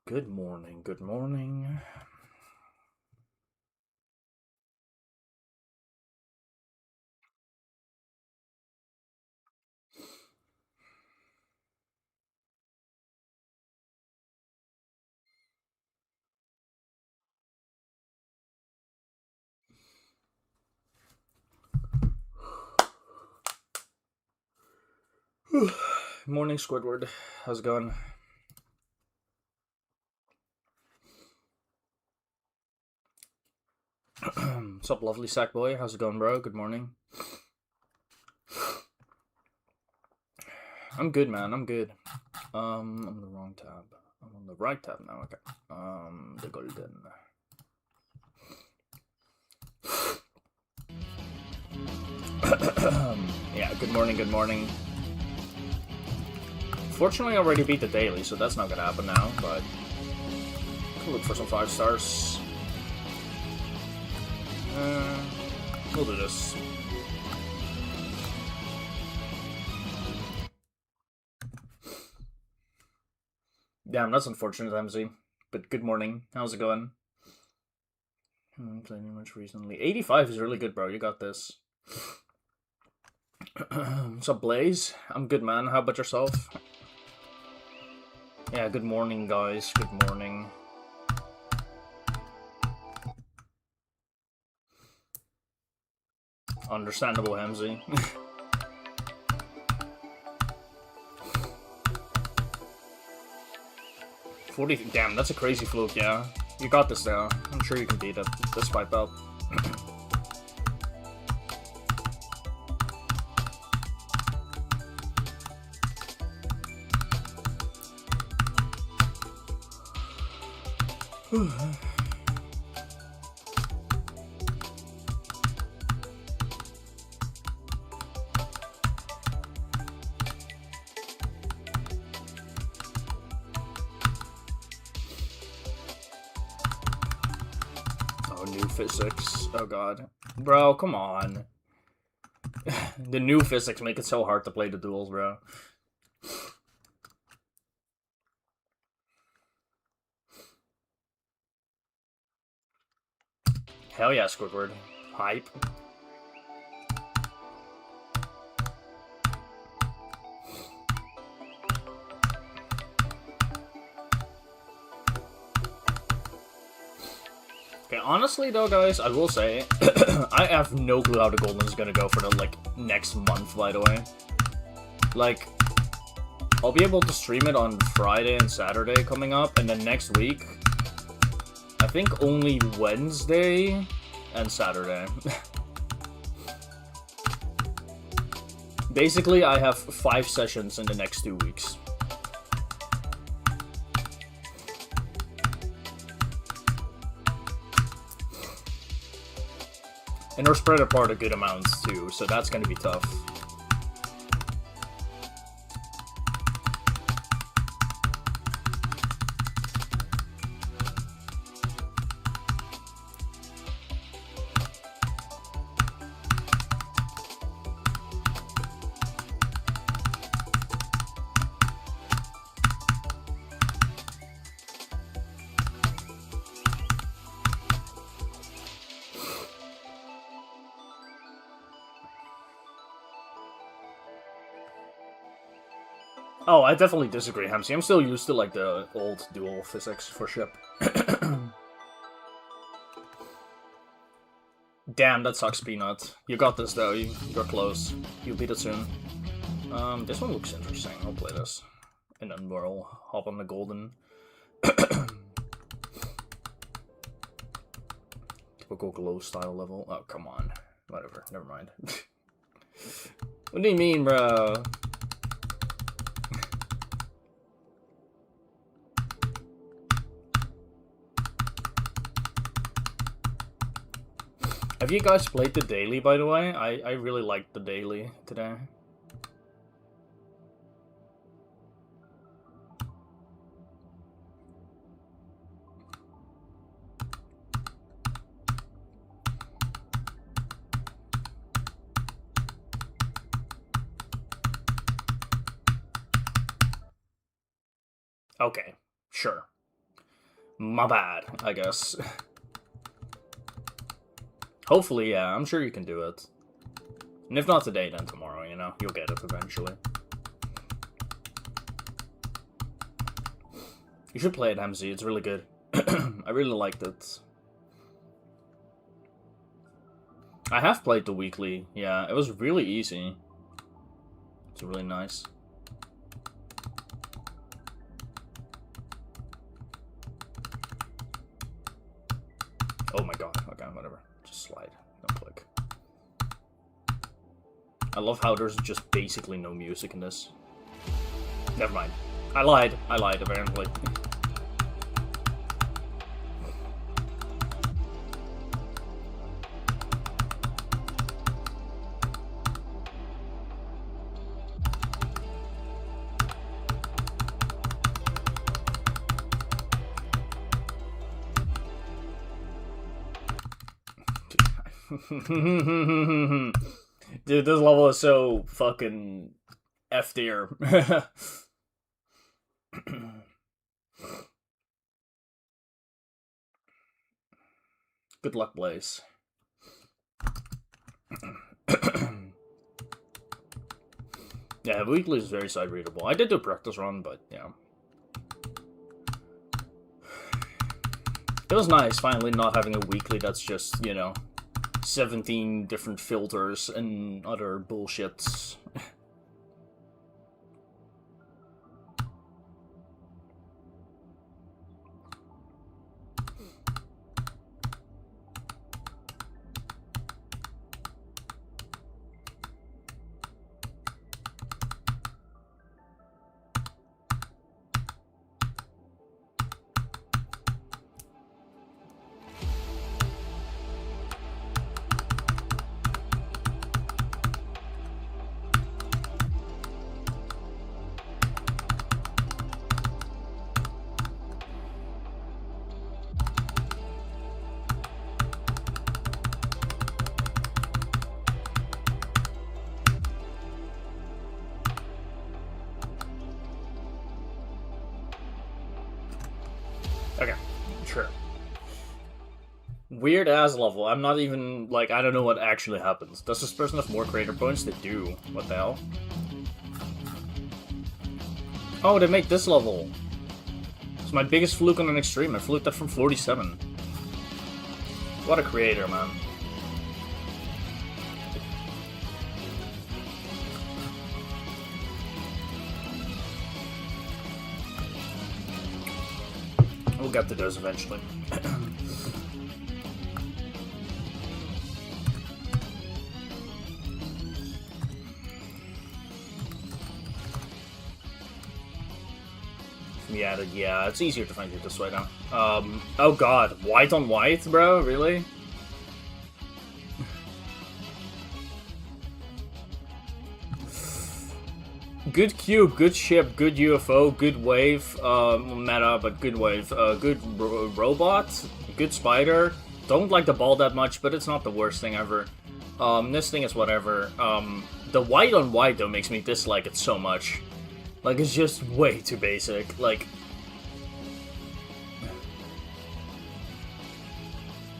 Good morning, good morning. Morning, Squidward. How's it going? What's up, lovely sack boy? How's it going, bro? Good morning. I'm good, man. I'm good. I'm on the wrong tab. I'm on the right tab now. Okay. The golden. Yeah. Good morning. Good morning. Fortunately, I already beat the daily, so that's not gonna happen now. But I'll look for some 5 stars. We'll do this. Damn, that's unfortunate, MZ. But good morning. How's it going? Playing much recently. 85 is really good, bro. You got this. What's up, Blaze? I'm good, man. How about yourself? Yeah, good morning, guys. Good morning. Understandable, Hamzy. 40. Damn, that's a crazy fluke, yeah. You got this now. I'm sure you can beat it. This wipe out. New physics. Oh god. Bro, come on. The new physics make it so hard to play the duels, bro. Hell yeah, Squidward. Hype. Okay, honestly though, guys, I will say, I have no clue how the Golden is gonna go for the, next month, by the way. Like, I'll be able to stream it on Friday and Saturday coming up, and then next week, I think only Wednesday and Saturday. Basically, I have 5 sessions in the next 2 weeks. And they're spread apart a good amounts too, so that's gonna be tough. Oh, I definitely disagree, Hamsy. I'm still used to, the old dual physics for ship. Damn, that sucks, Peanut. You got this, though. You're close. You'll beat it soon. This one looks interesting. I'll play this. And then we'll hop on the Golden. Typical glow style level. Oh, come on. Whatever. Never mind. What do you mean, bro? Have you guys played the daily, by the way? I really liked the daily today. Okay, sure. My bad, I guess. Hopefully, yeah, I'm sure you can do it. And if not today, then tomorrow, you know? You'll get it eventually. You should play it, MZ, it's really good. I really liked it. I have played the weekly, yeah, it was really easy. It's really nice. Oh my god, okay, whatever. Just slide, don't click. I love how there's just basically no music in this. Never mind. I lied, apparently. Dude, this level is so fucking F tier. Good luck, Blaze. Yeah, weekly is very side readable. I did do a practice run, but yeah. It was nice finally not having a weekly that's just, you know, 17 different filters and other bullshits. Okay, sure. Weird ass level. I'm not even, like, I don't know what actually happens. Does this person have more creator points? They do. What the hell? Oh, they made this level. It's my biggest fluke on an extreme. I fluked that from 47. What a creator, man. We'll get to those eventually. Yeah, it's easier to find it this way now. Oh god, white on white, bro? Really? Good cube, good ship, good UFO, good wave, meta, but good wave, good robot, good spider. Don't like the ball that much, but it's not the worst thing ever. This thing is whatever. The white on white, though, makes me dislike it so much. Like, it's just way too basic. Like,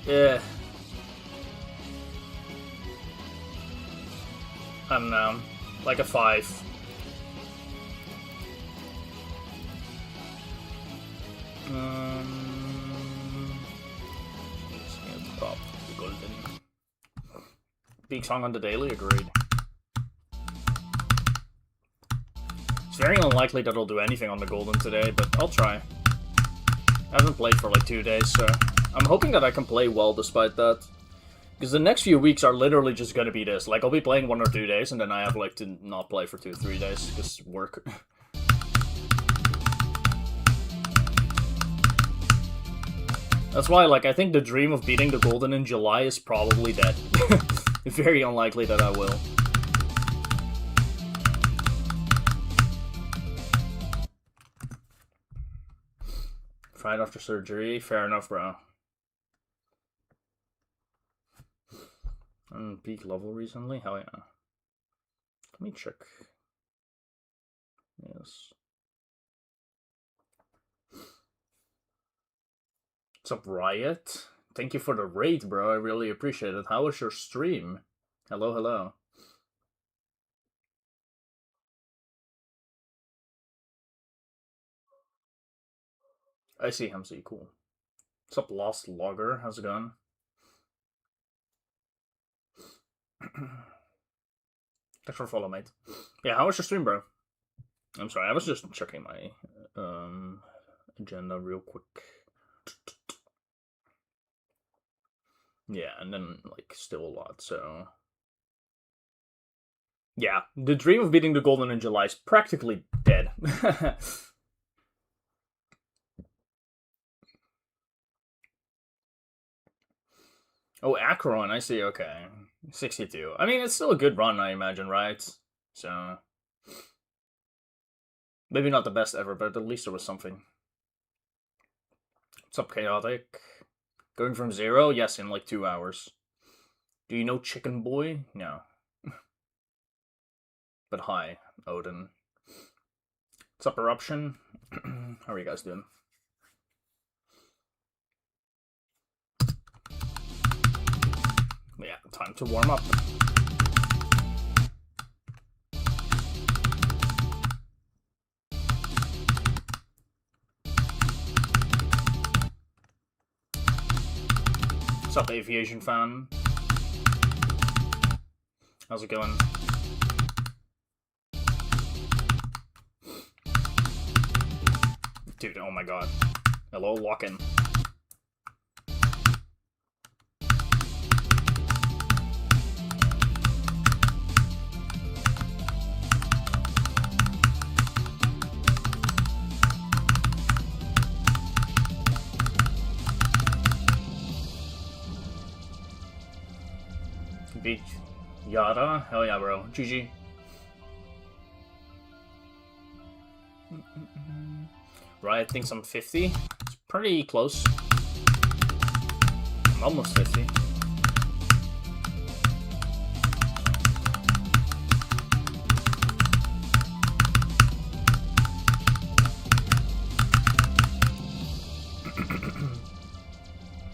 yeah. I don't know. Like a 5. Top, the golden. Big song on the daily, agreed. It's very unlikely that I'll do anything on the golden today, but I'll try. I haven't played for like 2 days, so I'm hoping that I can play well despite that. Because the next few weeks are literally just gonna be this. Like, I'll be playing 1 or 2 days, and then I have like to not play for 2 or 3 days, because work. That's why, like, I think the dream of beating the golden in July is probably dead. Very unlikely that I will. Friday after surgery, fair enough, bro. Peak level recently? Hell yeah. Let me check. Yes. What's up, Riot? Thank you for the raid, bro. I really appreciate it. How was your stream? Hello, hello. I see Hamzy, cool. What's up, Lost Logger? How's it going? Thanks for following, mate. Yeah, how was your stream, bro? I'm sorry, I was just checking my agenda real quick. Yeah, and then, like, still a lot, so... Yeah, the dream of beating the Golden in July is practically dead. Oh, Acheron, I see, okay. 62. I mean, it's still a good run, I imagine, right? So... Maybe not the best ever, but at least there was something. What's up, Chaotic? Going from 0? Yes, in like 2 hours. Do you know Chicken Boy? No. But hi, Odin. What's up, Eruption? How are you guys doing? Yeah, time to warm up. What's up, Aviation Fan? How's it going? Dude, oh my god. Hello, lock-in. Beat Yada? Hell yeah, bro. GG. Riot thinks I'm 50. It's pretty close. I'm almost 50.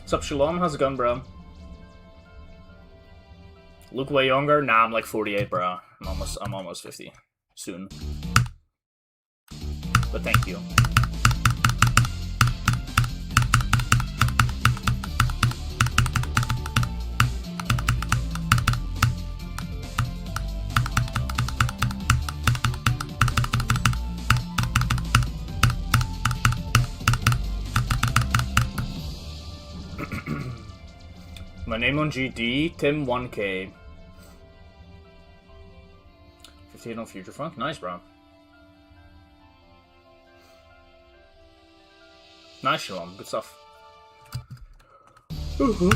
What's up, Shalom? How's it going, bro? Look way younger? Nah, I'm like 48, bro. I'm almost 50. Soon. But thank you. My name on GD, Tim1K. 58 on Future Funk? Nice, bro. Nice, Shalom. Good stuff. I'm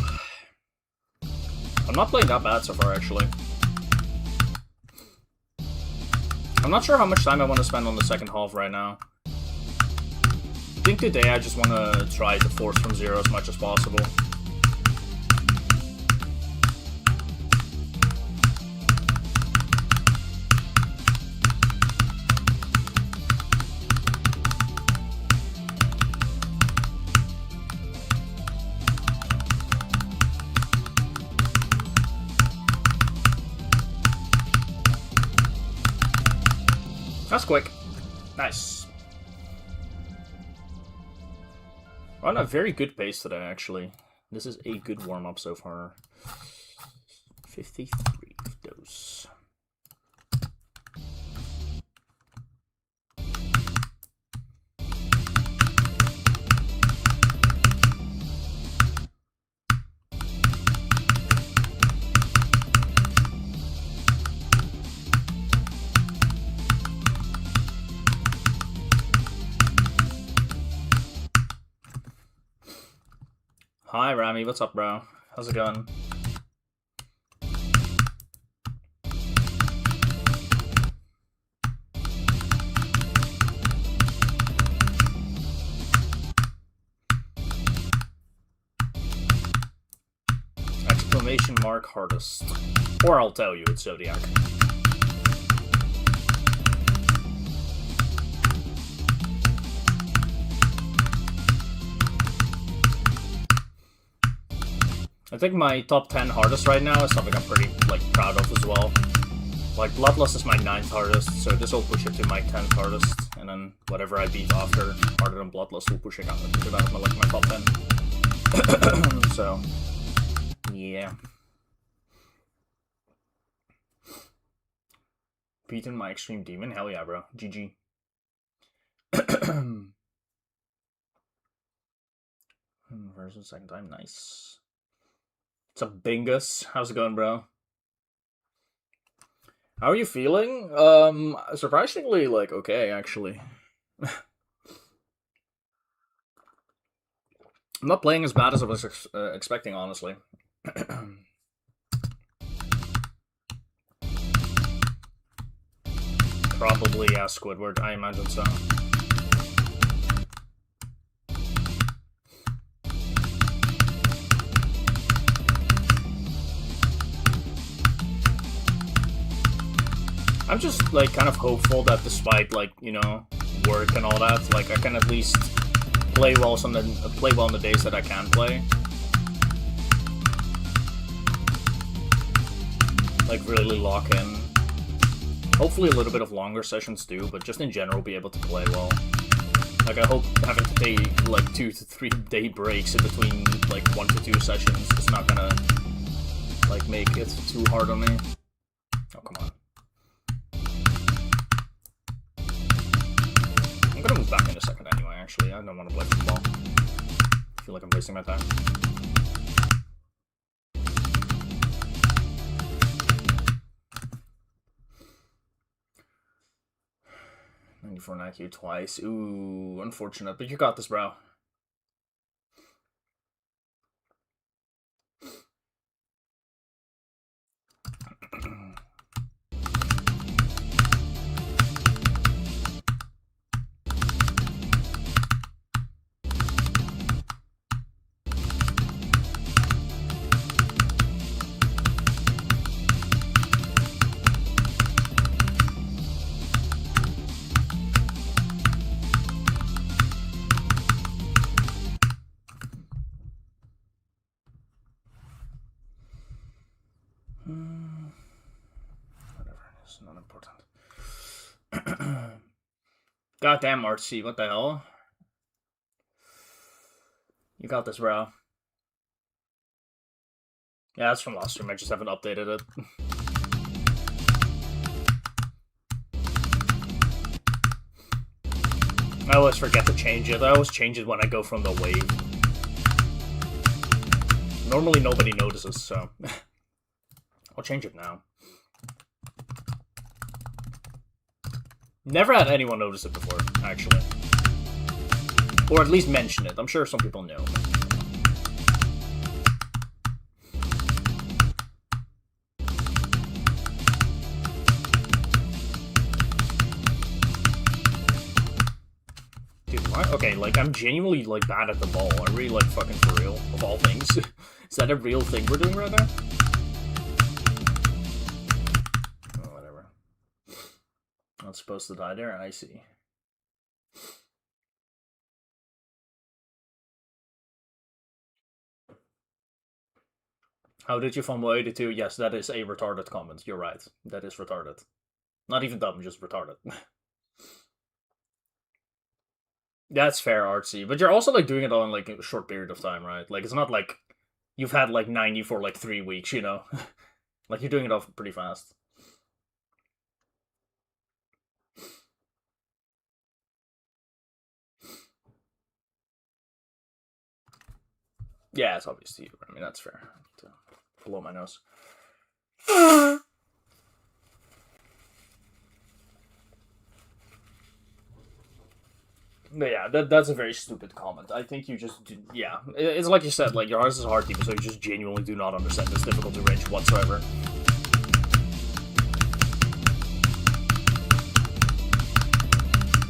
not playing that bad so far, actually. I'm not sure how much time I want to spend on the second half right now. I think today I just want to try to force from 0 as much as possible. That's quick. Nice. We're on a very good pace today, actually. This is a good warm-up so far. 53 of those. Hi, Rami. What's up, bro? How's it going? Exclamation mark hardest. Or I'll tell you it's Zodiac. I think my top 10 hardest right now is something I'm pretty, like, proud of as well. Like, Bloodlust is my 9th hardest, so this will push it to my 10th hardest, and then whatever I beat after harder than Bloodlust will push it out of my, like, my top 10. So, yeah. Beating my Extreme Demon? Hell yeah, bro. GG. Versus second time, nice. What's up, Bingus? How's it going, bro? How are you feeling? Surprisingly, like, okay, actually. I'm not playing as bad as I was expecting, honestly. Probably, yeah, Squidward, I imagine so. I'm just, like, kind of hopeful that despite, like, you know, work and all that, like, I can at least play well on the days that I can play. Like, really lock in. Hopefully a little bit of longer sessions too, but just in general be able to play well. Like, I hope having to take, like, 2 to 3 day breaks in between, like, 1 to 2 sessions is not gonna, like, make it too hard on me. Oh, come on. I'm gonna move back in a second anyway, actually. I don't want to play football. I feel like I'm wasting my time. For an IQ twice. Ooh, unfortunate. But you got this, bro. Goddamn, Artsy, what the hell? You got this, bro. Yeah, that's from last stream, I just haven't updated it. I always forget to change it. I always change it when I go from the wave. Normally nobody notices, so... I'll change it now. Never had anyone notice it before, actually. Or at least mention it. I'm sure some people know. Dude, what? Okay, like, I'm genuinely, like, bad at the ball. I really, like, fucking for real, of all things. Is that a real thing we're doing right now? Not supposed to die there, I see. How did you fumble 82? Yes, that is a retarded comment. You're right. That is retarded. Not even dumb, just retarded. That's fair, Artsy. But you're also, like, doing it on, like, a short period of time, right? Like, it's not like you've had, like, 90 for, like, 3 weeks, you know? Like, you're doing it off pretty fast. Yeah, it's obvious to you. I mean, that's fair. To blow my nose. But yeah, that's a very stupid comment. I think you just... Yeah, it's like you said, like, your hardest is a hard team, so you just genuinely do not understand this difficulty range whatsoever.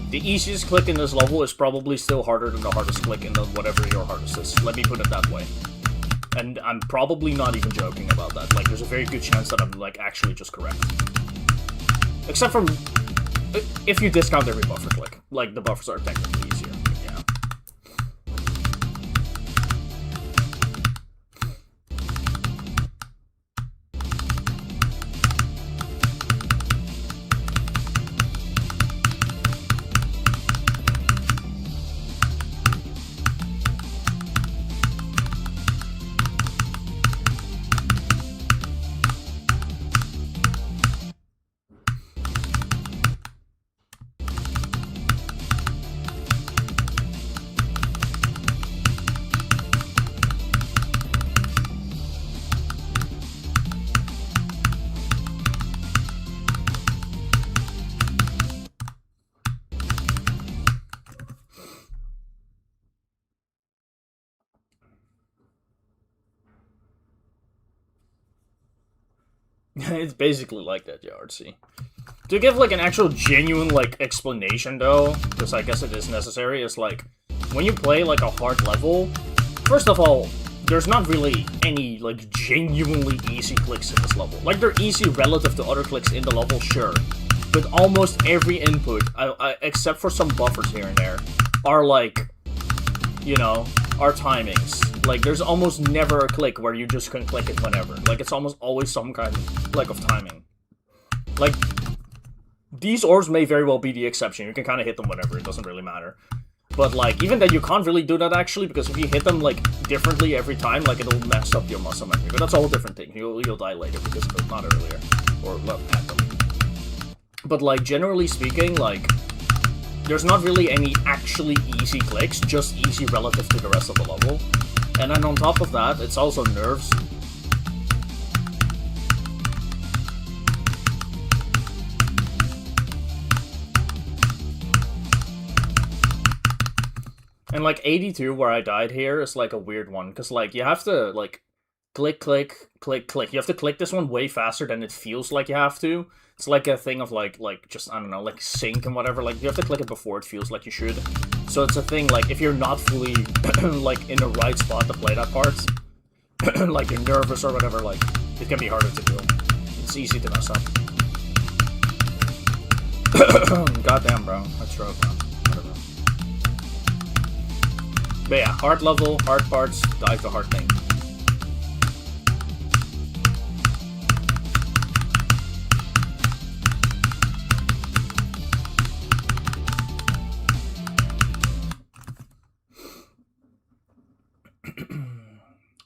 The easiest click in this level is probably still harder than the hardest click in the whatever your hardest is. Let me put it that way. And I'm probably not even joking about that. Like, there's a very good chance that I'm, like, actually just correct. Except for... if you discount every buffer click. Like, the buffers are technically easier. Yeah. It's basically like that, yeah, RC. To give, like, an actual genuine, like, explanation, though, because I guess it is necessary, is, like, when you play, like, a hard level, first of all, there's not really any, like, genuinely easy clicks in this level. Like, they're easy relative to other clicks in the level, sure. But almost every input, except for some buffers here and there, are, like, you know, are timings. Like, there's almost never a click where you just can click it whenever. Like, it's almost always some kind of, like, of timing. Like, these orbs may very well be the exception. You can kind of hit them whenever, it doesn't really matter. But, like, even then, you can't really do that, actually, because if you hit them, like, differently every time, like, it'll mess up your muscle memory. But that's a whole different thing. You'll die later because of it, not earlier. Or, well, at them. But, like, generally speaking, like, there's not really any actually easy clicks, just easy relative to the rest of the level. And then on top of that, it's also nerves. And, like, 82, where I died here, is, like, a weird one. Because, like, you have to, like, click, click, click, click. You have to click this one way faster than it feels like you have to. It's like a thing of, like, just, I don't know, like, sync and whatever. Like, you have to click it before it feels like you should. So it's a thing, like, if you're not fully, like, in the right spot to play that part, like, you're nervous or whatever, like, it can be harder to do. It's easy to mess up. Goddamn, bro. That's rough, man. Whatever. But yeah, hard level, hard parts, dive to hard thing.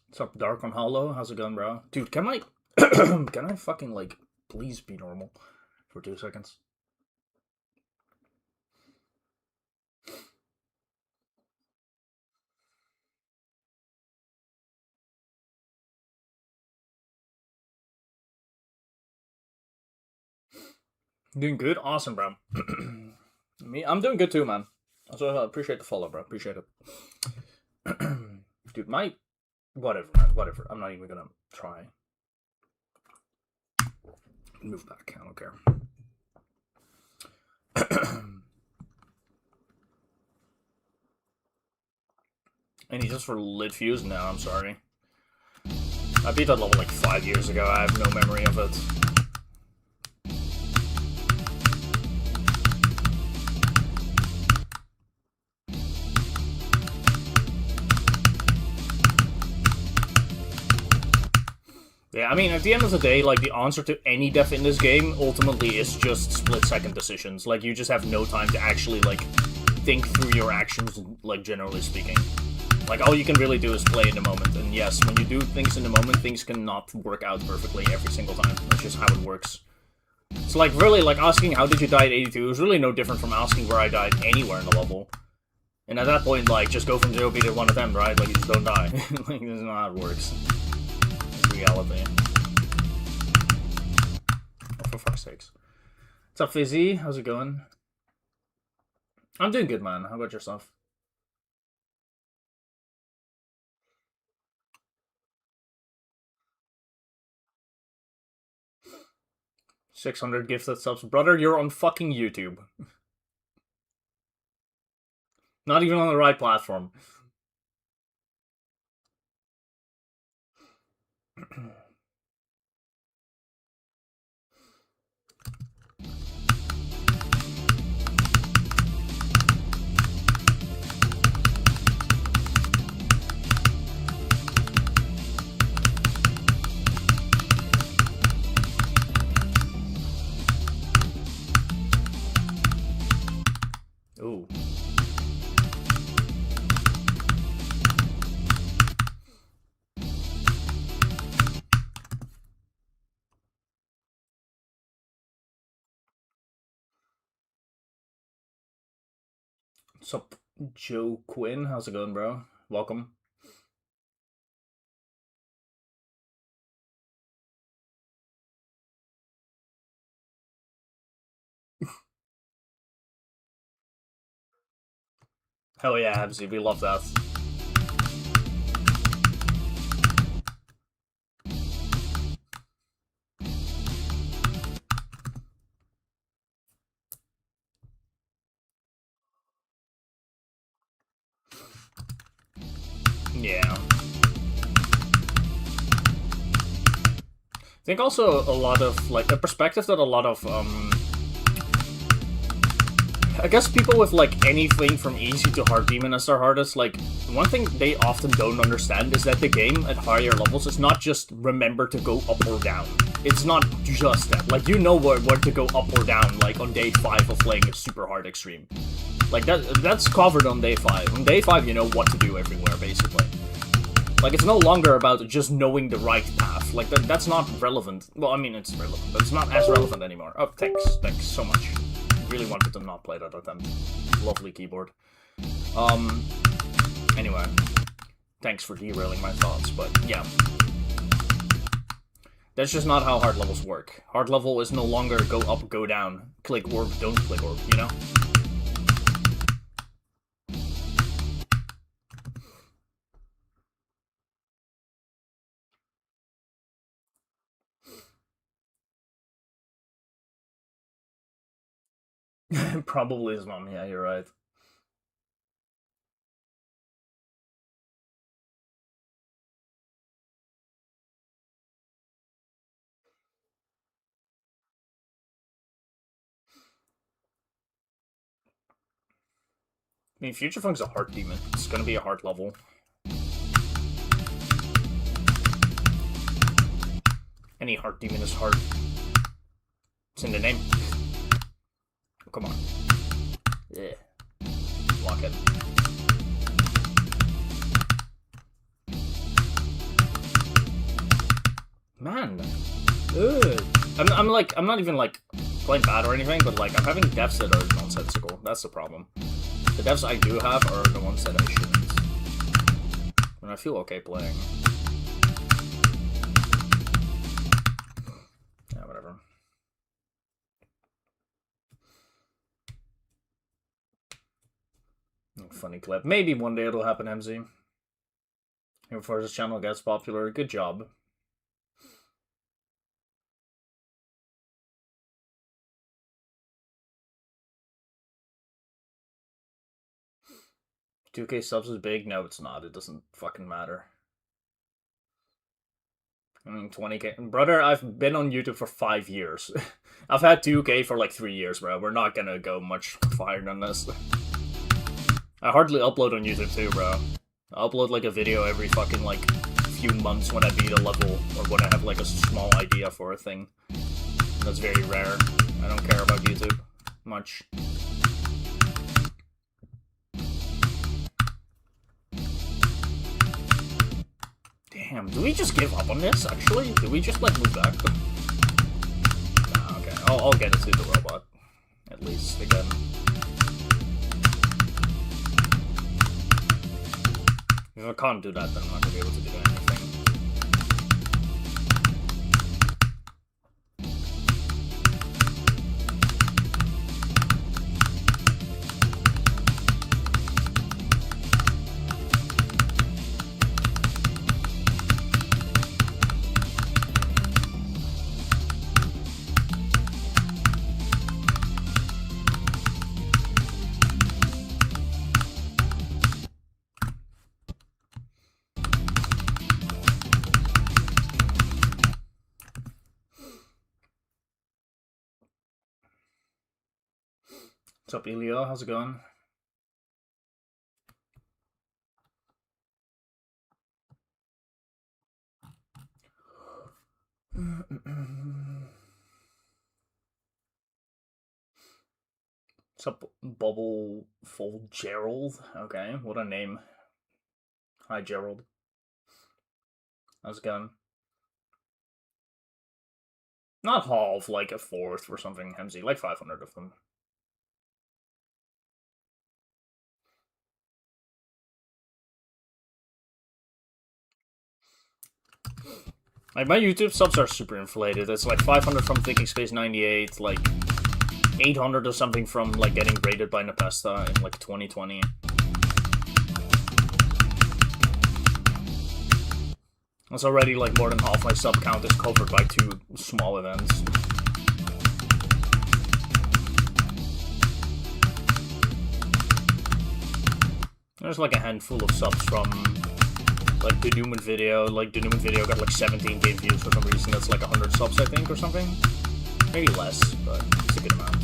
What's up, Dark on Hollow? How's it going, bro? Dude, can I... can I fucking, like, please be normal for 2 seconds? Doing good? Awesome, bro. Me? I'm doing good too, man. Also, I appreciate the follow, bro. Appreciate it. Dude, my... Whatever, man. Whatever. I'm not even gonna try. Move back. I don't care. And he's just for lit fuse? No, I'm sorry. I beat that level like 5 years ago. I have no memory of it. Yeah, I mean, at the end of the day, like, the answer to any death in this game ultimately is just split-second decisions. Like, you just have no time to actually, like, think through your actions, like, generally speaking. Like, all you can really do is play in the moment. And yes, when you do things in the moment, things cannot work out perfectly every single time. That's just how it works. So, like, really, like, asking how did you die at 82 is really no different from asking where I died anywhere in the level. And at that point, like, just go from 0 to one of them, right? Like, you just don't die. Like, this is not how it works. Reality. Oh, for fuck's sakes. What's up, Fizzy? How's it going? I'm doing good, man. How about yourself? $600 gifted subs. Brother, you're on fucking YouTube. Not even on the right platform. Ooh. What's up, Joe Quinn? How's it going, bro? Welcome. Hell yeah, Habsy, we love that. Yeah. I think also a lot of, like, the perspective that a lot of, I guess people with, like, anything from easy to hard demon as their hardest, like, one thing they often don't understand is that the game at higher levels is not just remember to go up or down. It's not just that. Like, you know where to go up or down, like, on day 5 of playing a super hard extreme. Like, that's covered on day 5. On day 5, you know what to do everywhere, basically. Like, it's no longer about just knowing the right path. Like, that's not relevant. Well, I mean, it's relevant, but it's not as relevant anymore. Oh, thanks so much. Really wanted to not play that attempt. Lovely keyboard. Anyway. Thanks for derailing my thoughts, but yeah. That's just not how hard levels work. Hard level is no longer go up, go down. Click orb, don't click orb, you know? Probably his mom, yeah, you're right. I mean, Future Funk's a hard demon. It's gonna be a hard level. Any hard demon is hard. It's in the name. Oh, come on. Yeah. Lock it. Man. Ugh. I'm not even, like, playing bad or anything, but, like, I'm having deaths that are nonsensical. That's the problem. The deaths I do have are the ones that I shouldn't. And I feel okay playing. Yeah, whatever. Funny clip. Maybe one day it'll happen, MZ. Before this channel gets popular. Good job. $2K subs is big? No, it's not. It doesn't fucking matter. I mean, 20K. Brother, I've been on YouTube for 5 years. I've had 2K for like 3 years, bro. We're not gonna go much higher than this. I hardly upload on YouTube too, bro. I upload like a video every fucking like few months when I beat a level or when I have like a small idea for a thing. That's very rare. I don't care about YouTube much. Damn, do we just give up on this, actually? Do we just, like, move back? Nah, okay. I'll get it to the robot. At least, again. If I can't do that, then I'm not gonna be able to do anything. What's up, Elio? How's it going? What's up, Bubble Fold Gerald? Okay, what a name. Hi, Gerald. How's it going? Not half, like a fourth or something, Hemsy. Like 500 of them. Like, my YouTube subs are super inflated. It's like 500 from Thinking Space 98, like 800 or something from like getting raided by Nepesta in like 2020. That's already like more than half my sub count is covered by 2 small events. There's like a handful of subs from Like the Newman video, got like 17k views for some reason. That's like 100 subs, I think, or something. Maybe less, but it's a good amount.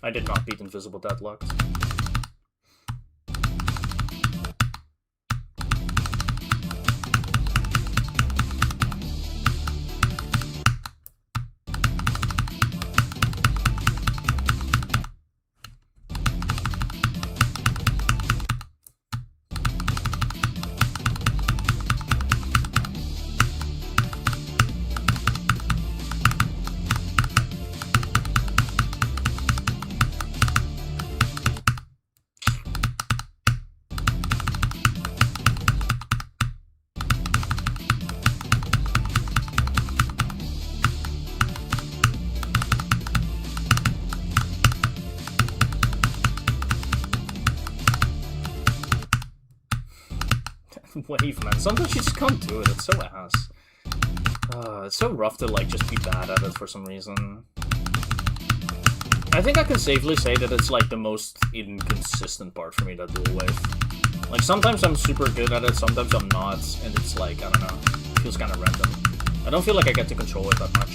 I did not beat Invisible Deadlocked. Wave, man. Sometimes you just can't do it. It's so ass. It's so rough to, like, just be bad at it for some reason. I think I can safely say that it's, like, the most inconsistent part for me, that dual wave. Like, sometimes I'm super good at it, sometimes I'm not, and it's, like, I don't know, it feels kind of random. I don't feel like I get to control it that much.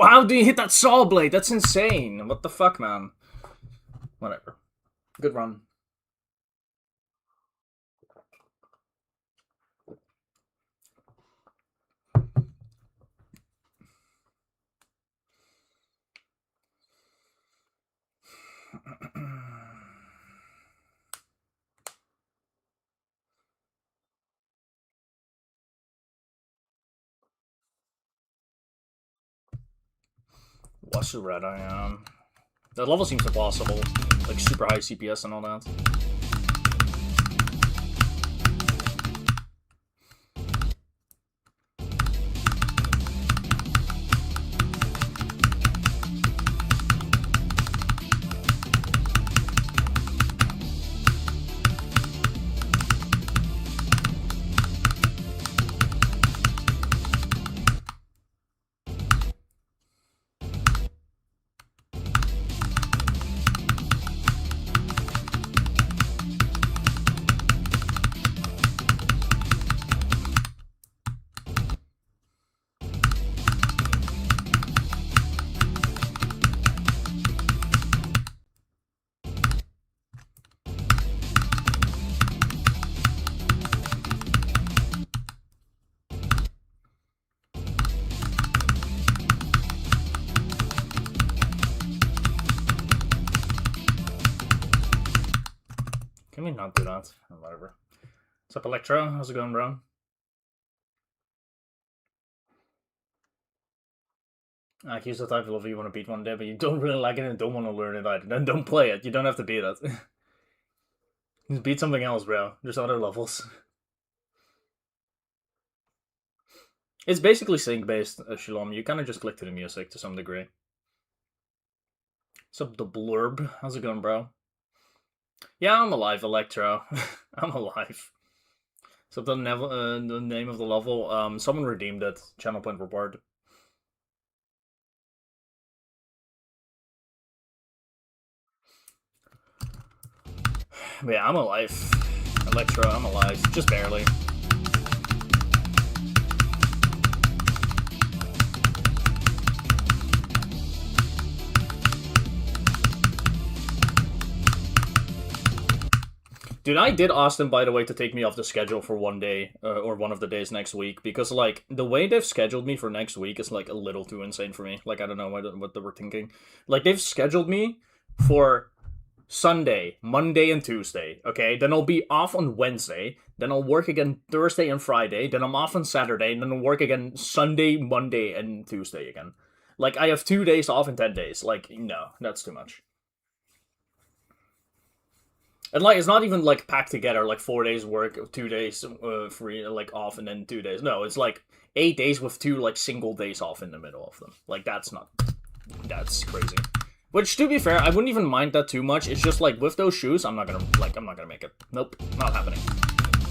How do you hit that saw blade? That's insane. What the fuck, man? Whatever. Good run. What's the red I am? That level seems impossible. Like super high CPS and all that. Can we not do that? Or whatever. What's up, Electro? How's it going, bro? Here's the type of level you want to beat one day, but you don't really like it and don't want to learn it either. Then don't play it. You don't have to beat it. Just beat something else, bro. There's other levels. It's basically sync-based, Shalom. You kind of just click to the music to some degree. What's up, the Blurb? How's it going, bro? Yeah, I'm alive, Electro. I'm alive. So the name of the level, someone redeemed it. Channel point reward. But yeah, I'm alive. Electro, I'm alive. Just barely. Dude, I did ask them, by the way, to take me off the schedule for one day, or one of the days next week, because, like, the way they've scheduled me for next week is, like, a little too insane for me. Like, I don't know what they were thinking. Like, they've scheduled me for Sunday, Monday, and Tuesday, okay? Then I'll be off on Wednesday, then I'll work again Thursday and Friday, then I'm off on Saturday, and then I'll work again Sunday, Monday, and Tuesday again. Like, I have 2 days off in 10 days. Like, no, that's too much. And like, it's not even like packed together, like 4 days work, 2 days free, like off, and then 2 days. No, it's like 8 days with two like single days off in the middle of them. Like that's crazy. Which, to be fair, I wouldn't even mind that too much. It's just like with those shoes, I'm not gonna make it. Nope, not happening.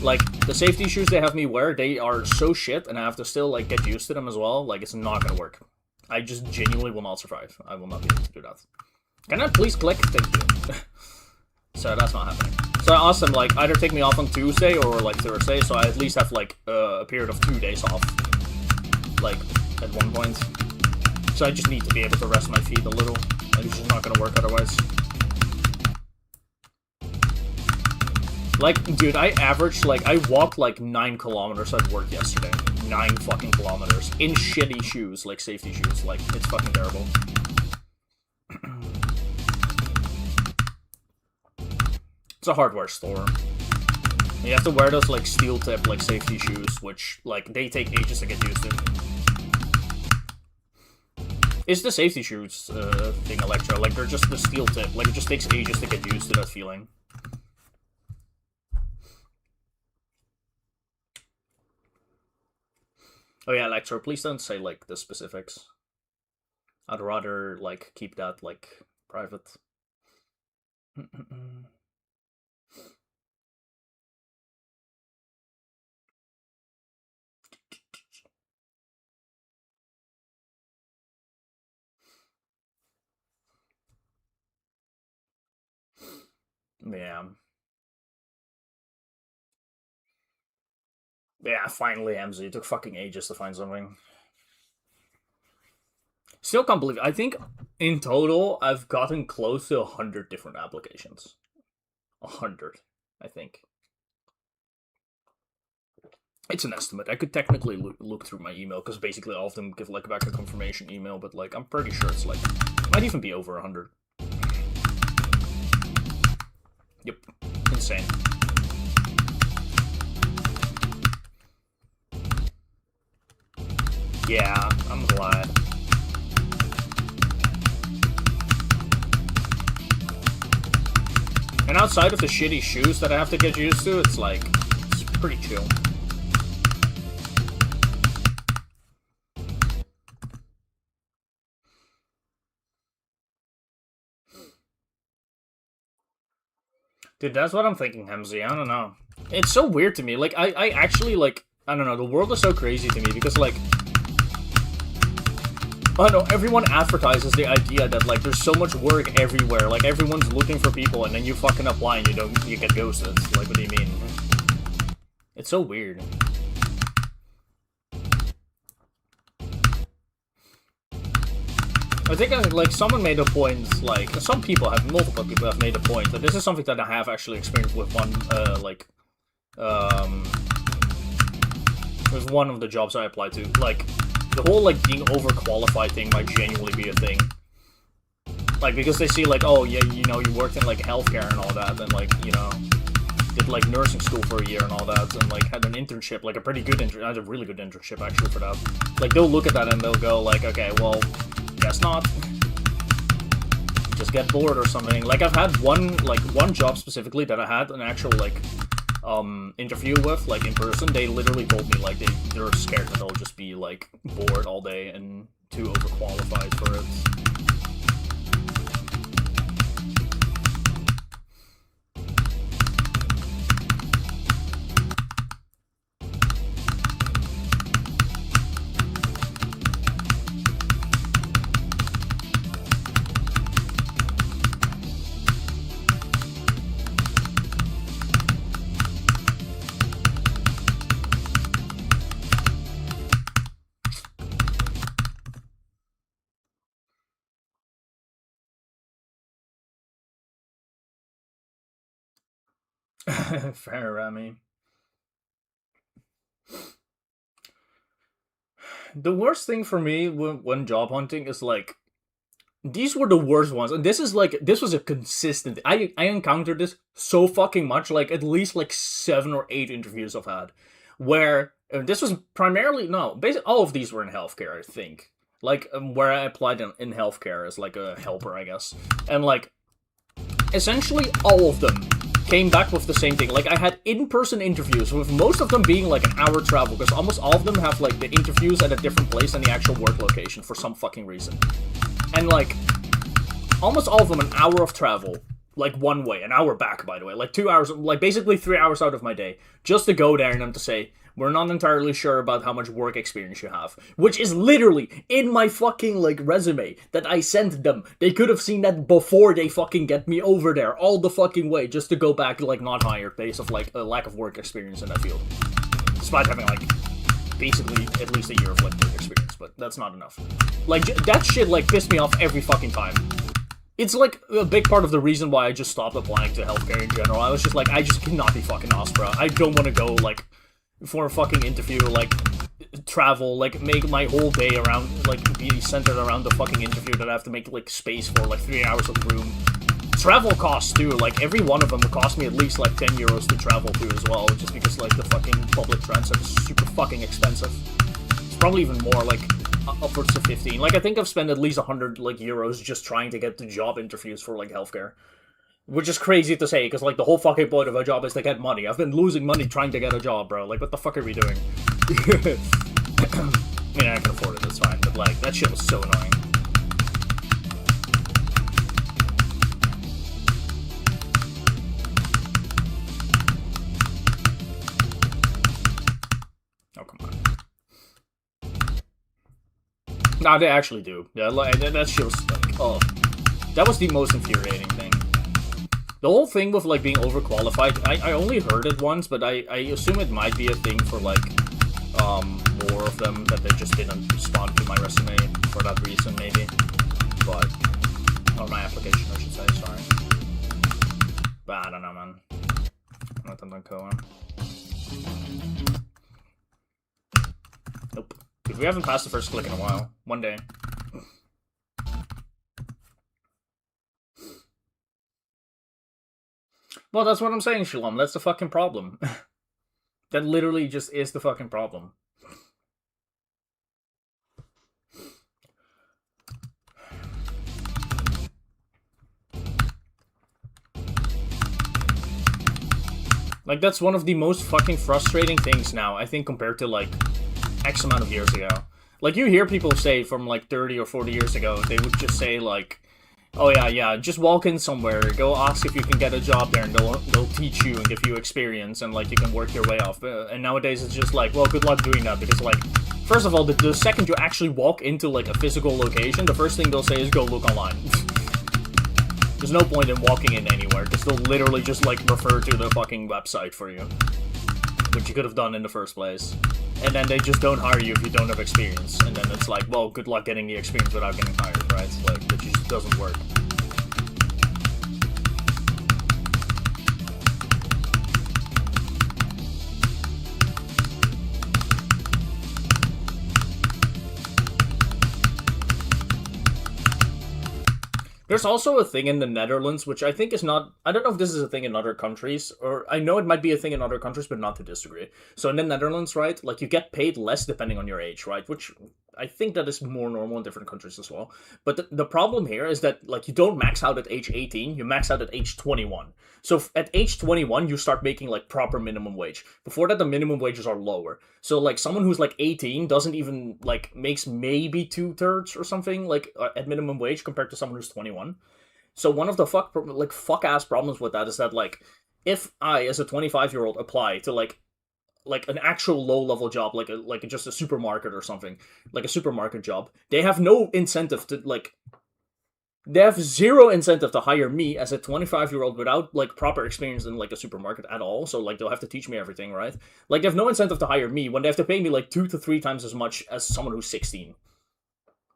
Like the safety shoes they have me wear, they are so shit, and I have to still like get used to them as well. Like it's not gonna work. I just genuinely will not survive. I will not be able to do that. Can I please click? Thank you. So that's not happening. So I asked them, like, either take me off on Tuesday or, like, Thursday, so I at least have, like, a period of 2 days off. Like, at one point. So I just need to be able to rest my feet a little. Like, it's just not gonna work otherwise. Like, dude, I averaged, like, I walked, like, 9 kilometers at work yesterday. 9 fucking kilometers. In shitty shoes, like, safety shoes. Like, it's fucking terrible. It's a hardware store. You have to wear those like steel tip like safety shoes, which like they take ages to get used to. It's the safety shoes thing, Electro. Like they're just the steel tip. Like it just takes ages to get used to that feeling. Oh yeah, Electro, please don't say like the specifics. I'd rather like keep that like private. Yeah. Yeah, finally, Hamzy. It took fucking ages to find something. Still can't believe it. I think in total, I've gotten close to 100 different applications. 100, I think. It's an estimate. I could technically look through my email, because basically all of them give like back a confirmation email, but like I'm pretty sure it's like, might even be over 100. Yep. Insane. Yeah, I'm glad. And outside of the shitty shoes that I have to get used to, it's like, it's pretty chill. Dude, that's what I'm thinking, Hemsy. I don't know. It's so weird to me. Like, I actually, like, I don't know, the world is so crazy to me, because, like, I don't know, everyone advertises the idea that, like, there's so much work everywhere, like, everyone's looking for people, and then you fucking apply and you get ghosted. Like, what do you mean? It's so weird. I think, like, someone made a point, like, multiple people have made a point, that this is something that I have actually experienced with one, with one of the jobs I applied to. Like, the whole, like, being overqualified thing might genuinely be a thing. Like, because they see, like, oh, yeah, you know, you worked in, like, healthcare and all that, and, like, you know, did, like, nursing school for a year and all that, and, like, had an internship, like, a pretty good internship, had a really good internship, actually, for that. Like, they'll look at that and they'll go, like, okay, well, guess not. Just get bored or something. Like, I've had one job specifically that I had an actual, like, interview with, like, in person. They literally told me, like, they're scared that I'll just be, like, bored all day and too overqualified for it. Fair, Rami. The worst thing for me when job hunting is, like, these were the worst ones. And this was a consistent, I encountered this so fucking much, like, at least, like, 7 or 8 interviews I've had, where, this was primarily, no, basically, all of these were in healthcare, I think. like where I applied in healthcare as like a helper, I guess, and like essentially all of them came back with the same thing. Like, I had in-person interviews, with most of them being like an hour travel, because almost all of them have like the interviews at a different place than the actual work location for some fucking reason. And like, almost all of them an hour of travel, like one way, an hour back, by the way, like 2 hours, like basically 3 hours out of my day, just to go there and them to say, we're not entirely sure about how much work experience you have. Which is literally in my fucking, like, resume that I sent them. They could have seen that before they fucking get me over there all the fucking way just to go back, like, not hired based of, like, a lack of work experience in that field. Despite having, like, basically at least a year of, like, work experience. But that's not enough. Like, that shit, like, pissed me off every fucking time. It's, like, a big part of the reason why I just stopped applying to healthcare in general. I was just like, I just cannot be fucking Aspera. I don't want to go, like, for a fucking interview, like, travel, like, make my whole day around, like, be centered around the fucking interview that I have to make, like, space for, like, 3 hours of room. Travel costs, too, like, every one of them would cost me at least, like, 10 euros to travel to as well, just because, like, the fucking public transit is super fucking expensive. It's probably even more, like, upwards of 15. Like, I think I've spent at least 100, like, euros just trying to get the job interviews for, like, healthcare. Which is crazy to say, because, like, the whole fucking point of a job is to get money. I've been losing money trying to get a job, bro. Like, what the fuck are we doing? I mean, I can afford it, that's fine. But, like, that shit was so annoying. Oh, come on. Nah, they actually do. Yeah, like, that shit was, like, oh. That was the most infuriating thing. The whole thing with, like, being overqualified, I only heard it once, but I assume it might be a thing for, like, more of them, that they just didn't respond to my resume for that reason, maybe. But, or my application, I should say, sorry. But I don't know, man. Nothing to go on. Nope. Dude, we haven't passed the first click in a while. One day. Well, that's what I'm saying, Shalom. That's the fucking problem. That literally just is the fucking problem. Like, that's one of the most fucking frustrating things now, I think, compared to, like, X amount of years ago. Like, you hear people say from, like, 30 or 40 years ago, they would just say, like, oh yeah, just walk in somewhere, go ask if you can get a job there, and they'll teach you and give you experience, and, like, you can work your way off. And nowadays it's just like, well, good luck doing that, because, like, first of all, the second you actually walk into, like, a physical location, the first thing they'll say is go look online. There's no point in walking in anywhere, because they'll literally just, like, refer to the fucking website for you. Which you could have done in the first place. And then they just don't hire you if you don't have experience. And then it's like, well, good luck getting the experience without getting hired, right? Like, that just doesn't work. There's also a thing in the Netherlands, which I think is not... I don't know if this is a thing in other countries, or I know it might be a thing in other countries, but not to this degree. So in the Netherlands, right, like, you get paid less depending on your age, right? Which I think that is more normal in different countries as well. But the problem here is that, like, you don't max out at age 18, you max out at age 21. So at age 21, you start making, like, proper minimum wage. Before that, the minimum wages are lower. So, like, someone who's, like, 18 doesn't even, like, makes maybe 2/3 or something, like, at minimum wage compared to someone who's 21. So one of the fuck-ass problems with that is that, like, if I, as a 25-year-old, apply to, like an actual low-level job, like just a supermarket or something, like a supermarket job, they have no incentive to, like, they have zero incentive to hire me as a 25-year-old without, like, proper experience in, like, a supermarket at all. So, like, they'll have to teach me everything, right? Like, they have no incentive to hire me when they have to pay me, like, 2 to 3 times as much as someone who's 16.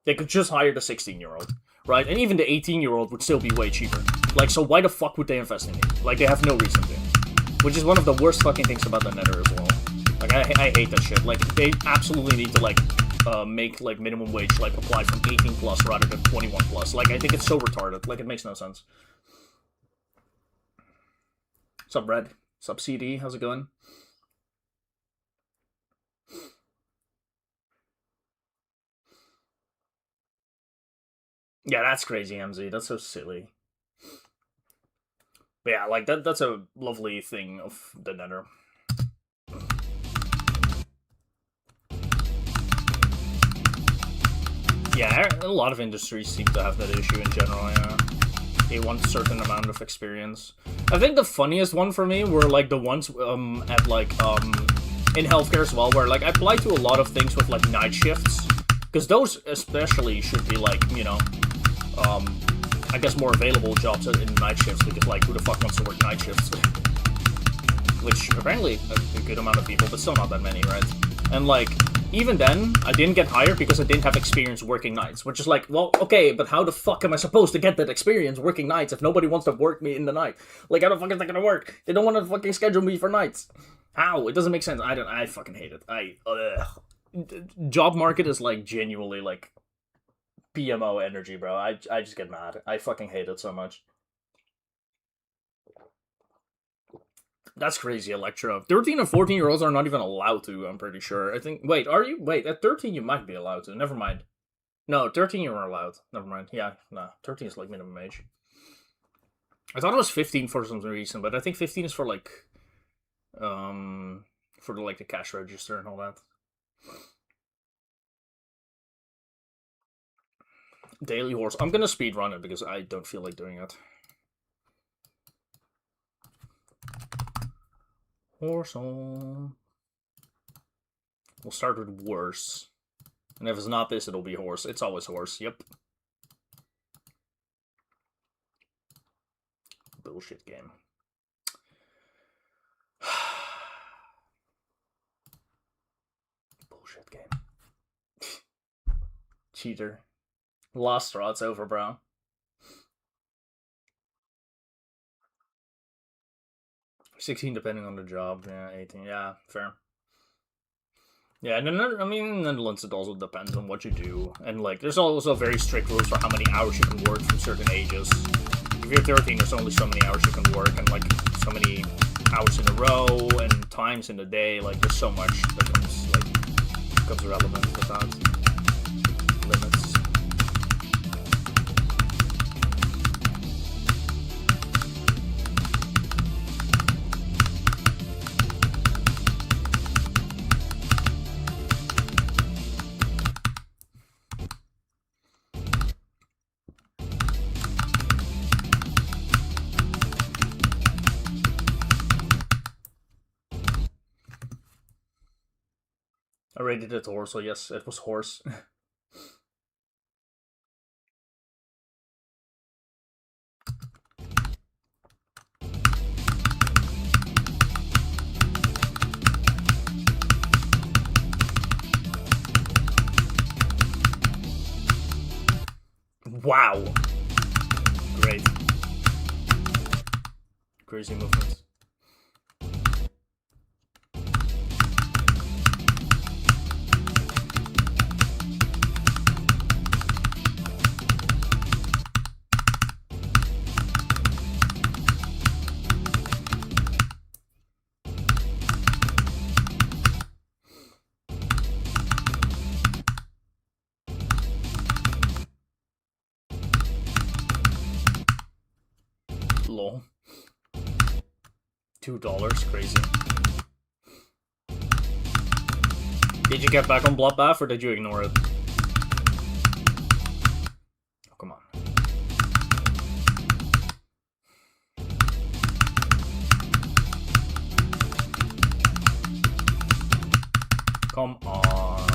They could just hire the 16-year-old, right? And even the 18-year-old would still be way cheaper. Like, so why the fuck would they invest in me? Like, they have no reason to. Which is one of the worst fucking things about the Nether as well. Like, I hate that shit. Like, they absolutely need to, like, make, like, minimum wage, like, apply from 18 plus rather than 21 plus. Like, I think it's so retarded. Like, it makes no sense. Sup, Red? Sup, CD? How's it going? Yeah, that's crazy, MZ. That's so silly. But yeah, like that's a lovely thing of the Nether. Yeah, a lot of industries seem to have that issue in general, yeah. They want a certain amount of experience. I think the funniest one for me were like the ones at like in healthcare as well, where like I applied to a lot of things with like night shifts. Because those especially should be like, you know, I guess more available jobs in night shifts, because like who the fuck wants to work night shifts? Which apparently a good amount of people, but still not that many, right? And like, even then, I didn't get hired because I didn't have experience working nights, which is like, well, okay, but how the fuck am I supposed to get that experience working nights if nobody wants to work me in the night? Like, how the fuck is that gonna work? They don't want to fucking schedule me for nights. How? It doesn't make sense. I fucking hate it. Job market is like genuinely like PMO energy, bro. I just get mad. I fucking hate it so much. That's crazy, Electro. 13 and 14-year-olds are not even allowed to, I'm pretty sure. I think... Wait, are you? Wait, at 13 you might be allowed to. Never mind. No, 13 you are allowed. Never mind. Yeah, no. 13 is like minimum age. I thought it was 15 for some reason, but I think 15 is for like... For the, like the cash register and all that. Daily horse. I'm gonna speedrun it because I don't feel like doing it. Horse on. We'll start with worse. And if it's not this, it'll be horse. It's always horse. Yep. Bullshit game. Bullshit game. Cheater. Last straw, it's over, bro. $16 depending on the job. Yeah, 18. Yeah, fair. Yeah, and then, I mean, in the Netherlands it also depends on what you do. And, like, there's also very strict rules for how many hours you can work from certain ages. If you're 13, there's only so many hours you can work, and, like, so many hours in a row, and times in the day. Like, there's so much that becomes relevant without limits. I rated it horse, so yes, it was horse. Wow. Great. Crazy movements. Lol. $2, crazy. Did you get back on Bloodbath or did you ignore it? Oh, come on. Come on.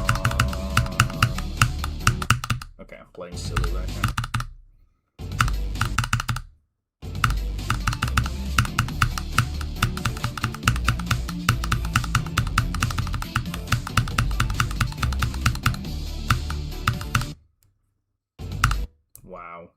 Okay, I'm playing silly right now. Wow.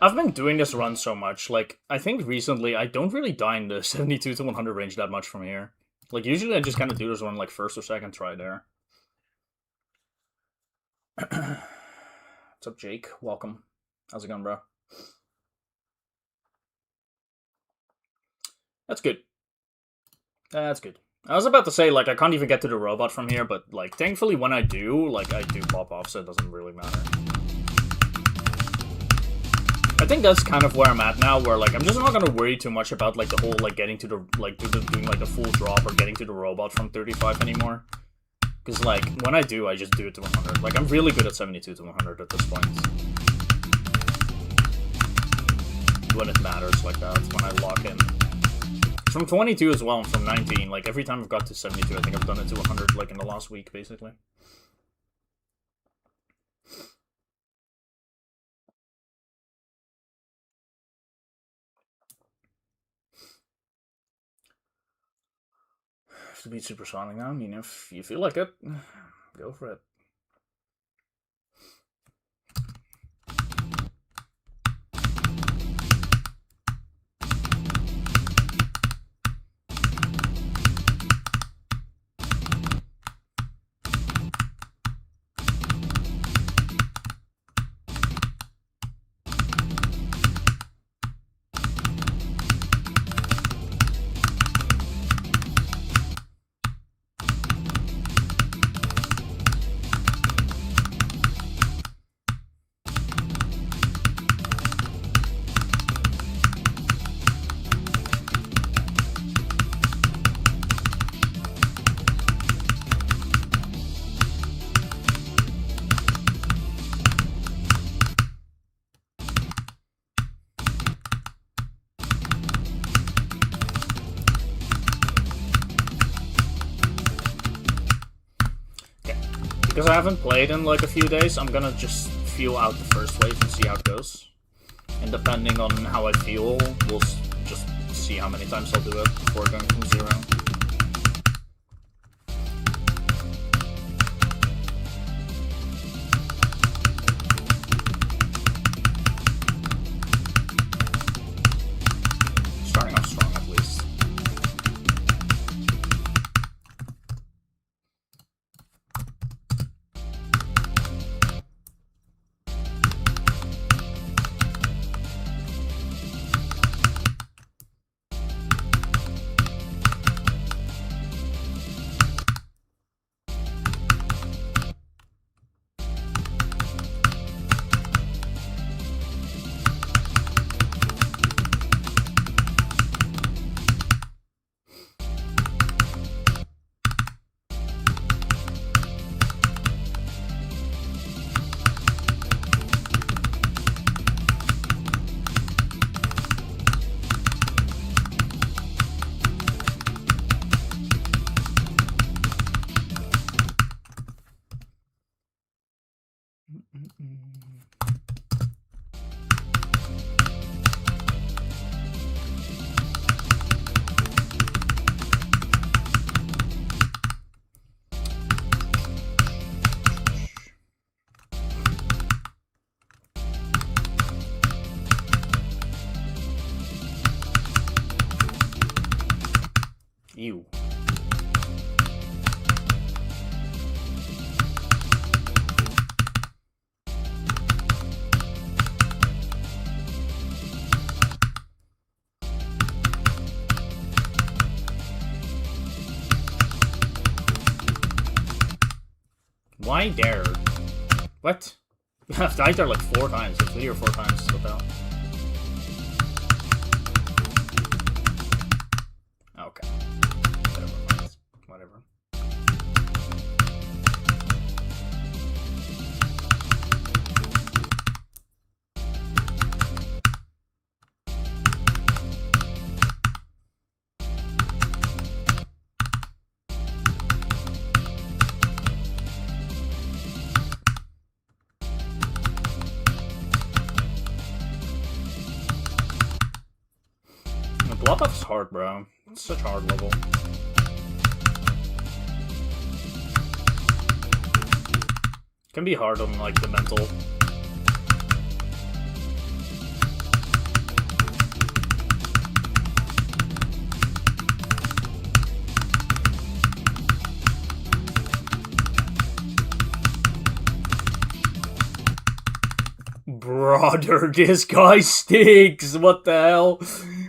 I've been doing this run so much, like, I think recently I don't really die in the 72 to 100 range that much from here. Like, usually I just kind of do this run, like, first or second try there. What's up, Jake? Welcome. How's it going, bro? That's good. That's good. I was about to say, like, I can't even get to the robot from here, but, like, thankfully when I do, like, I do pop off, so it doesn't really matter. I think that's kind of where I'm at now, where, like, I'm just not gonna worry too much about, like, the whole, like, getting to the, like, doing, like, the full drop or getting to the robot from 35 anymore. Because, like, when I do, I just do it to 100. Like, I'm really good at 72 to 100 at this point. When it matters like that, when I lock in. From 22 as well, and from 19, like, every time I've got to 72, I think I've done it to 100, like, in the last week, basically. To be supersonic now, I mean, if you feel like it, go for it. Because I haven't played in like a few days, I'm gonna just feel out the first wave and see how it goes. And depending on how I feel, we'll just see how many times I'll do it before going from 0. Starting off strong at least. Ew. Why dare? What? I've died there like 4 times, like 3 or 4 times without. Okay. Whatever. Blood buff's hard, bro. It's such a hard level. It can be hard on like the mental. Brother, this guy stinks! What the hell?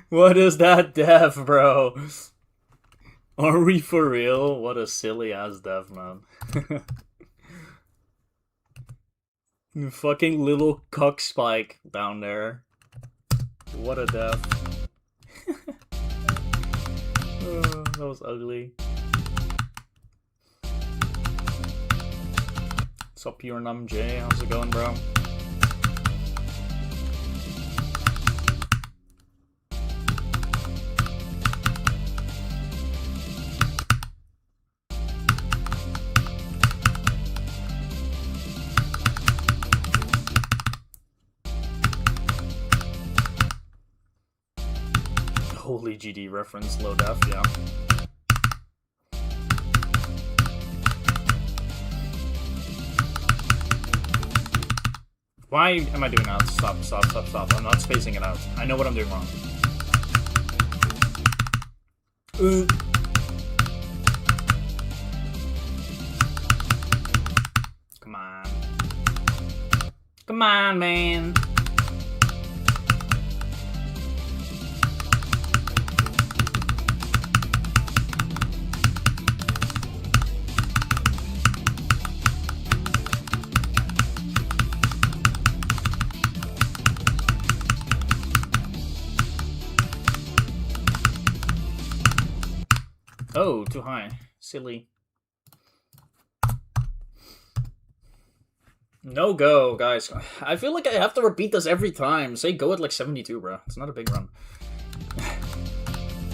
What is that death, bro? Are we for real? What a silly ass death, man. Fucking little cuck spike down there. What a death. Oh, that was ugly. What's up, Pure Num J? How's it going, bro? Holy GD reference, low def, yeah. Why am I doing that? Stop, stop, stop, stop. I'm not spacing it out. I know what I'm doing wrong. Come on. Come on, man. Oh, too high. Silly. No go, guys. I feel like I have to repeat this every time. Say go at like 72, bro. It's not a big run.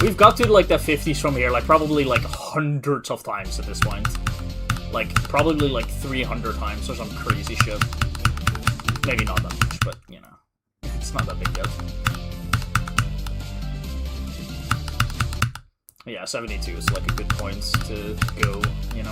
We've got to like the 50s from here, like probably like hundreds of times at this point. Like probably like 300 times or some crazy shit. Maybe not that much, but you know, it's not that big yet. Yeah, 72 is like a good point to go, you know.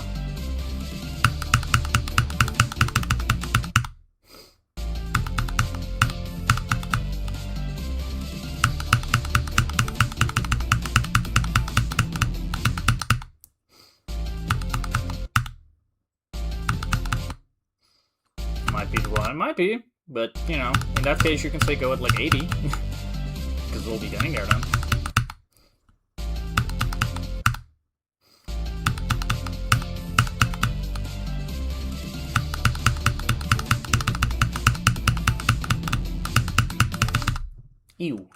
Might be the one, it might be, but you know, in that case you can say go at like 80, because we'll be getting there then. Ew.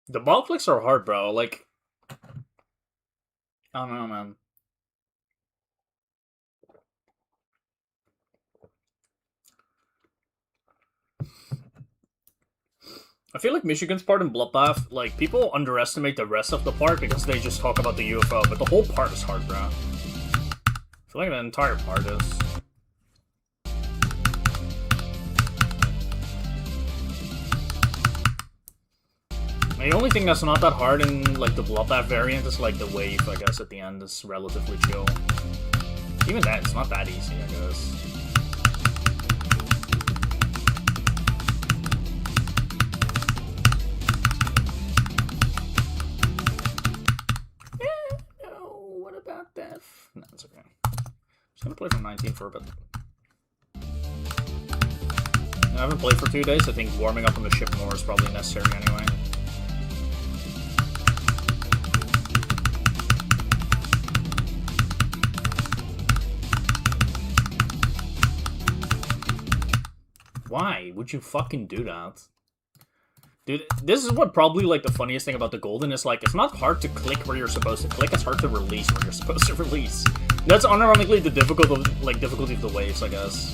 The ball flicks are hard, bro. Like, I don't know, man. I feel like Michigan's part in Bloodbath, like, people underestimate the rest of the part because they just talk about the UFO, but the whole part is hard, bro. I feel like the entire part is. The only thing that's not that hard in, like, the Bloodbath variant is, like, the wave, I guess, at the end is relatively chill. Even that, it's not that easy, I guess. No, what about that? No, it's okay. I'm just gonna play from 19 for a bit. I haven't played for 2 days, I think warming up on the ship more is probably necessary anyway. Why would you fucking do that? Dude, this is what probably, like, the funniest thing about the Golden is, like, it's not hard to click where you're supposed to click, it's hard to release where you're supposed to release. That's unironically the difficulty of the waves, I guess.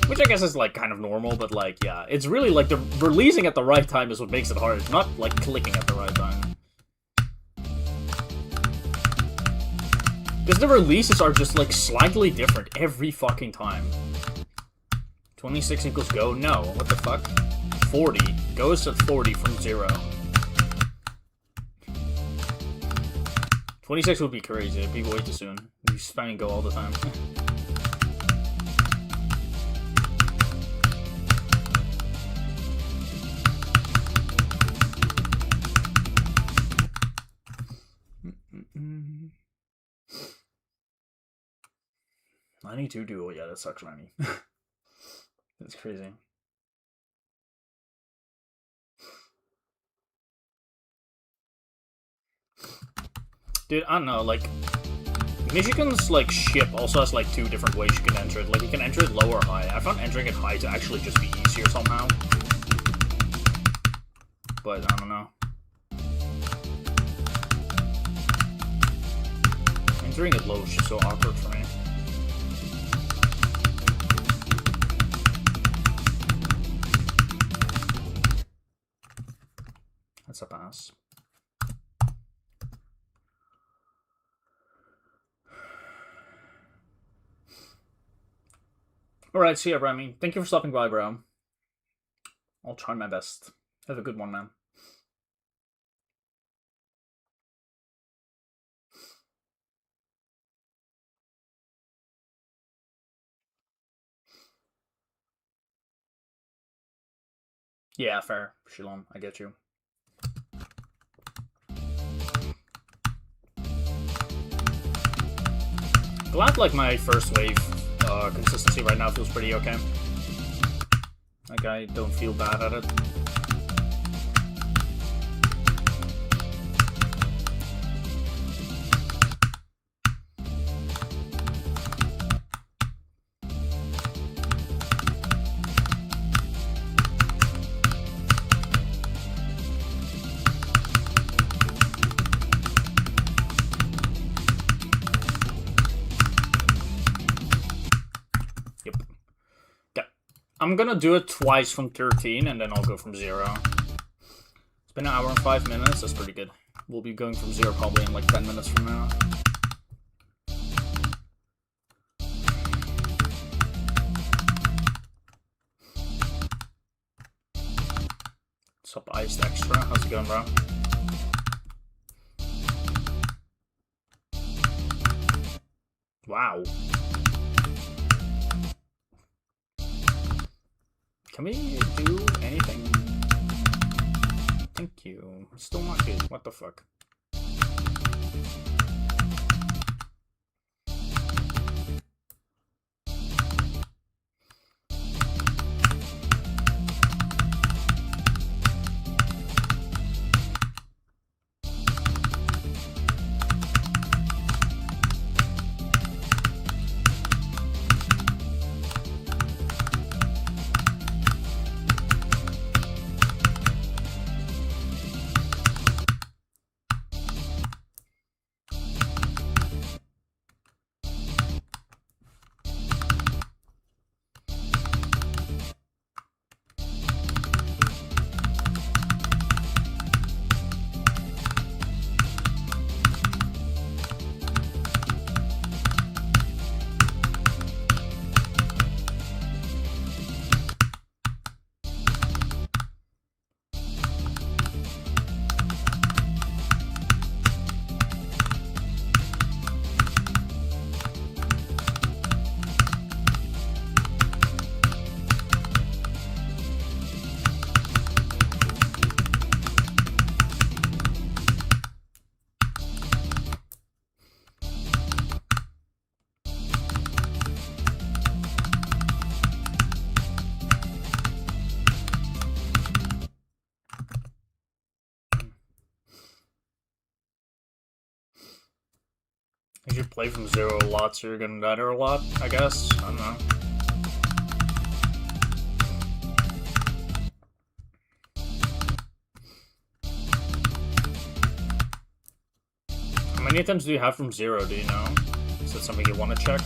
Which I guess is, like, kind of normal, but, like, yeah. It's really, like, the releasing at the right time is what makes it hard, not, like, clicking at the right time. Because the releases are just, like, slightly different every fucking time. 26 equals go? No. What the fuck? 40. Goes at 40 from 0. 26 would be crazy. It'd be way too soon. You spam and go all the time. I need to do. Yeah, that sucks, Remy. That's crazy. Dude, I don't know, like, Michigan's, like, ship also has, like, 2 different ways you can enter it. Like, you can enter it low or high. I found entering it high to actually just be easier somehow. But, I don't know. Entering it low is just so awkward for me. That's a pass. Alright, see ya, Remy. Thank you for stopping by, bro. I'll try my best. Have a good one, man. Yeah, fair. Shalom, I get you. Glad, like, my first wave consistency right now feels pretty okay. Like, I don't feel bad at it. I'm gonna do it twice from 13, and then I'll go from 0. It's been an hour and 5 minutes, that's pretty good. We'll be going from 0 probably in like 10 minutes from now. What's up, Iced Extra? How's it going, bro? Wow. Can we do anything? Thank you. Still not good. What the fuck? You should play from 0 a lot, so you're gonna better a lot, I guess. I don't know. How many attempts do you have from 0, do you know? Is that something you want to check?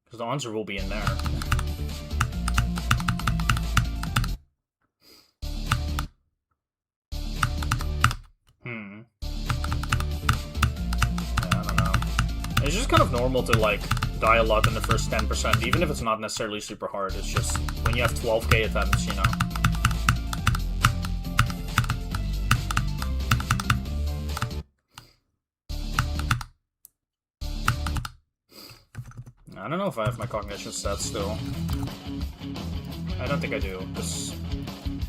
Because the answer will be in there. It's just kind of normal to, like, die a lot in the first 10%, even if it's not necessarily super hard. It's just when you have 12k attempts, you know. I don't know if I have my cognition stats still. I don't think I do. This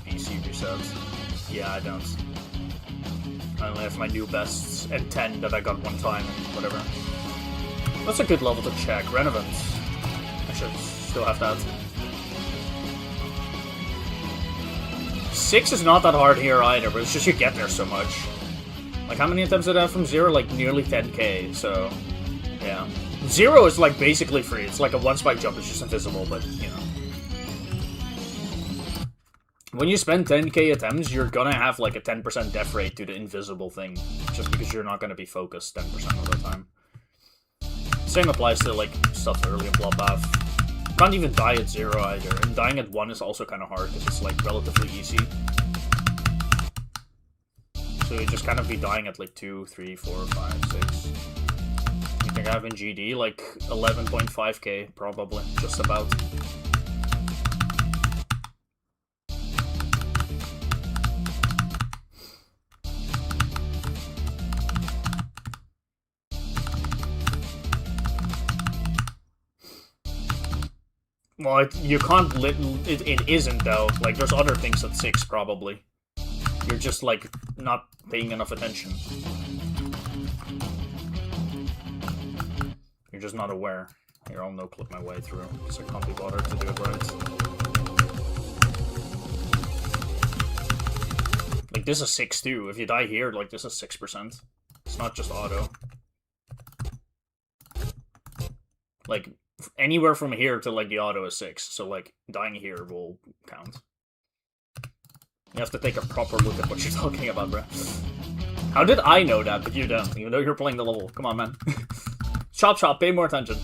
PC resets. Yeah, I don't. I only have my new bests and 10 that I got one time and whatever. That's a good level to check. Renovant. I should still have that. 6 is not that hard here either, but it's just you get there so much. Like, how many attempts did I have from 0? Like, nearly 10k, so... yeah. 0 is, like, basically free. It's like a one-spike jump, it's just invisible, but, you know. When you spend 10k attempts, you're gonna have, like, a 10% death rate to the invisible thing. Just because you're not gonna be focused 10% of the time. Same applies to, like, stuff early in Bloodbath. Can't even die at 0 either, and dying at 1 is also kind of hard, because it's, like, relatively easy. So you just kind of be dying at like 2, 3, 4, 5, 6. You think I have in GD? Like 11.5k, probably. Just about. Well, you can't it isn't though. Like there's other things at 6 probably. You're just, like, not paying enough attention. You're just not aware. Here, I'll no-clip my way through, because I can't be bothered to do it right. Like, this is 6 too. If you die here, like, this is 6%. It's not just auto. Like, anywhere from here to, like, the auto is 6. So, like, dying here will count. You have to take a proper look at what you're talking about, bro. How did I know that, but you don't? Even though you're playing the level. Come on, man. Chop chop, pay more attention.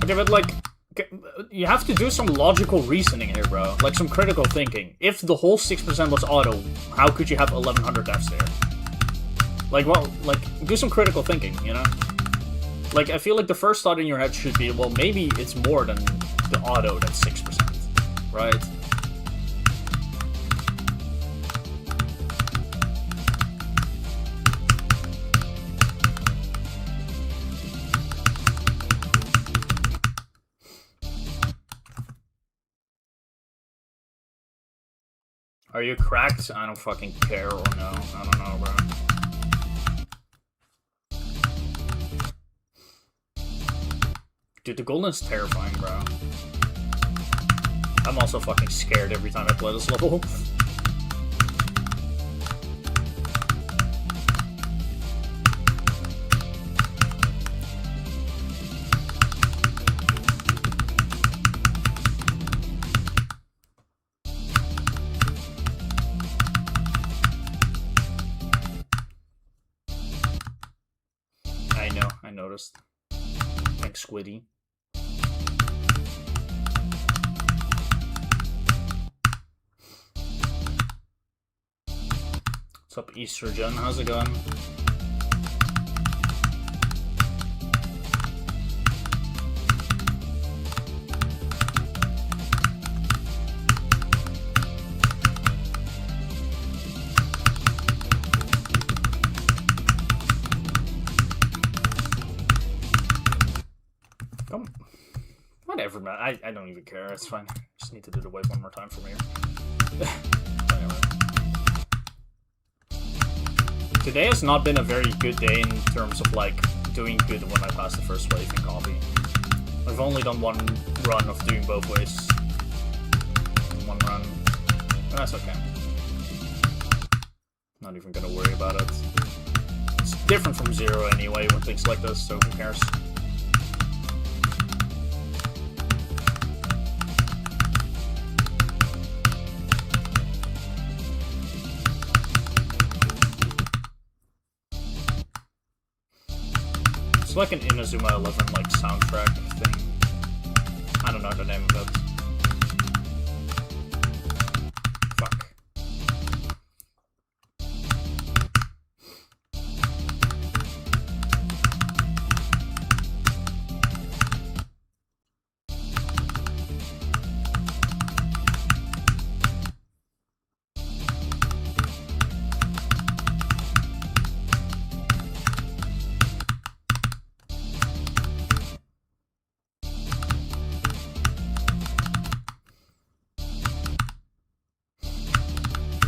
Okay, but like, you have to do some logical reasoning here, bro. Like some critical thinking. If the whole 6% was auto, how could you have 1100 deaths there? Like, well, like, do some critical thinking, you know? Like, I feel like the first thought in your head should be, well, maybe it's more than the auto that's 6%, right? Are you cracked? I don't fucking care or no. I don't know, bro. Dude, the golden's terrifying, bro. I'm also fucking scared every time I play this level. I noticed. Thanks, Squiddy. What's up, Estrogen? How's it going? Whatever, man. I don't even care. It's fine. Just need to do the wave one more time from here. Today has not been a very good day in terms of, like, doing good when I pass the first wave in copy. I've only done one run of doing both ways. One run. And that's okay. Not even gonna worry about it. It's different from 0 anyway with things like this, so who cares? It's like an Inazuma 11 like soundtrack thing. I don't know the name of it. Fuck.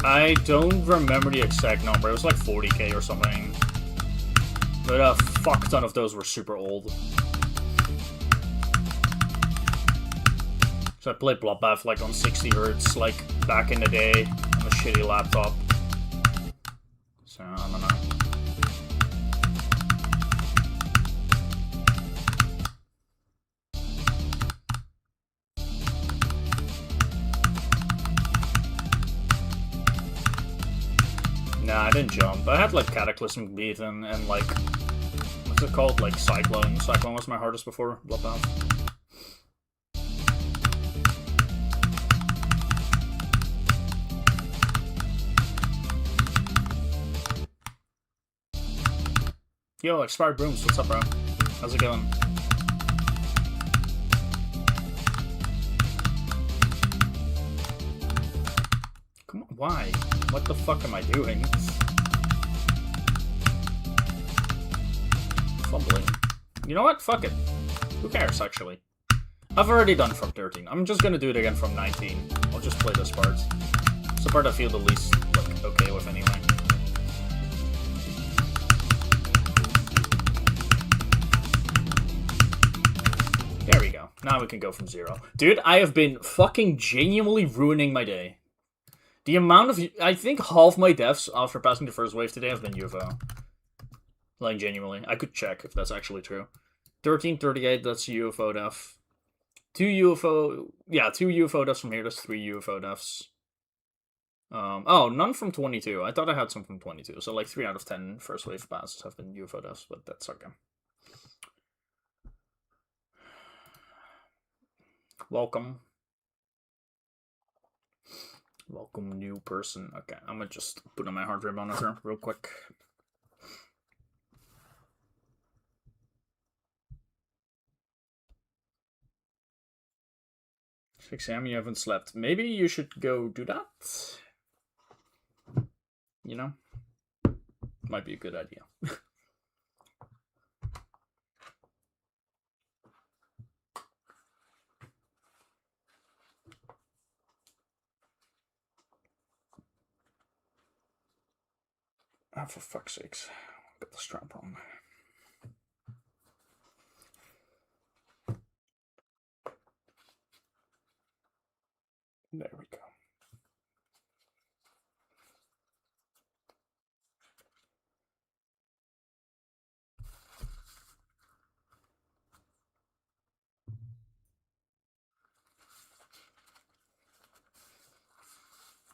I don't remember the exact number. It was like 40k or something. But a fuck ton of those were super old. So I played Bloodbath like on 60 Hz, like back in the day on a shitty laptop. So I don't know. Nah, I didn't jump. I had like Cataclysmic Beat and like, what's it called? Like Cyclone. Cyclone was my hardest before Bloodbath. Yo, Expired Brooms, what's up, bro? How's it going? Come on, why? What the fuck am I doing? Fumbling. You know what? Fuck it. Who cares, actually? I've already done from 13. I'm just gonna do it again from 19. I'll just play this part. It's the part I feel the least, like, okay with anyway. There we go. Now we can go from 0. Dude, I have been fucking genuinely ruining my day. The amount of... I think half my deaths after passing the first wave today have been UFO. Like, genuinely. I could check if that's actually true. 1338, that's UFO death. 2 UFO... Yeah, 2 UFO deaths from here, that's 3 UFO deaths. Oh, none from 22. I thought I had some from 22. So, like, 3 out of 10 first wave passes have been UFO deaths, but that's okay. Welcome. Welcome, new person. Okay, I'm gonna just put on my heart rate monitor real quick. Sam, you haven't slept. Maybe you should go do that. You know? Might be a good idea. Ah, for fuck's sakes. Got the strap on. There we go.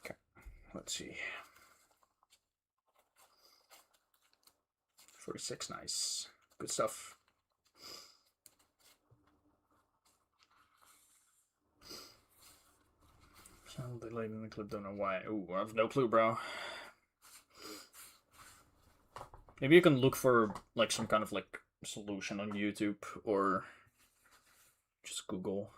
Okay, let's see. 46, nice. Good stuff. Sound delayed in the clip, don't know why. Ooh, I have no clue, bro. Maybe you can look for, like, some kind of, like, solution on YouTube, or just Google.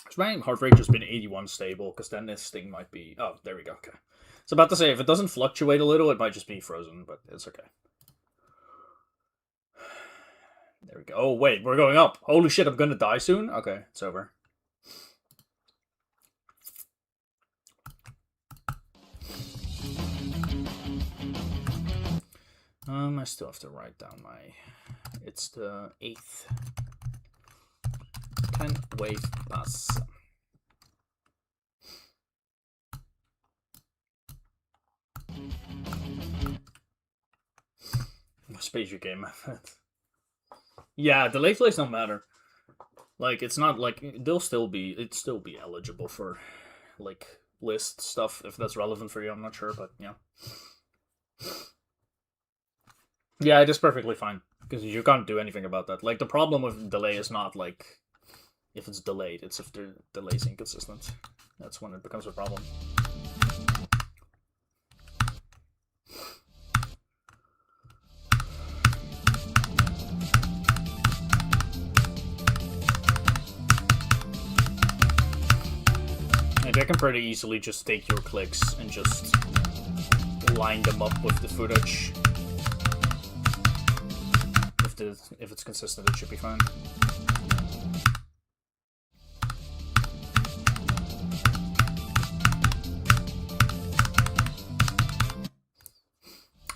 Has my heart rate just been 81 stable? Because then this thing might be... Oh, there we go, okay. I was about to say, if it doesn't fluctuate a little, it might just be frozen, but it's okay. There we go. Oh, wait, we're going up. Holy shit, I'm gonna die soon? Okay, it's over. I still have to write down my... It's the 8th. 10 wave pass. Space your game. Yeah, delay flags don't matter. Like, it's not like it'd still be eligible for like list stuff if that's relevant for you. I'm not sure, but yeah. Yeah, it is perfectly fine. Because you can't do anything about that. Like, the problem with delay is not, like, if it's delayed, it's if the delay's inconsistent. That's when it becomes a problem. And I can pretty easily just take your clicks and just line them up with the footage. If it's consistent, it should be fine.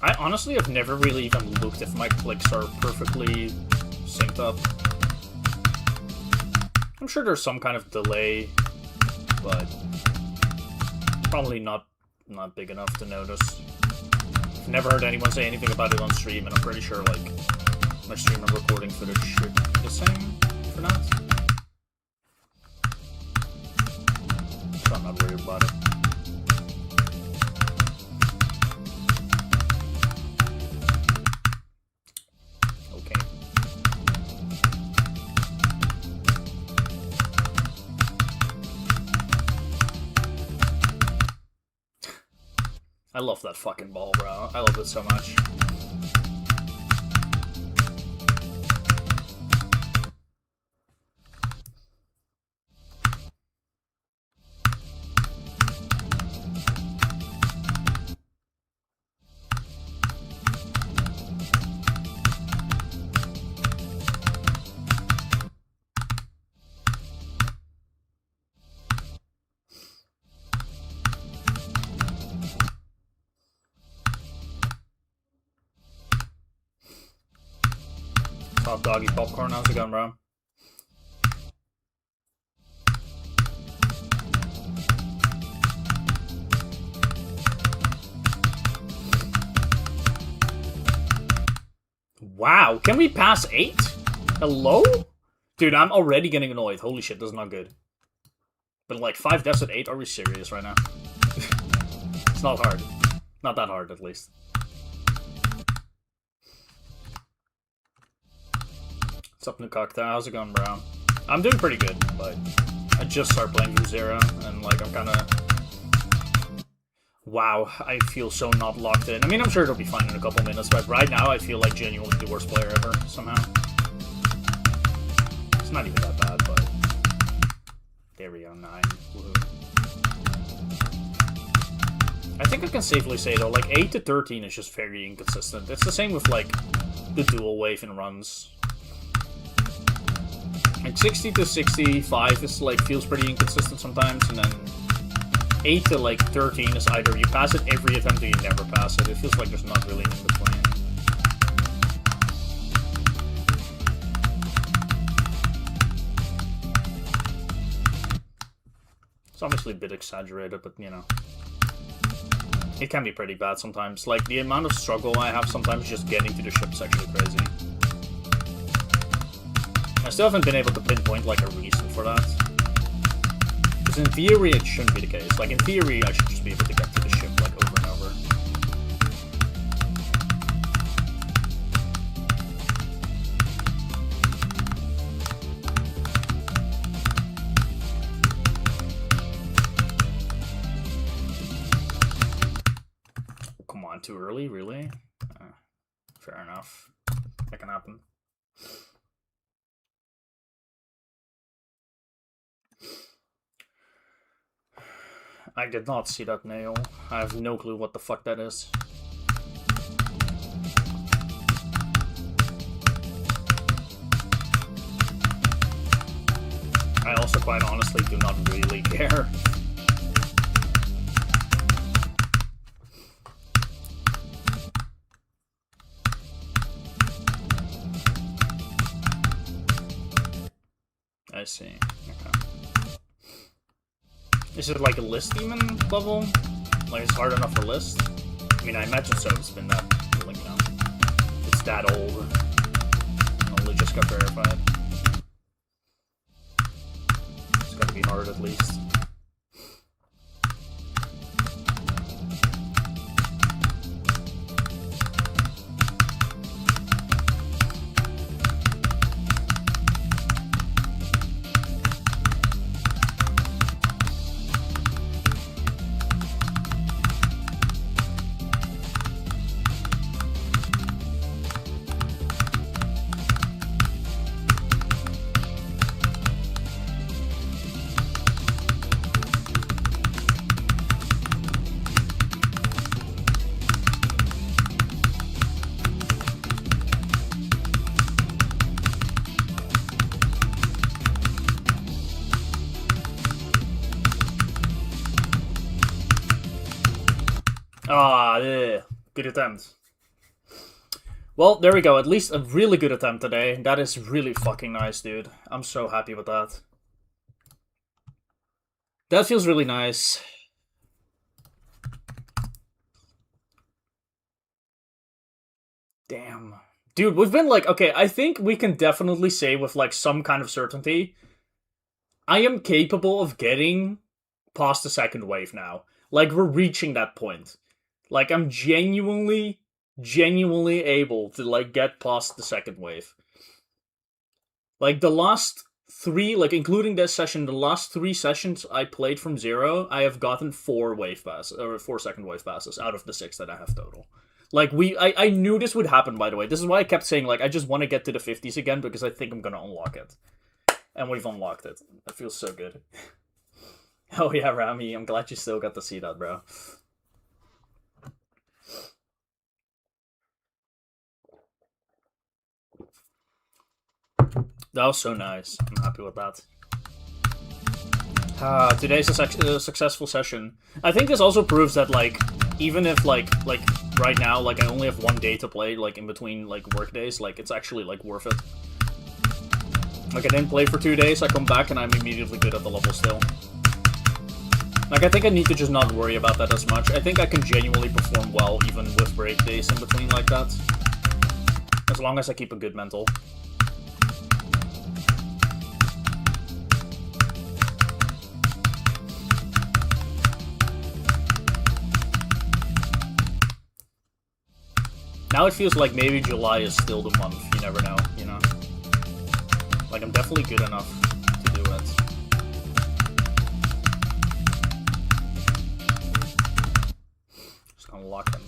I honestly have never really even looked if my clicks are perfectly synced up. I'm sure there's some kind of delay, but probably not big enough to notice. I've never heard anyone say anything about it on stream, and I'm pretty sure like my stream and recording footage should be the same for that. So I'm not worried about it. Okay. I love that fucking ball, bro. I love it so much. Hot doggy popcorn, how's it going, bro? Wow, can we pass 8? Hello? Dude, I'm already getting annoyed. Holy shit, this is not good. But like 5 deaths at 8, are we serious right now? It's not hard. Not that hard, at least. What's up, Nukakta? How's it going, bro? I'm doing pretty good, but I just started playing Zero, and like I'm kind of... Wow, I feel so not locked in. I mean, I'm sure it'll be fine in a couple minutes, but right now I feel like genuinely the worst player ever, somehow. It's not even that bad, but... There we go, 9. Woohoo. I think I can safely say, though, like, 8 to 13 is just very inconsistent. It's the same with, like, the dual wave in runs. Like 60 to 65 is like feels pretty inconsistent sometimes, and then 8 to like 13 is either you pass it every attempt or you never pass it. It feels like there's not really an in between. It's obviously a bit exaggerated, but you know. It can be pretty bad sometimes. Like the amount of struggle I have sometimes just getting to the ship is actually crazy. I still haven't been able to pinpoint, like, a reason for that. Because in theory, it shouldn't be the case. Like, in theory, I should just be able to get to the ship, like, over and over. Oh, come on, too early? Really? Fair enough. That can happen. I did not see that nail. I have no clue what the fuck that is. I also quite honestly do not really care. I see. Okay. Is it like a list demon level? Like it's hard enough for list? I mean, I imagine so. It's been that, like, you know, it's that old. Only just got verified. It's gotta be hard at least. Ah, yeah. Good attempt. Well, there we go. At least a really good attempt today. That is really fucking nice, dude. I'm so happy with that. That feels really nice. Damn. Dude, we've been like, okay, I think we can definitely say with like some kind of certainty, I am capable of getting past the second wave now. Like, we're reaching that point. Like, I'm genuinely able to like get past the second wave. Like, the last three, like including this session, the last 3 sessions I played from 0, I have gotten 4 wave passes, or 4 second wave passes out of the 6 that I have total. Like, I knew this would happen, by the way. This is why I kept saying, like, I just want to get to the 50s again, because I think I'm gonna unlock it. And we've unlocked it. It feels so good. Oh yeah, Rami, I'm glad you still got to see that, bro. That was so nice. I'm happy with that. Today's a successful session. I think this also proves that, like, even if, like right now, like, I only have 1 day to play, like, in between, like, work days, like, it's actually, like, worth it. Like, I didn't play for 2 days, I come back and I'm immediately good at the level still. Like, I think I need to just not worry about that as much. I think I can genuinely perform well, even with break days in between like that. As long as I keep a good mental. Now it feels like maybe July is still the month, you never know, you know? Like, I'm definitely good enough to do it. Just gonna lock him.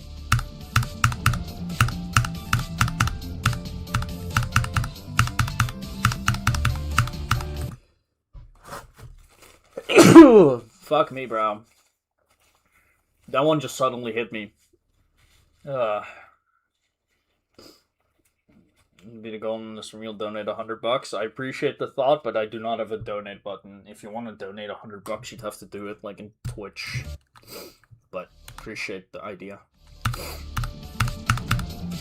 Fuck me, bro. That one just suddenly hit me. Be the goal in this reel, donate $100. I appreciate the thought, but I do not have a donate button. If you want to donate $100, you'd have to do it like in Twitch. But appreciate the idea.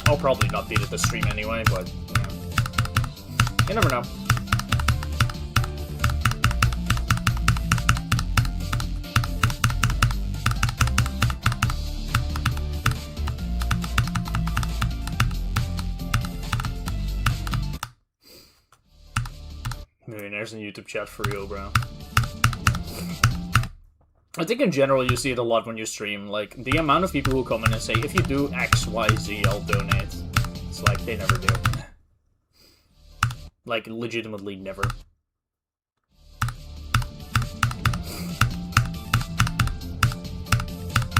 I'll probably not beat it this stream anyway, but yeah. You never know. Millionaires in YouTube chat for real, bro. I think in general you see it a lot when you stream. Like, the amount of people who come in and say, if you do X, Y, Z, I'll donate. It's like, they never do. Like, legitimately never.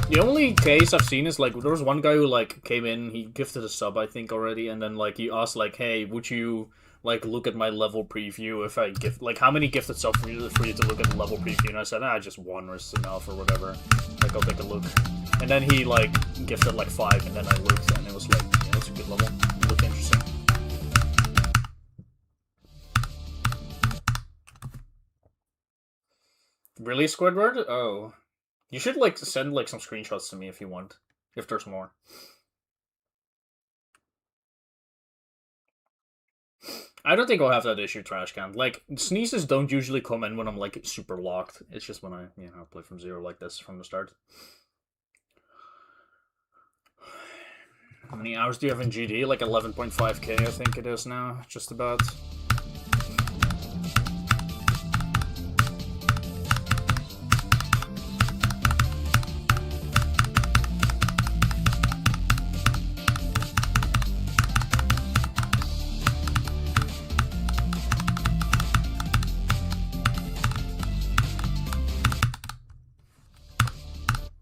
The only case I've seen is, like, there was one guy who, like, came in, he gifted a sub, I think, already, and then, like, he asked, like, hey, would you, like, look at my level preview if I gift, like, how many gifted subs for you to look at the level preview? And I said, just 1 is enough, or whatever. Like, I'll take a look. And then he, like, gifted, like, 5, and then I looked, and it was, like, yeah, that's a good level. It looked interesting. Really, Squidward? Oh. You should, like, send, like, some screenshots to me if you want. If there's more. I don't think I'll have that issue, Trashcan. Like, sneezes don't usually come in when I'm, like, super locked. It's just when I, you know, play from 0 like this from the start. How many hours do you have in GD? Like 11.5k, I think it is now. Just about.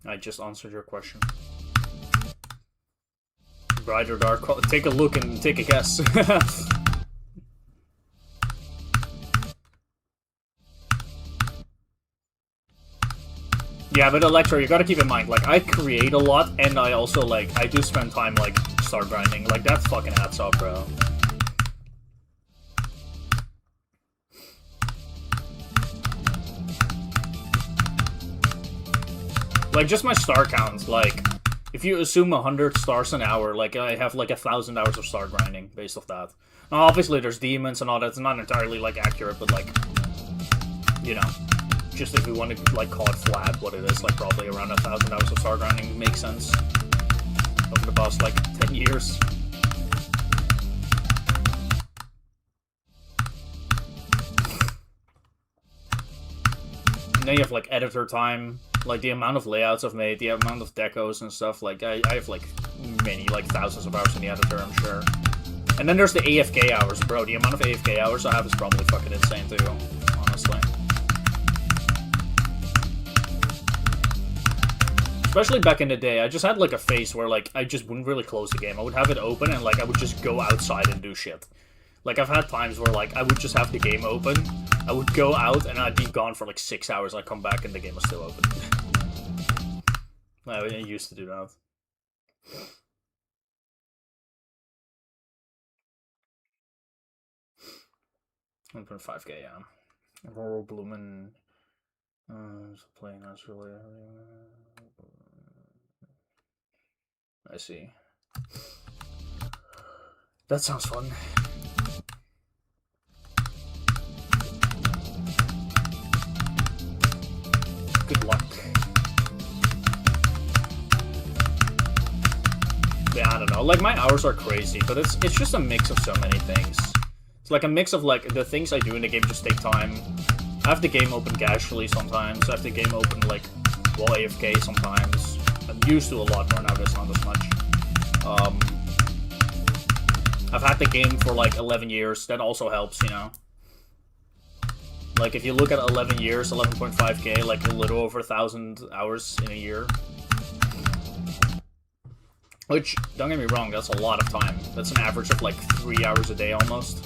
I just answered your question. Bright or dark? Take a look and take a guess. Yeah, but Electro, you gotta keep in mind, like, I create a lot, and I also, like, I do spend time, like, star grinding. Like, that fucking adds up, bro. Like, just my star count, like, If you assume 100 stars an hour, like I have like 1,000 hours of star grinding based off that. Now, obviously, there's demons and all that. It's not entirely like accurate, but like, you know, just if we want to like call it flat, what it is, like probably around 1,000 hours of star grinding makes sense over the past like 10 years. And then you have like editor time. Like, the amount of layouts I've made, the amount of decos and stuff, like, I have, like, many, like, thousands of hours in the editor, I'm sure. And then there's the AFK hours, bro. The amount of AFK hours I have is probably fucking insane, too, honestly. Especially back in the day, I just had, like, a phase where, like, I just wouldn't really close the game. I would have it open, and, like, I would just go outside and do shit. Like, I've had times where, like, I would just have the game open, I would go out, and I'd be gone for, like, 6 hours. I'd come back, and the game was still open. I used to do that. 1.5k, yeah. Aurora Bloomin'... playing us really... I see. That sounds fun. Good luck. Yeah, I don't know. Like, my hours are crazy, but it's just a mix of so many things. It's like a mix of, like, the things I do in the game just take time. I have the game open casually sometimes. I have the game open, like, while AFK sometimes. I'm used to a lot more now, there's not as much. I've had the game for, like, 11 years. That also helps, you know? Like, if you look at 11 years, 11.5k, like, a little over 1,000 hours in a year. Which, don't get me wrong, that's a lot of time. That's an average of, like, 3 hours a day, almost.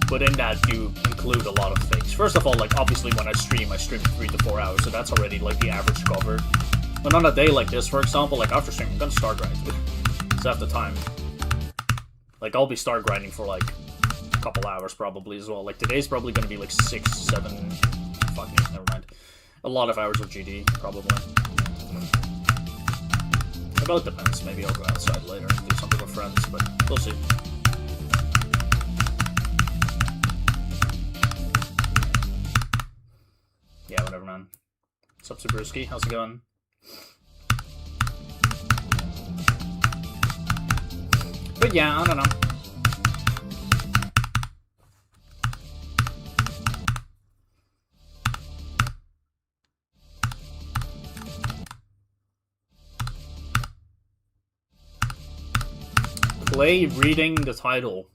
But in that, you include a lot of things. First of all, like, obviously, when I stream 3 to 4 hours, so that's already, like, the average covered. But on a day like this, for example, like, after stream, I'm gonna start grinding. It's after time. Like, I'll be start grinding for, like, a couple hours, probably, as well. Like, today's probably gonna be, like, 6, 7... Fuck me, never mind. A lot of hours of GD, probably. It both depends. Maybe I'll go outside later and do something with friends, but we'll see. Yeah, whatever, man. What's up, Superski? How's it going? But yeah, I don't know. Play reading the title.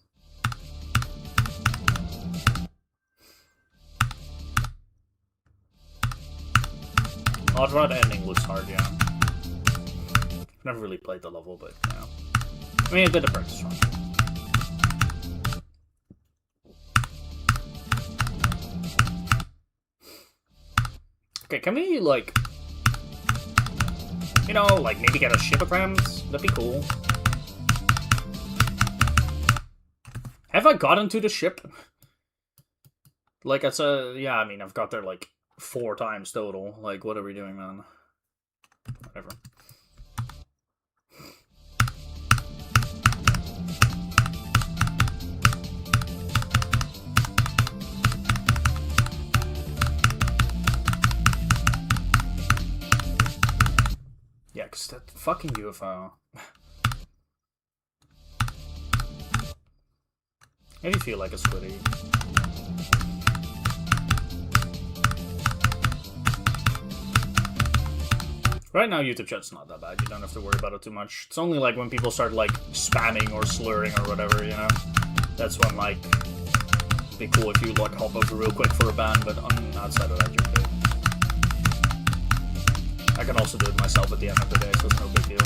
Odd Rod ending looks hard, yeah. I've never really played the level, but, you know. I mean, I did a practice run. Okay, can we, like... You know, like, maybe get a ship attempt? That'd be cool. Have I gotten to the ship? Like, it's a... Yeah, I mean, I've got there, like, 4 times total. Like, what are we doing, man? Whatever. Yeah, because that fucking UFO... Maybe feel like a squiddy. Right now, YouTube chat's not that bad. You don't have to worry about it too much. It's only like when people start like spamming or slurring or whatever, you know? That's when like it'd be cool if you like hop over real quick for a ban, but outside of that, you're good. I can also do it myself at the end of the day, so it's no big deal.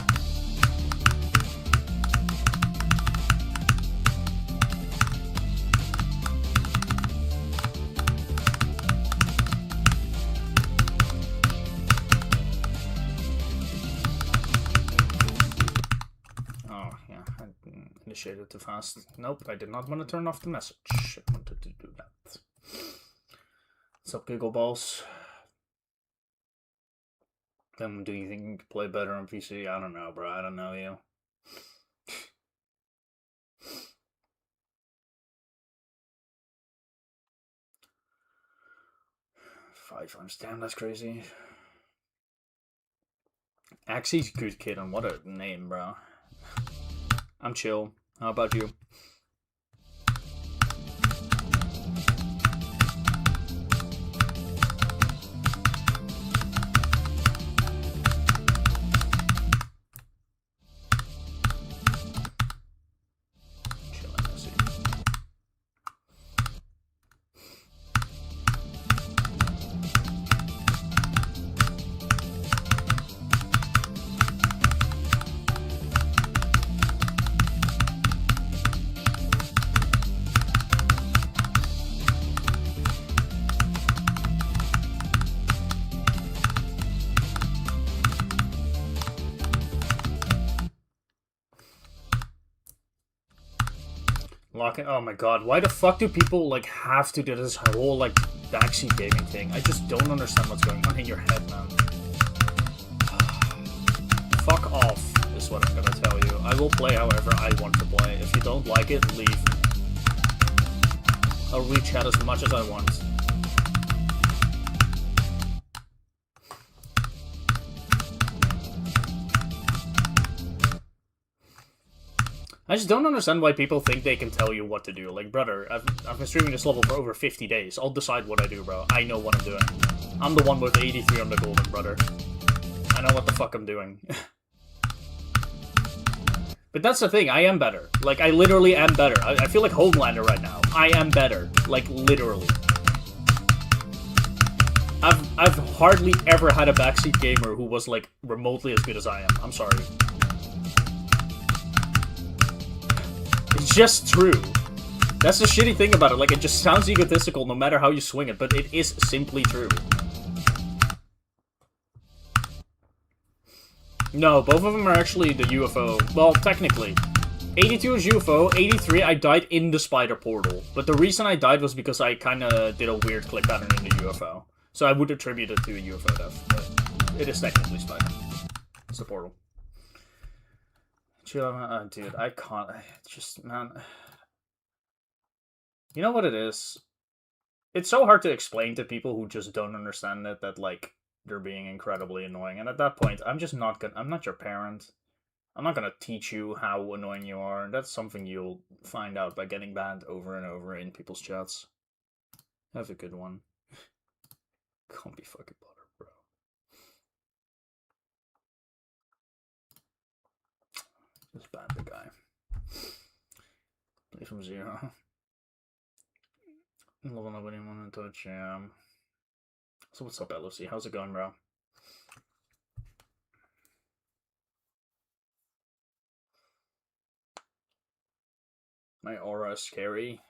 Initiated too fast. Nope, I did not want to turn off the message. I wanted to do that. What's up, Giggle Balls? Do you think you can play better on PC? I don't know, bro. I don't know you. 5 times. Damn, that's crazy. Axie's good kid, and what a name, bro. I'm chill. How about you? Locking. Oh my god, why the fuck do people like have to do this whole like backseat gaming thing? I just don't understand what's going on in your head, man. Fuck off is what I'm gonna tell you. I will play however I want to play. If you don't like it, leave. I'll reach out as much as I want. I just don't understand why people think they can tell you what to do. Like, brother, I've been streaming this level for over 50 days. I'll decide what I do, bro. I know what I'm doing. I'm the one with 83 on the golden, brother. I know what the fuck I'm doing. But that's the thing, I am better. Like, I literally am better. I feel like Homelander right now. I am better. Like, literally. I've hardly ever had a backseat gamer who was, like, remotely as good as I am. I'm sorry. It's just true. That's the shitty thing about it. Like, it just sounds egotistical no matter how you swing it, but it is simply true. No, both of them are actually the UFO. Well, technically. 82 is UFO, 83 I died in the spider portal. But the reason I died was because I kinda did a weird click pattern in the UFO. So I would attribute it to a UFO death, but it is technically spider. It's the portal. Dude, I can't. Just, man. You know what it is? It's so hard to explain to people who just don't understand it that, like, they're being incredibly annoying. And at that point, I'm just not gonna. I'm not your parent. I'm not gonna teach you how annoying you are. That's something you'll find out by getting banned over and over in people's chats. Have a good one. Can't be fucking bothered, bro. Just ban the guy. Play from 0. Level up anyone to touch, yeah. So what's up, LOC? How's it going, bro? My aura is scary.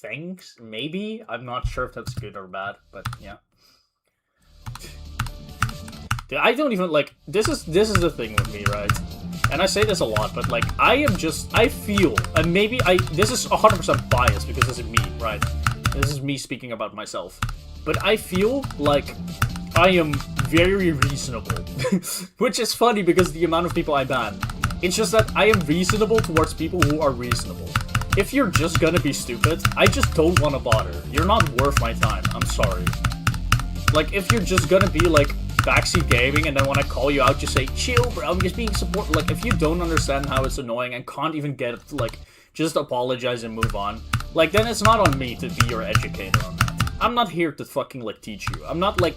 Thanks? Maybe? I'm not sure if that's good or bad, but yeah. Dude, I don't even, like, this is the thing with me, right? And I say this a lot, but, like, I feel, and maybe this is 100% biased because this is me, right? This is me speaking about myself. But I feel like I am very reasonable. Which is funny because the amount of people I ban. It's just that I am reasonable towards people who are reasonable. If you're just gonna be stupid, I just don't want to bother. You're not worth my time. I'm sorry. Like, if you're just gonna be, like, backseat gaming and then when I call you out, just say, chill, bro, I'm just being support. Like, if you don't understand how it's annoying and can't even get it, like, just apologize and move on, like, then it's not on me to be your educator on that. I'm not here to fucking, like, teach you. I'm not, like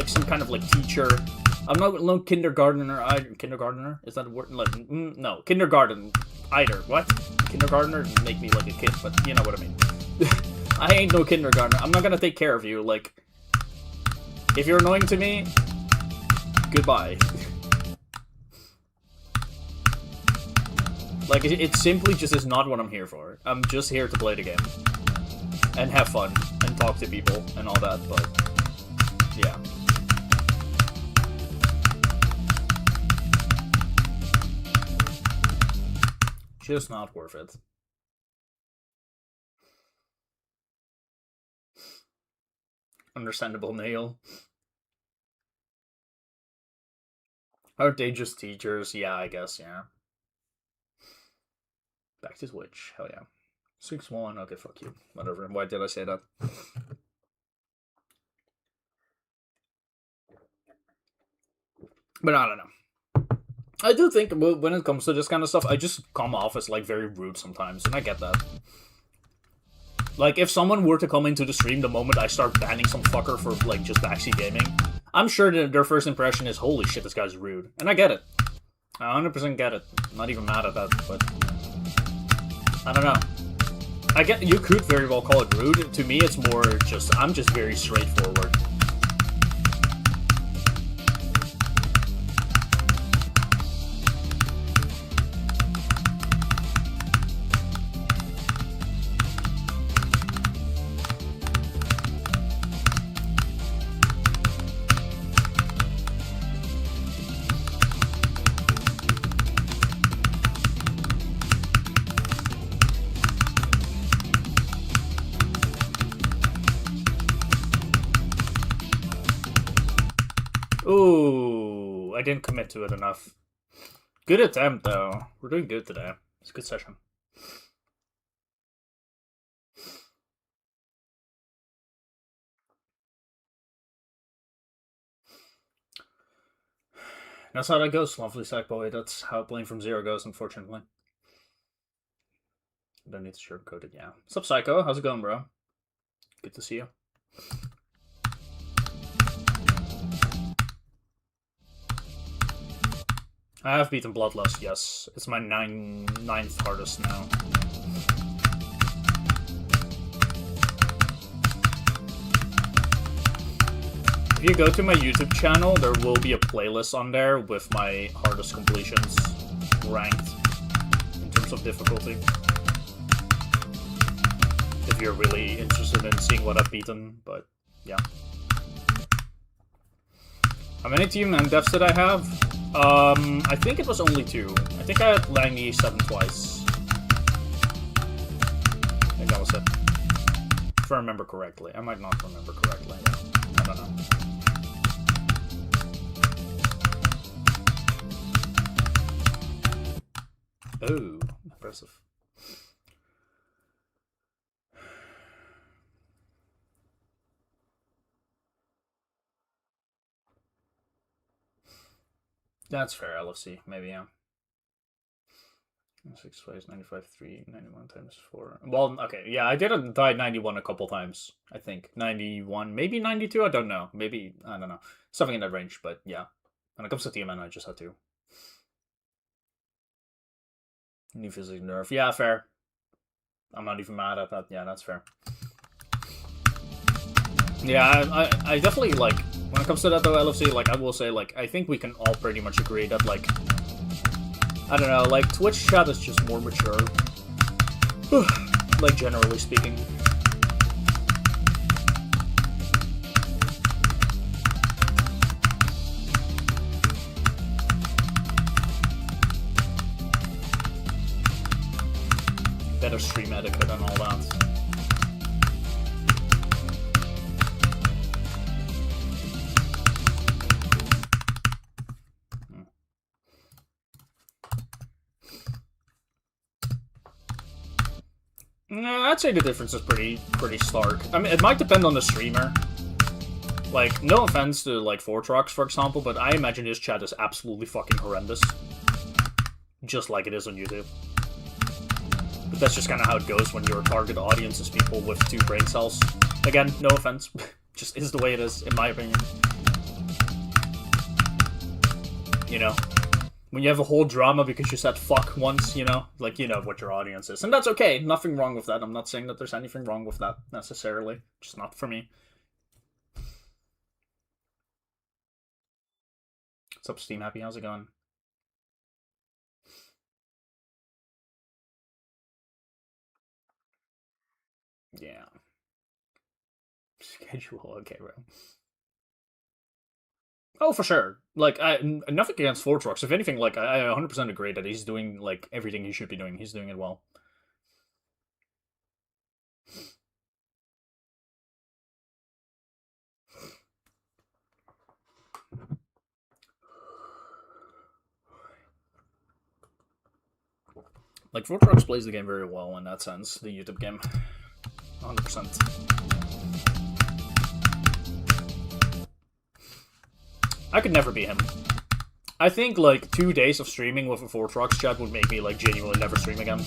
some kind of, like, teacher. I'm not no kindergartner. Kindergartner? Is that a word? Like, no, kindergarten. Either. What? Kindergartner make me like a kid, but you know what I mean. I ain't no kindergartner. I'm not gonna take care of you. Like, if you're annoying to me, goodbye. Like, it simply just is not what I'm here for. I'm just here to play the game. And have fun. And talk to people and all that, but yeah. Just not worth it. Understandable, Neil. Aren't they just teachers? Yeah, I guess, yeah. Back to Twitch. Hell yeah. 6-1. Okay, fuck you. Whatever. Why did I say that? But I don't know. I do think when it comes to this kind of stuff, I just come off as like very rude sometimes, and I get that. Like, if someone were to come into the stream the moment I start banning some fucker for like just backseat gaming, I'm sure that their first impression is, holy shit, this guy's rude. And I get it. I 100% get it. I'm not even mad at that, but I don't know. I get you could very well call it rude. To me, it's more just I'm just very straightforward. Ooh, I didn't commit to it enough. Good attempt, though. We're doing good today. It's a good session. That's how that goes, lovely Sackboy. That's how Blame from Zero goes, unfortunately. Don't need to sugarcoat it, yeah. What's up, Psycho? How's it going, bro? Good to see you. I have beaten Bloodlust, yes. It's my ninth hardest now. If you go to my YouTube channel, there will be a playlist on there with my hardest completions ranked in terms of difficulty. If you're really interested in seeing what I've beaten, but yeah. How many team and deaths did I have? I think it was only 2. I think I had Langy 7 twice. I think that was it. If I remember correctly. I might not remember correctly. I don't know. Oh, impressive. That's fair, LFC. Maybe, yeah. 6 twice, 95, 3, 91 times 4. Well, okay, yeah, I did die 91 a couple times, I think. 91, maybe 92, I don't know. Maybe, I don't know. Something in that range, but yeah. When it comes to TMN, I just had to. New physics nerf. Yeah, fair. I'm not even mad at that. Yeah, that's fair. Yeah, I definitely, like, when it comes to that, though, LFC, like, I will say, like, I think we can all pretty much agree that, like, I don't know, like, Twitch chat is just more mature. Like, generally speaking. Better stream etiquette and all that. I'd say the difference is pretty stark. I mean, it might depend on the streamer. Like, no offense to, like, Fortrox, for example, but I imagine his chat is absolutely fucking horrendous. Just like it is on YouTube. But that's just kind of how it goes when your target audience is people with 2 brain cells. Again, no offense. Just is the way it is, in my opinion. You know? When you have a whole drama because you said fuck once, you know? Like, you know what your audience is. And that's okay. Nothing wrong with that. I'm not saying that there's anything wrong with that, necessarily. Just not for me. What's up, Steam Happy? How's it going? Yeah. Schedule, okay, bro. Oh, for sure. Like, nothing against Fortrox. If anything, like, I 100% agree that he's doing, like, everything he should be doing. He's doing it well. Like, Fortrox plays the game very well in that sense, the YouTube game. 100%. I could never be him. I think, like, 2 days of streaming with a Fortrox chat would make me, like, genuinely never stream again.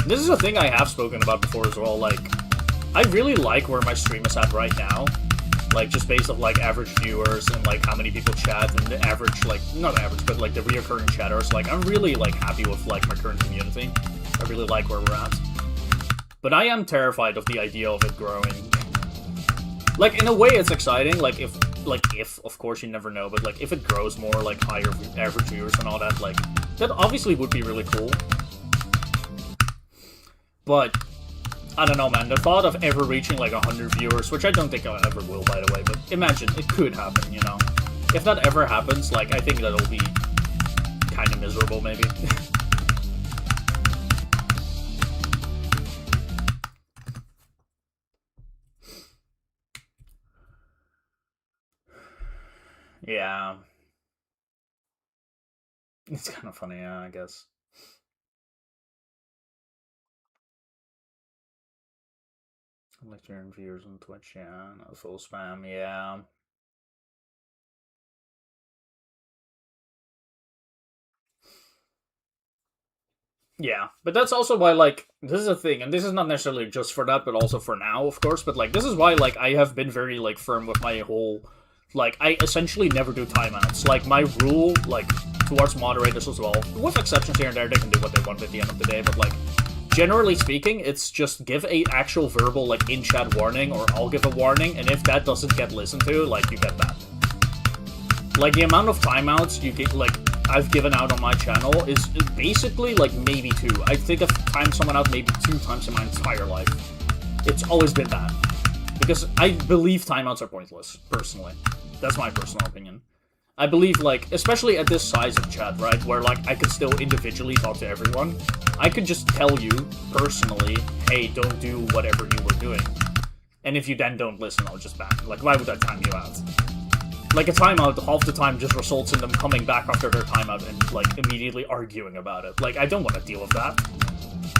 This is a thing I have spoken about before as well, like, I really like where my stream is at right now. Like, just based on, like, average viewers and, like, how many people chat and the average, like, not average, but, like, the reoccurring chatters. Like, I'm really, like, happy with, like, my current community. I really like where we're at. But I am terrified of the idea of it growing. Like, in a way, it's exciting. Like, if, of course, you never know, but, like, if it grows more, like, higher average viewers and all that, like, that obviously would be really cool. But I don't know, man. The thought of ever reaching, like, 100 viewers, which I don't think I ever will, by the way, but imagine, it could happen, you know? If that ever happens, like, I think that'll be kind of miserable, maybe. Yeah. It's kind of funny, yeah, I guess. Lecture viewers on Twitch, yeah, no full spam, yeah. Yeah, but that's also why, like, this is a thing, and this is not necessarily just for that, but also for now, of course, but, like, this is why, like, I have been very, like, firm with my whole, like, I essentially never do timeouts. Like, my rule, like, towards moderators as well, with exceptions here and there, they can do what they want at the end of the day, but, like, generally speaking, it's just give a actual verbal, like, in-chat warning, or I'll give a warning, and if that doesn't get listened to, like, you get that. Like, the amount of timeouts you get, like, I've given out on my channel is basically, like, maybe 2. I think I've timed someone out maybe 2 times in my entire life. It's always been bad. Because I believe timeouts are pointless, personally. That's my personal opinion. I believe, like, especially at this size of chat, right, where, like, I could still individually talk to everyone, I could just tell you, personally, hey, don't do whatever you were doing. And if you then don't listen, I'll just ban. Like, why would I time you out? Like, a timeout, half the time, just results in them coming back after their timeout and, like, immediately arguing about it. Like, I don't want to deal with that.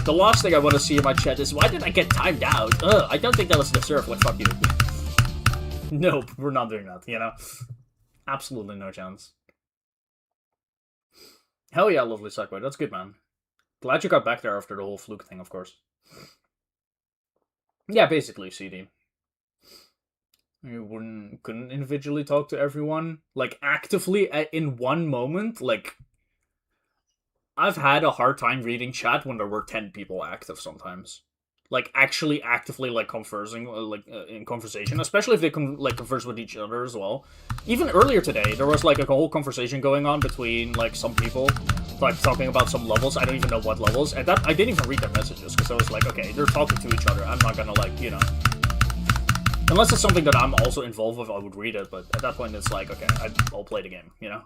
The last thing I want to see in my chat is, why did I get timed out? Ugh, I don't think that was deserved. Like, fuck you. Nope, we're not doing that, you know? Absolutely no chance. Hell yeah, lovely Sackboy. That's good, man. Glad you got back there after the whole fluke thing, of course. Yeah, basically, CD. You couldn't individually talk to everyone? Like, actively in one moment? Like, I've had a hard time reading chat when there were 10 people active sometimes. Like, actually actively, like, conversing, in conversation, especially if they can, like, converse with each other as well. Even earlier today, there was, like, a whole conversation going on between, like, some people, like, talking about some levels. I don't even know what levels, and that I didn't even read their messages, because I was like, okay, they're talking to each other, I'm not gonna, like, you know... Unless it's something that I'm also involved with, I would read it, but at that point it's like, okay, I'll play the game, you know?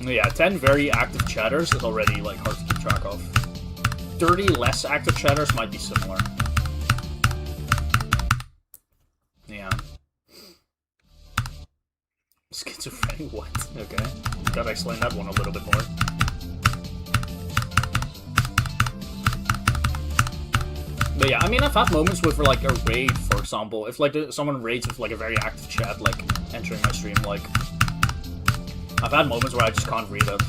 Yeah, 10 very active chatters is already, like, hard to keep track of. 30 less active chatters might be similar. Yeah. Schizophrenic what? Okay. Gotta explain that one a little bit more. But yeah, I mean, I've had moments with, like, a raid, for example. If, like, someone raids with, like, a very active chat, like, entering my stream, like... I've had moments where I just can't read it.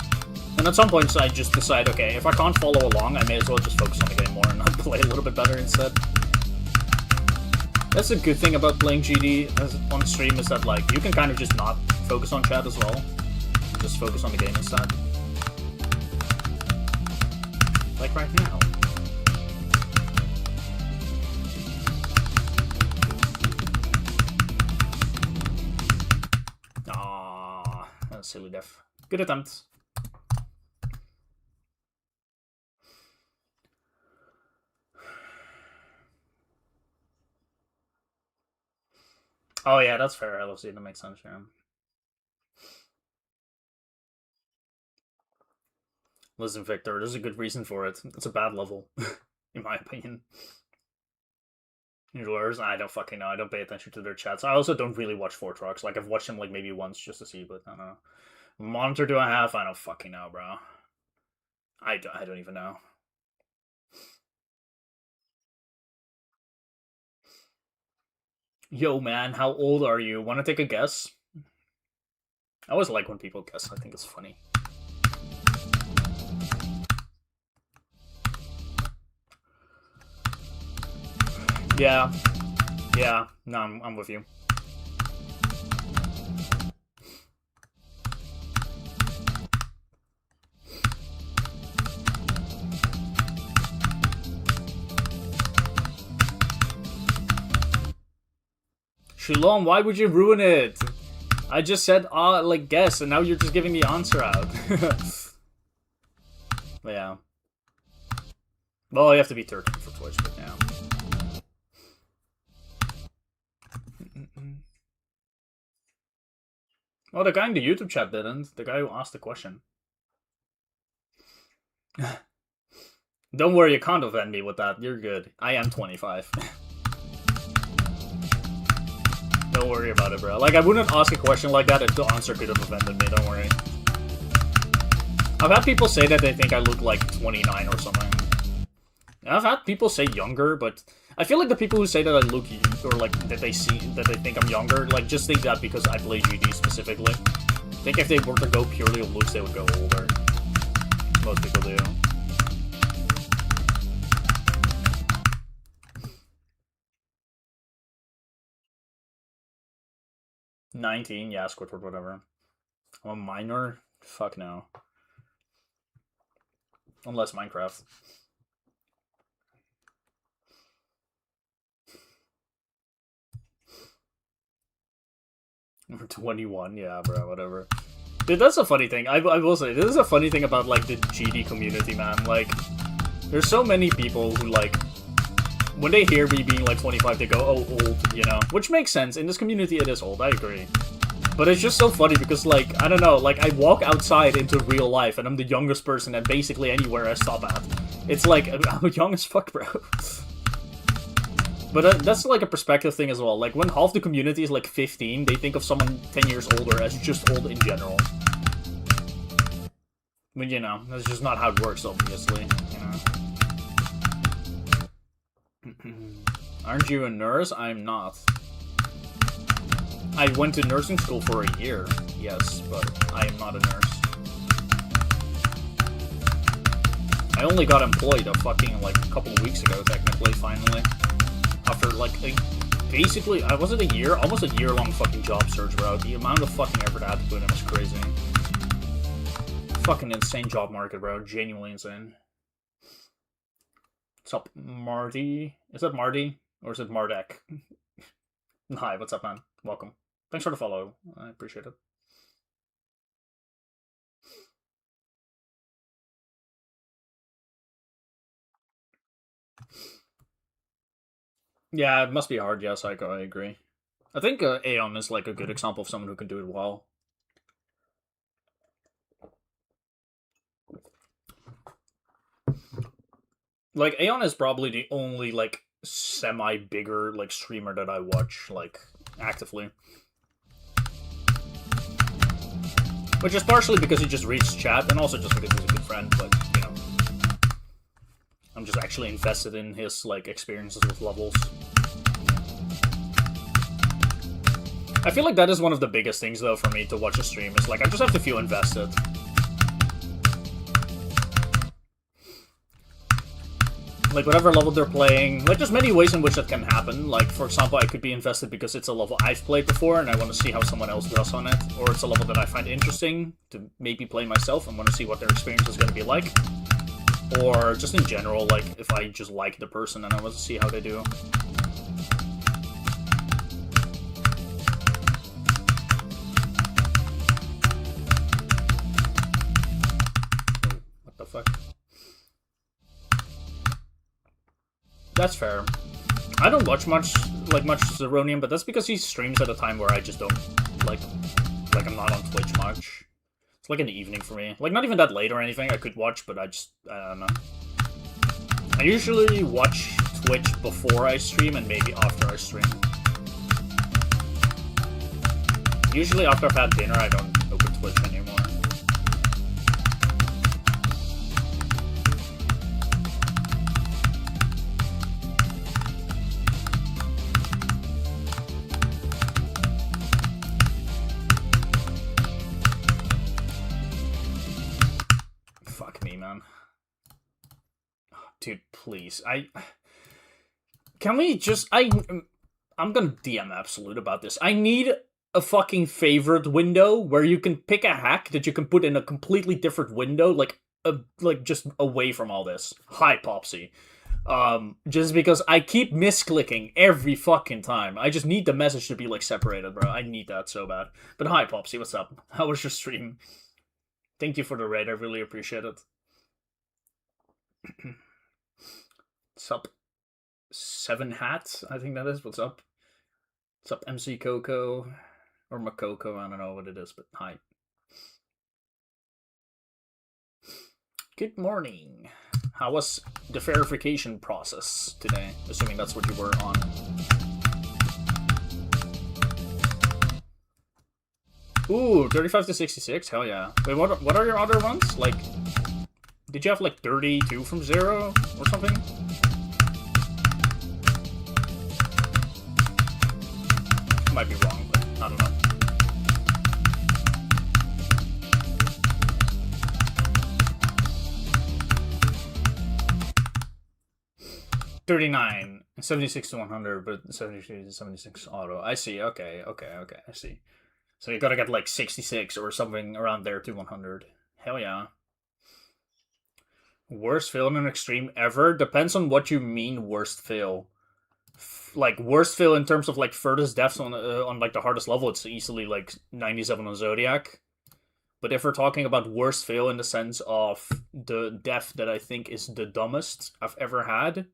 And at some points, I just decide, okay, if I can't follow along, I may as well just focus on the game more and not play a little bit better instead. That's a good thing about playing GD on stream, is that, like, you can kind of just not focus on chat as well. Just focus on the game instead. Like right now. Aww, that's silly death. Good attempt. Oh yeah, that's fair, LFC, that makes sense, yeah. Listen, Victor, there's a good reason for it. It's a bad level, in my opinion. Lures, I don't fucking know. I don't pay attention to their chats. I also don't really watch Fortrox. Like, I've watched them, like, maybe once just to see, but I don't know. Monitor do I have? I don't fucking know, bro. I don't even know. Yo, man, how old are you? Want to take a guess? I always like when people guess. I think it's funny. Yeah. Yeah. No, I'm with you. Shulon, why would you ruin it? I just said, like, guess, and now you're just giving the answer out. Yeah. Well, you have to be 13 for Twitch, but yeah. Oh, the guy in the YouTube chat didn't. The guy who asked the question. Don't worry, you can't offend me with that. You're good. I am 25. Don't worry about it, bro. Like, I wouldn't ask a question like that if the answer could have offended me, don't worry. I've had people say that they think I look like 29 or something. I've had people say younger, but I feel like the people who say that I look, or like that they think I'm younger, like just think that because I play GD specifically. I think if they were to go purely on looks, they would go older. Most people do. $19, yeah, Squidward, whatever. I'm a minor? Fuck no. Unless Minecraft. 21, yeah, bro, whatever. Dude, that's a funny thing. I will say, this is a funny thing about, like, the GD community, man. Like, there's so many people who, like, when they hear me being, like, 25, they go, oh, old, you know? Which makes sense. In this community, it is old, I agree. But it's just so funny because, like, I don't know, like, I walk outside into real life, and I'm the youngest person at basically anywhere I stop at. It's like, I'm young as fuck, bro. But that's like a perspective thing as well. Like, when half the community is like 15, they think of someone 10 years older as just old in general. But, you know, that's just not how it works, obviously. You know? Aren't you a nurse? I'm not. I went to nursing school for a year, yes, but I am not a nurse. I only got employed a fucking, like, a couple of weeks ago, technically, finally. After, like, basically, was it a year? Almost a year-long fucking job search, bro. The amount of fucking effort I had to put in was crazy. Fucking insane job market, bro. Genuinely insane. What's up, Marty? Is that Marty? Or is it Mardek? Hi, what's up, man? Welcome. Thanks for the follow. I appreciate it. Yeah, it must be hard. Yeah, Psycho, I agree. I think Aeon is like a good example of someone who can do it well. Like, Aeon is probably the only, like, semi-bigger, like, streamer that I watch, like, actively. Which is partially because he just reads chat, and also just because he's a good friend, but, you know. I'm just actually invested in his, like, experiences with levels. I feel like that is one of the biggest things, though, for me to watch a stream, is, like, I just have to feel invested. Like, whatever level they're playing, like, there's many ways in which that can happen. Like, for example, I could be invested because it's a level I've played before and I want to see how someone else does on it. Or it's a level that I find interesting to maybe play myself and want to see what their experience is going to be like. Or just in general, like, if I just like the person and I want to see how they do. What the fuck? That's fair. I don't watch much Zeronium, but that's because he streams at a time where I just don't, like I'm not on Twitch much. It's like in the evening for me. Like, not even that late or anything, I could watch, but I don't know. I usually watch Twitch before I stream and maybe after I stream. Usually after I've had dinner, I don't open Twitch anymore. please. Can we just... I'm gonna DM Absolute about this. I need a fucking favorite window where you can pick a hack that you can put in a completely different window, like just away from all this. Hi, Popsy. Just because I keep misclicking every fucking time. I just need the message to be, like, separated, bro. I need that so bad. But hi, Popsy, what's up? How was your stream? Thank you for the raid, I really appreciate it. What's up? 7 hats, I think that is. What's up? What's up, MC Coco? Or Makoko, I don't know what it is, but hi. Good morning. How was the verification process today? Assuming that's what you were on. Ooh, 35 to 66? Hell yeah. Wait, what are your other ones? Like, did you have like 32 from 0 or something? Might be wrong, but I don't know. $39, 76 to 100, but 73 to 76 auto. I see. Okay. I see. So you gotta get like 66 or something around there to 100. Hell yeah. Worst fail in an extreme ever? Depends on what you mean worst fail. Like, worst fail in terms of, like, furthest deaths on like, the hardest level, it's easily, like, 97 on Zodiac. But if we're talking about worst fail in the sense of the death that I think is the dumbest I've ever had,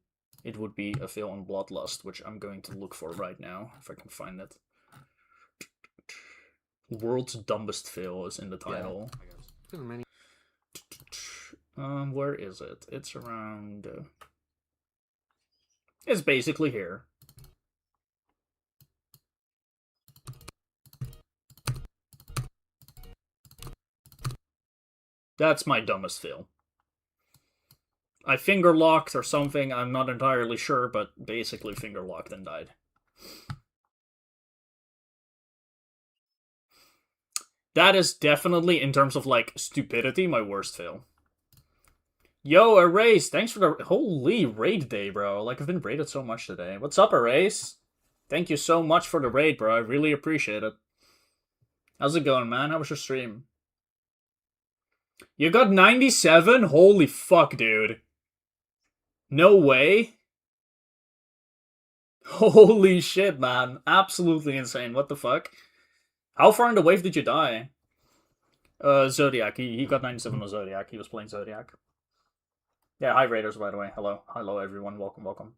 it would be a fail on Bloodlust, which I'm going to look for right now, if I can find it. World's dumbest fail is in the title. Yeah, where is it? It's around... It's basically here. That's my dumbest fail. I finger locked or something, I'm not entirely sure, but basically finger locked and died. That is definitely, in terms of, like, stupidity, my worst fail. Yo, Erase, thanks for the... Holy raid day, bro. Like, I've been raided so much today. What's up, Erase? Thank you so much for the raid, bro. I really appreciate it. How's it going, man? How was your stream? You got 97? Holy fuck, dude. No way. Holy shit, man. Absolutely insane. What the fuck? How far in the wave did you die? Zodiac. He got 97 on Zodiac. He was playing Zodiac. Yeah, hi Raiders, by the way. Hello. Hello, everyone. Welcome.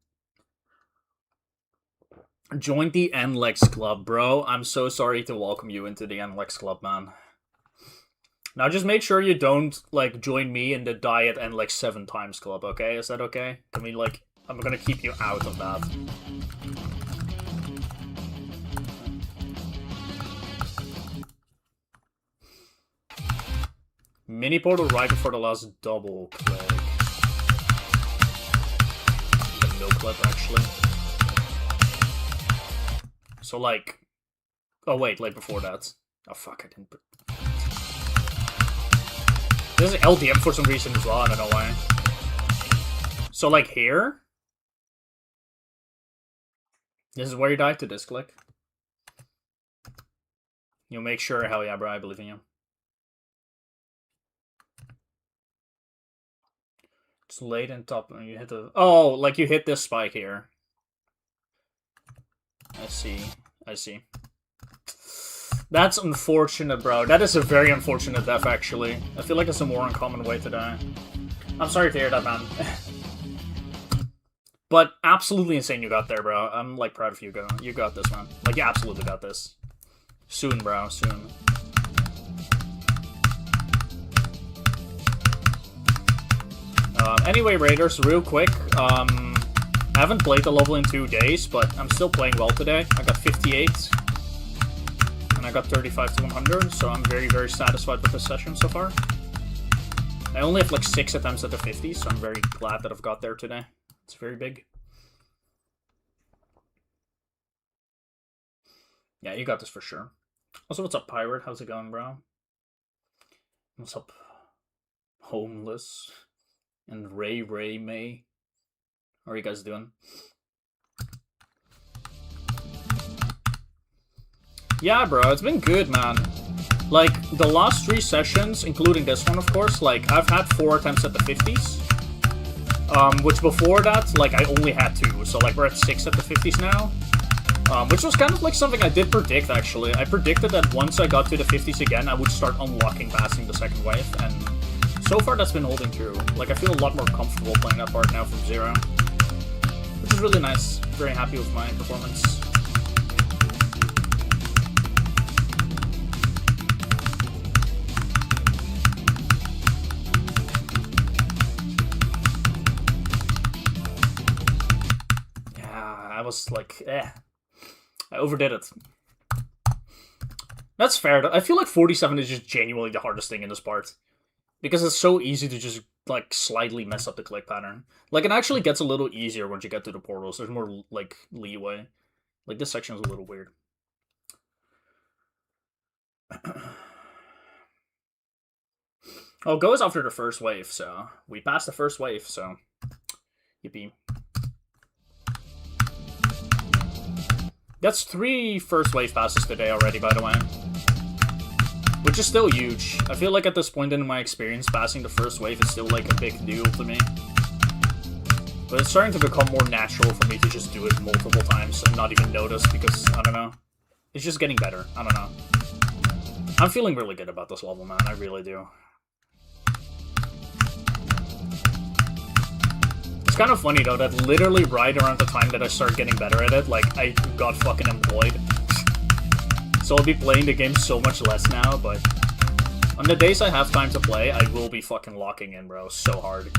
Join the NLEX Club, bro. I'm so sorry to welcome you into the NLEX Club, man. Now just make sure you don't, like, join me in the die at NLEX 7 times club, okay? Is that okay? Can we, like... I'm gonna keep you out of that. Mini portal right before the last double click. No clip, actually. So, like... Oh, wait, like before that. Oh, fuck, I didn't put... This is LDM for some reason as well, I don't know why. So, like, here? This is where you die to this click. You'll make sure, hell yeah, bro, I believe in you. It's late and top, and you hit the... Oh, like you hit this spike here. I see. That's unfortunate, bro. That is a very unfortunate death, actually. I feel like it's a more uncommon way to die. I'm sorry to hear that, man. But absolutely insane you got there, bro. I'm, like, proud of you, go. You got this, man. Like, you absolutely got this. Soon, bro. Soon. Anyway, Raiders, real quick. I haven't played the level in 2 days, but I'm still playing well today. I got 58. And I got 35 to 100, so I'm very, very satisfied with this session so far. I only have like 6 attempts at the 50, so I'm very glad that I've got there today. It's very big. Yeah, you got this for sure. Also, what's up, Pirate? How's it going, bro? What's up, Homeless? And Ray May? How are you guys doing? Yeah, bro, it's been good, man. Like, the last 3 sessions, including this one, of course, like, I've had 4 attempts at the 50s. Which before that, like, I only had 2, so, like, we're at 6 at the 50s now. Which was kind of, like, something I did predict, actually. I predicted that once I got to the 50s again, I would start unlocking passing the second wave, and so far that's been holding true. Like, I feel a lot more comfortable playing that part now from 0. Which is really nice. Very happy with my performance. I was like, I overdid it. That's fair. I feel like 47 is just genuinely the hardest thing in this part. Because it's so easy to just, like, slightly mess up the click pattern. Like, it actually gets a little easier once you get to the portals. There's more, like, leeway. Like, this section is a little weird. Oh, Go is after the first wave, so... We passed the first wave, so... Yippee. That's 3 first wave passes today already, by the way. Which is still huge. I feel like at this point in my experience, passing the first wave is still like a big deal to me. But it's starting to become more natural for me to just do it multiple times and not even notice because, I don't know. It's just getting better. I don't know. I'm feeling really good about this level, man. I really do. It's kind of funny, though, that literally right around the time that I started getting better at it, like, I got fucking employed. So I'll be playing the game so much less now, but on the days I have time to play, I will be fucking locking in, bro, so hard.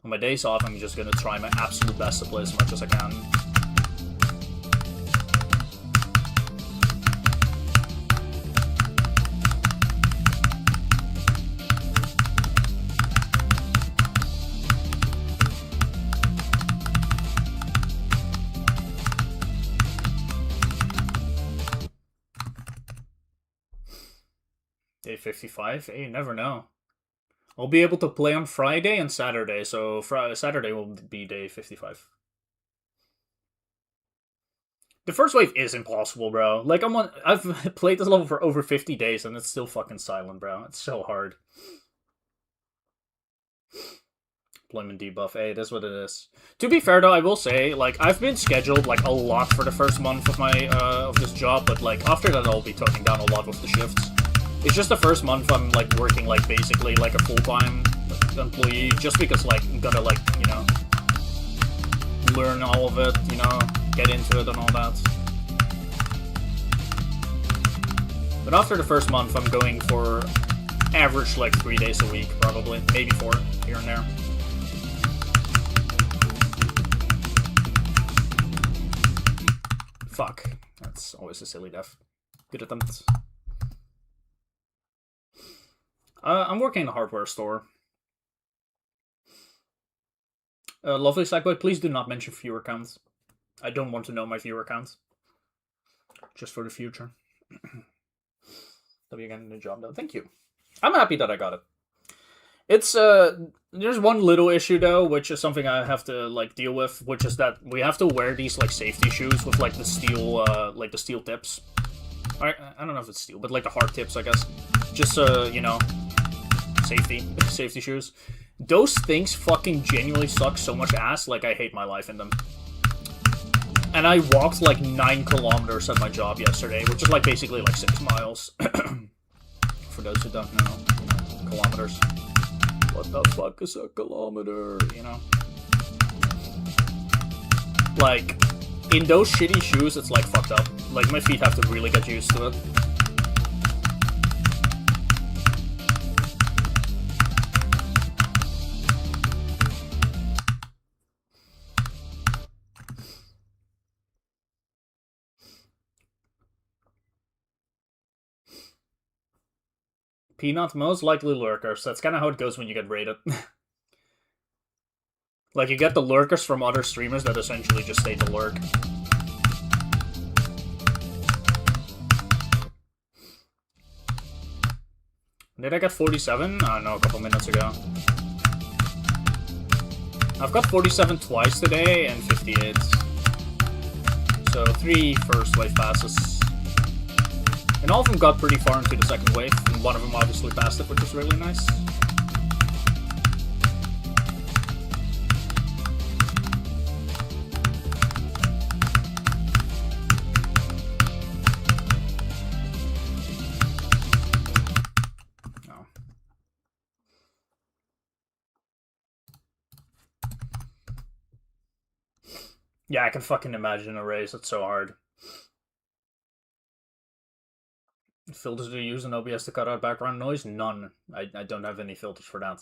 On my days off, I'm just gonna try my absolute best to play as much as I can. Day 55? Hey, you never know. I'll be able to play on Friday and Saturday, so Saturday will be day 55. The first wave is impossible, bro. Like, I've played this level for over 50 days and it's still fucking silent, bro. It's so hard. Deployment debuff, hey, that's what it is. To be fair, though, I will say, like, I've been scheduled, like, a lot for the first month of my, of this job, but, like, after that I'll be toning down a lot with the shifts. It's just the first month I'm, like, working, like, basically, like, a full-time employee, just because, like, I'm gonna, like, you know, learn all of it, you know, get into it and all that. But after the first month, I'm going for average, like, 3 days a week, probably. Maybe 4, here and there. Fuck. That's always a silly death. Good attempt. I'm working in a hardware store. Lovely Sackboy, please do not mention viewer counts. I don't want to know my viewer counts. Just for the future. W again in the job though. Thank you. I'm happy that I got it. It's there's one little issue though, which is something I have to like deal with, which is that we have to wear these like safety shoes with like the steel tips. I don't know if it's steel, but like the hard tips, I guess. Just you know, safety shoes. Those things fucking genuinely suck so much ass. Like, I hate my life in them. And I walked like 9 kilometers at my job yesterday, which is like basically like 6 miles. For those who don't know, you know, kilometers. What the fuck is a kilometer? You know, like in those shitty shoes, it's like fucked up. Like my feet have to really get used to it. Peanut, most likely lurkers. That's kind of how it goes when you get raided. Like, you get the lurkers from other streamers that essentially just stay to lurk. Did I get 47? No, a couple minutes ago. I've got 47 twice today and 58. So 3 first wave passes. And all of them got pretty far into the second wave, and one of them obviously passed it, which was really nice. Yeah, I can fucking imagine a race. It's so hard. Filters do you use in OBS to cut out background noise? None. I don't have any filters for that.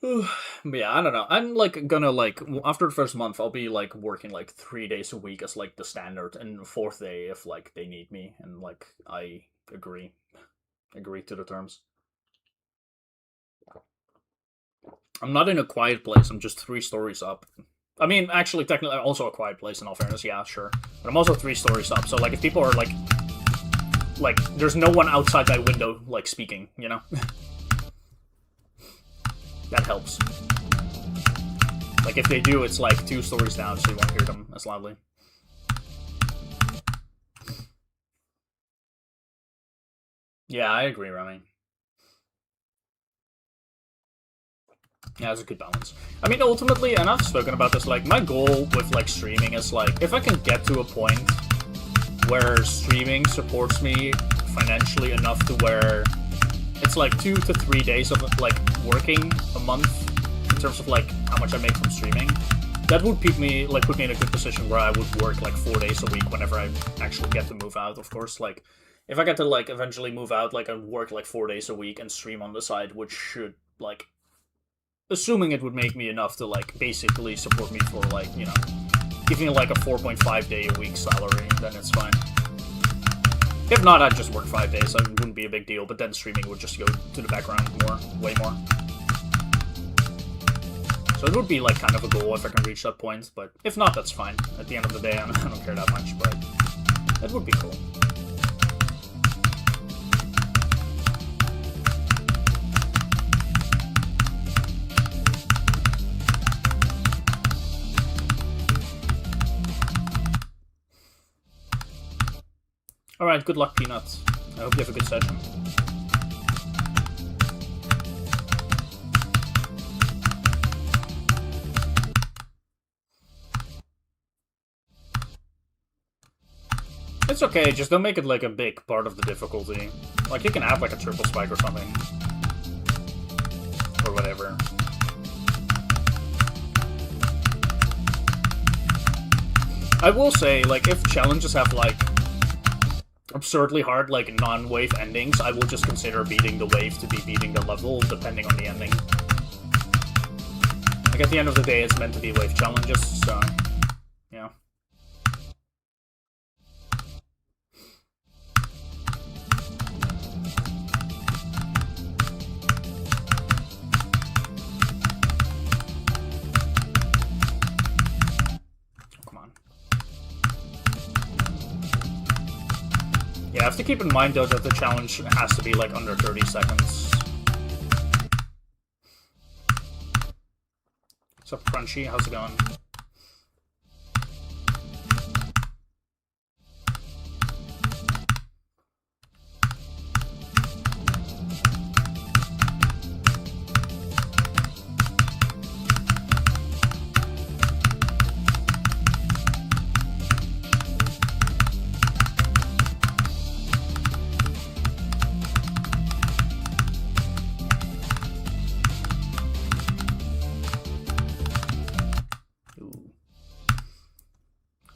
But yeah, I don't know. I'm like gonna like after the first month, I'll be like working like 3 days a week as like the standard, and the fourth day if like they need me, and like I agree to the terms. I'm not in a quiet place. I'm just 3 stories up. I mean, actually, technically, also a quiet place. In all fairness, yeah, sure. But I'm also 3 stories up. So like, if people are like, there's no one outside my window like speaking, you know. That helps. Like, if they do, it's like 2 stories down, so you won't hear them as loudly. Yeah, I agree, Remy. Yeah, it's a good balance. I mean, ultimately, and I've spoken about this, like, my goal with, like, streaming is, like, if I can get to a point where streaming supports me financially enough to where it's, like, 2 to 3 days of, like, working a month in terms of, like, how much I make from streaming, that would put me in a good position where I would work, like, 4 days a week whenever I actually get to move out, of course. Like, if I get to, like, eventually move out, like, I'd work, like, 4 days a week and stream on the side, which should, like, assuming it would make me enough to, like, basically support me for, like, you know, give me, like, a 4.5 day a week salary, then it's fine. If not, I'd just work 5 days, so it wouldn't be a big deal, but then streaming would just go to the background more, way more. So it would be, like, kind of a goal if I can reach that point, but if not, that's fine. At the end of the day, I don't care that much, but it would be cool. Alright, good luck, Peanuts. I hope you have a good session. It's okay, just don't make it like a big part of the difficulty. Like, you can have like a triple spike or something. Or whatever. I will say, like, if challenges have like absurdly hard, like, non-wave endings, I will just consider beating the wave to be beating the level, depending on the ending. Like, at the end of the day, it's meant to be wave challenges, so, yeah. Yeah, I have to keep in mind, though, that the challenge has to be, like, under 30 seconds. What's up, Crunchy? How's it going?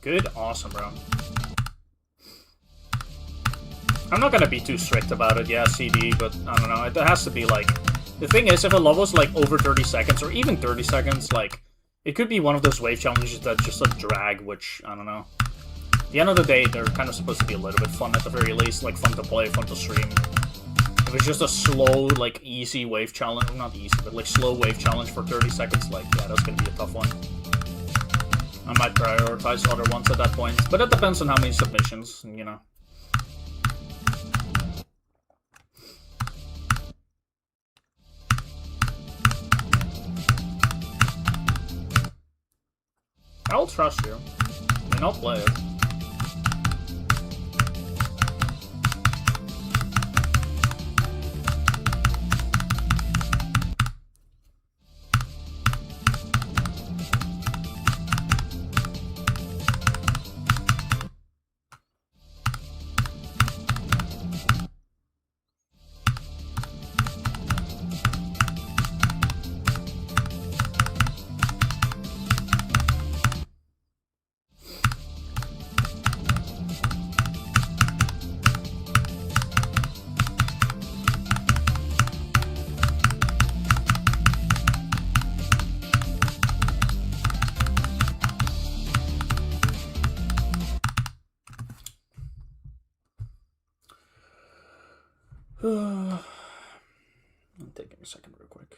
Good, awesome, bro. I'm not gonna be too strict about it, yeah, CD, but I don't know, it has to be like... The thing is, if a level's like over 30 seconds, or even 30 seconds, like, it could be one of those wave challenges that's just a drag, which, I don't know. At the end of the day, they're kind of supposed to be a little bit fun at the very least, like fun to play, fun to stream. If it's just a slow, like, easy wave challenge, not easy, but like slow wave challenge for 30 seconds, like, yeah, that's gonna be a tough one. I might prioritize other ones at that point, but it depends on how many submissions, you know. trust you. I mean, I'll play it. I'm taking a second real quick.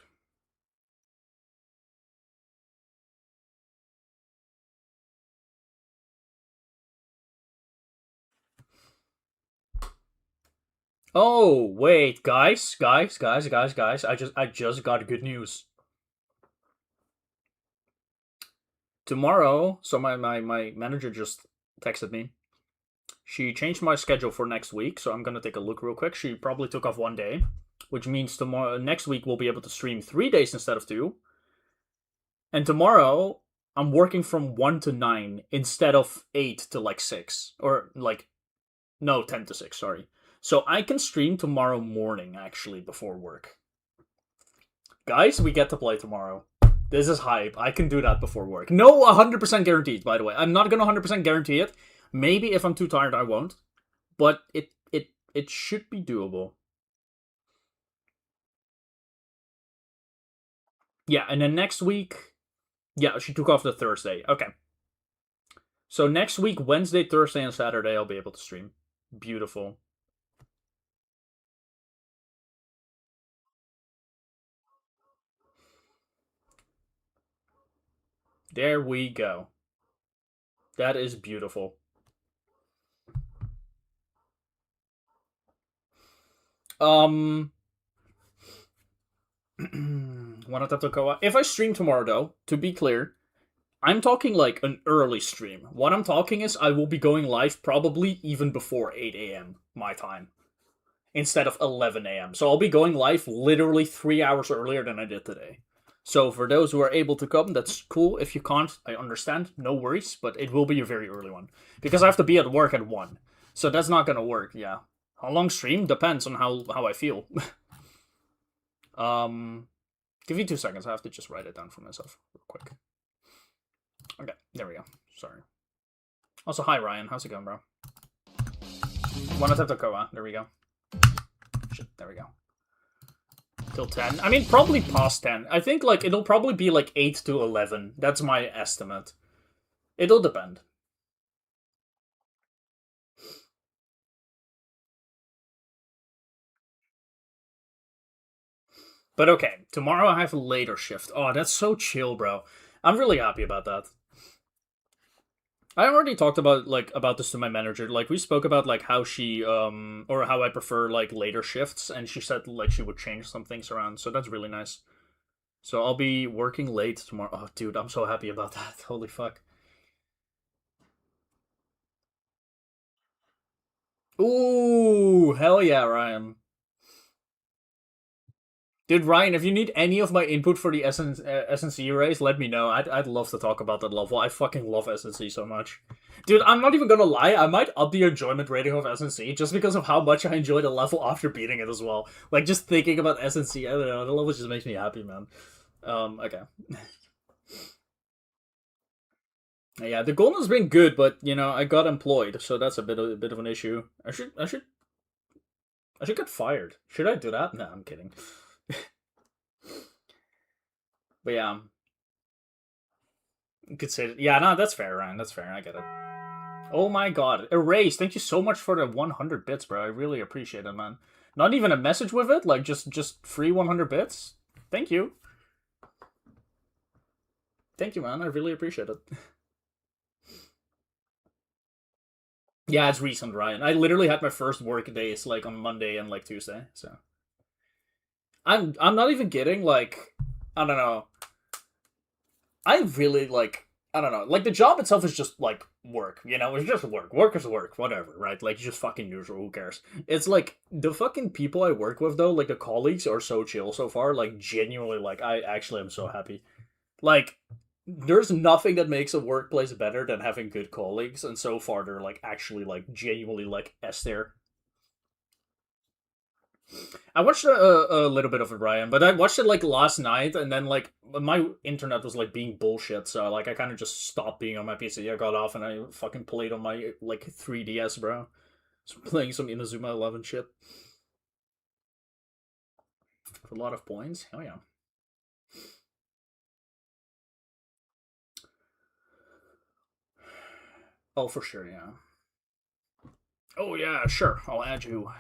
Oh, wait, guys. I just got good news. Tomorrow, so my manager just texted me. She changed my schedule for next week, so I'm gonna take a look real quick. She probably took off 1 day, which means next week we'll be able to stream 3 days instead of 2. And tomorrow I'm working from 1 to 9 instead of 8 to like 6, or like no 10 to 6. Sorry. So I can stream tomorrow morning actually before work. Guys, we get to play tomorrow. This is hype. I can do that before work. No 100% guaranteed, by the way. I'm not gonna 100% guarantee it. Maybe if I'm too tired, I won't. But it should be doable. Yeah, and then next week... Yeah, she took off the Thursday. Okay. So next week, Wednesday, Thursday, and Saturday, I'll be able to stream. Beautiful. There we go. That is beautiful. If I stream tomorrow, though, to be clear, I'm talking like an early stream. What I'm talking is I will be going live probably even before 8 a.m. my time, instead of 11 a.m. So I'll be going live literally 3 hours earlier than I did today. So for those who are able to come, that's cool. If you can't, I understand. No worries, but it will be a very early one. Because I have to be at work at 1. So that's not gonna work, yeah. How long stream? Depends on how I feel. Give me 2 seconds. I have to just write it down for myself real quick. Okay, there we go. Sorry. Also, hi Ryan. How's it going, bro? Wanateptokoa. There we go. Shit, there we go. Till 10. I mean, probably past 10. I think like it'll probably be like 8 to 11. That's my estimate. It'll depend. But okay, tomorrow I have a later shift. Oh, that's so chill, bro. I'm really happy about that. I already talked about this to my manager. Like we spoke about like how she or how I prefer like later shifts, and she said like she would change some things around. So that's really nice. So I'll be working late tomorrow. Oh, dude, I'm so happy about that. Holy fuck. Ooh, hell yeah, Ryan. Dude, Ryan, if you need any of my input for the SNC race, let me know. I'd love to talk about that level. I fucking love SNC so much. Dude, I'm not even gonna lie, I might up the enjoyment rating of SNC just because of how much I enjoy the level after beating it as well. Like, just thinking about SNC, I don't know, the level just makes me happy, man. Okay. Yeah, the golden's been good, but, you know, I got employed, so that's a bit of an issue. I should get fired. Should I do that? No, I'm kidding. But yeah, you could say, yeah, no, that's fair, Ryan. That's fair. I get it. Oh my god, Erase! Thank you so much for the 100 bits, bro. I really appreciate it, man. Not even a message with it, like just free 100 bits. Thank you. Thank you, man. I really appreciate it. Yeah, it's recent, Ryan. I literally had my first work days like on Monday and like Tuesday, so I'm not even kidding. Like, I don't know. I really like I don't know. Like, the job itself is just, like, work, you know? It's just work. Work is work, whatever, right? Like, it's just fucking usual, who cares? It's like, the fucking people I work with, though, like, the colleagues are so chill so far. Like, genuinely, like, I actually am so happy. Like, there's nothing that makes a workplace better than having good colleagues, and so far they're, like, actually, like, genuinely, like, S tier. I watched a little bit of it, Ryan, but I watched it like last night, and then like my internet was like being bullshit, so like I kind of just stopped being on my PC. I got off and I fucking played on my like 3DS, bro. So playing some Inazuma 11 shit for a lot of points. Hell yeah. Oh, for sure, yeah. Oh yeah, sure. I'll add you.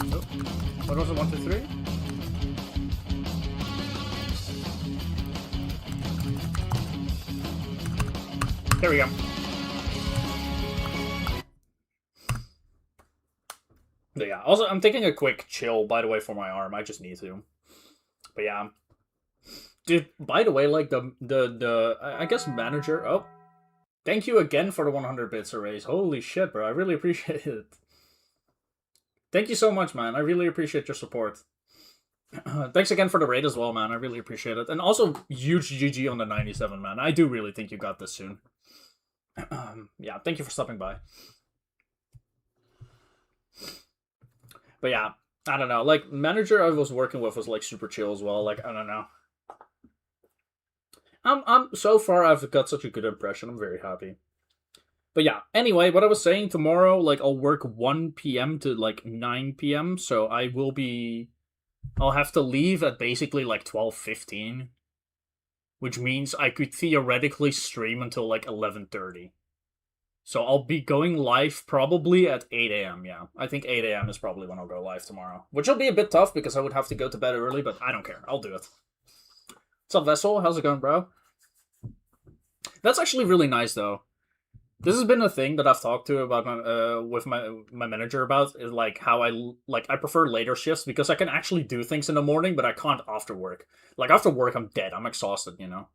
Oh, what was it? 1, 2, 3. There we go. But yeah, also, I'm taking a quick chill, by the way, for my arm. I just need to. But yeah. Dude, by the way, like, I guess manager... Oh. Thank you again for the 100 bits arrays. Holy shit, bro. I really appreciate it. Thank you so much, man. I really appreciate your support. Thanks again for the raid as well, man. I really appreciate it. And also, huge GG on the 97, man. I do really think you got this soon. Yeah, thank you for stopping by. But yeah, I don't know. Like, manager I was working with was, like, super chill as well. Like, I don't know. So far, I've got such a good impression. I'm very happy. But yeah, anyway, what I was saying, tomorrow, like, I'll work 1 p.m. to, like, 9 p.m., so I'll have to leave at basically, like, 12:15, which means I could theoretically stream until, like, 11:30. So I'll be going live probably at 8 a.m., yeah. I think 8 a.m. is probably when I'll go live tomorrow, which will be a bit tough because I would have to go to bed early, but I don't care. I'll do it. What's up, Vessel? How's it going, bro? That's actually really nice, though. This has been a thing that I've talked to about with my manager about, is like how I prefer later shifts because I can actually do things in the morning, but I can't after work. Like, after work, I'm dead. I'm exhausted, you know.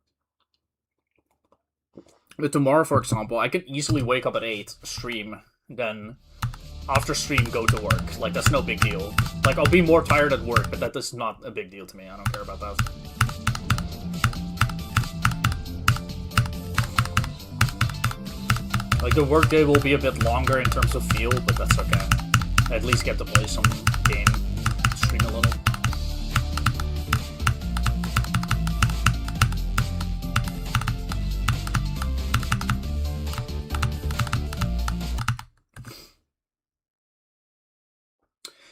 But tomorrow, for example, I can easily wake up at 8, stream, then after stream go to work. Like, that's no big deal. Like, I'll be more tired at work, but that is not a big deal to me. I don't care about that. Like, the workday will be a bit longer in terms of feel, but that's okay. I at least get to play some game, stream a little.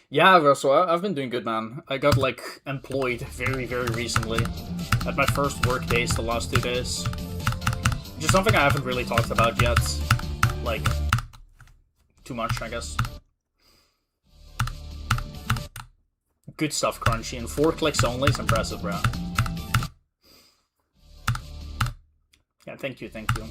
Yeah, so I've been doing good, man. I got, like, employed very, very recently. At my first work days the last 2 days. Which is something I haven't really talked about yet. Like, too much, I guess. Good stuff, Crunchy. And 4 clicks only is impressive, bro. Yeah, thank you, thank you.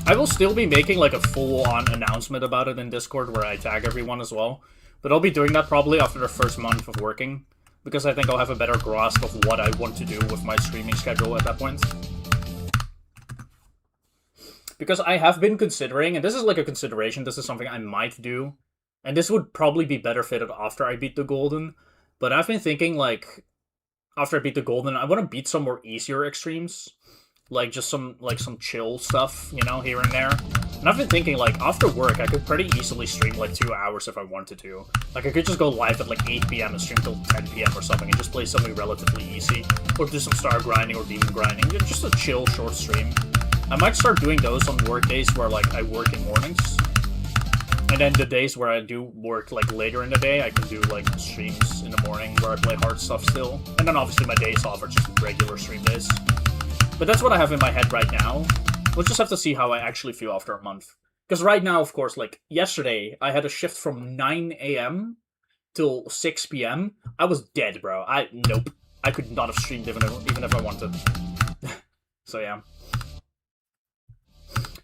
I will still be making, like, a full-on announcement about it in Discord where I tag everyone as well. But I'll be doing that probably after the first month of working. Because I think I'll have a better grasp of what I want to do with my streaming schedule at that point. Because I have been considering, and this is like a consideration, this is something I might do, and this would probably be better fitted after I beat the Golden, but I've been thinking, like, after I beat the Golden, I want to beat some more easier extremes, like, just some chill stuff, you know, here and there. And I've been thinking, like, after work, I could pretty easily stream, like, 2 hours if I wanted to. Like, I could just go live at, like, 8 p.m. and stream till 10 p.m. or something, and just play something relatively easy, or do some star grinding or demon grinding, just a chill, short stream. I might start doing those on work days where, like, I work in mornings. And then the days where I do work, like, later in the day, I can do, like, streams in the morning where I play hard stuff still. And then obviously my days off are just regular stream days. But that's what I have in my head right now. We'll just have to see how I actually feel after a month. Because right now, of course, like, yesterday, I had a shift from 9 a.m. till 6 p.m. I was dead, bro. Nope. I could not have streamed even if I wanted. So, yeah.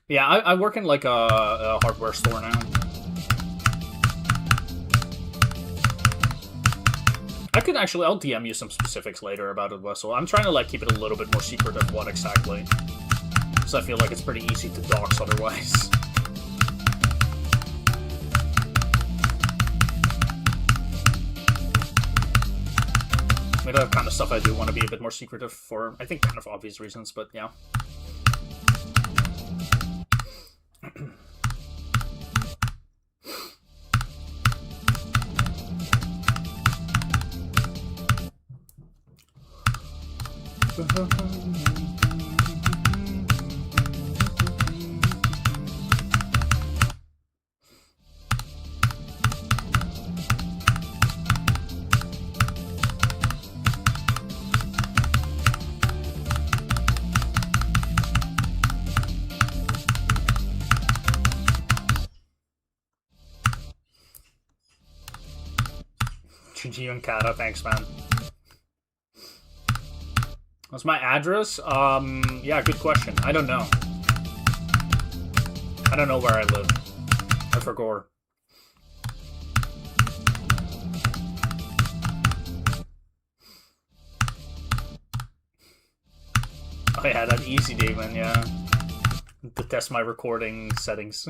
Yeah, I work in, like, a hardware store now. I could actually, I'll DM you some specifics later about it, Wessel. I'm trying to like keep it a little bit more secret of what exactly. Because I feel like it's pretty easy to dox otherwise. I mean, that kind of stuff I do want to be a bit more secretive for, I think, kind of obvious reasons, but yeah. GG and Kata, thanks, man. What's my address? Yeah, good question. I don't know. I don't know where I live. I forgot. Oh yeah, that easy demon, yeah. To test my recording settings.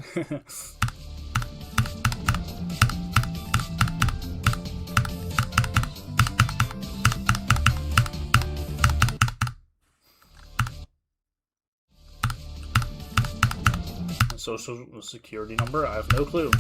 Social security number? I have no clue.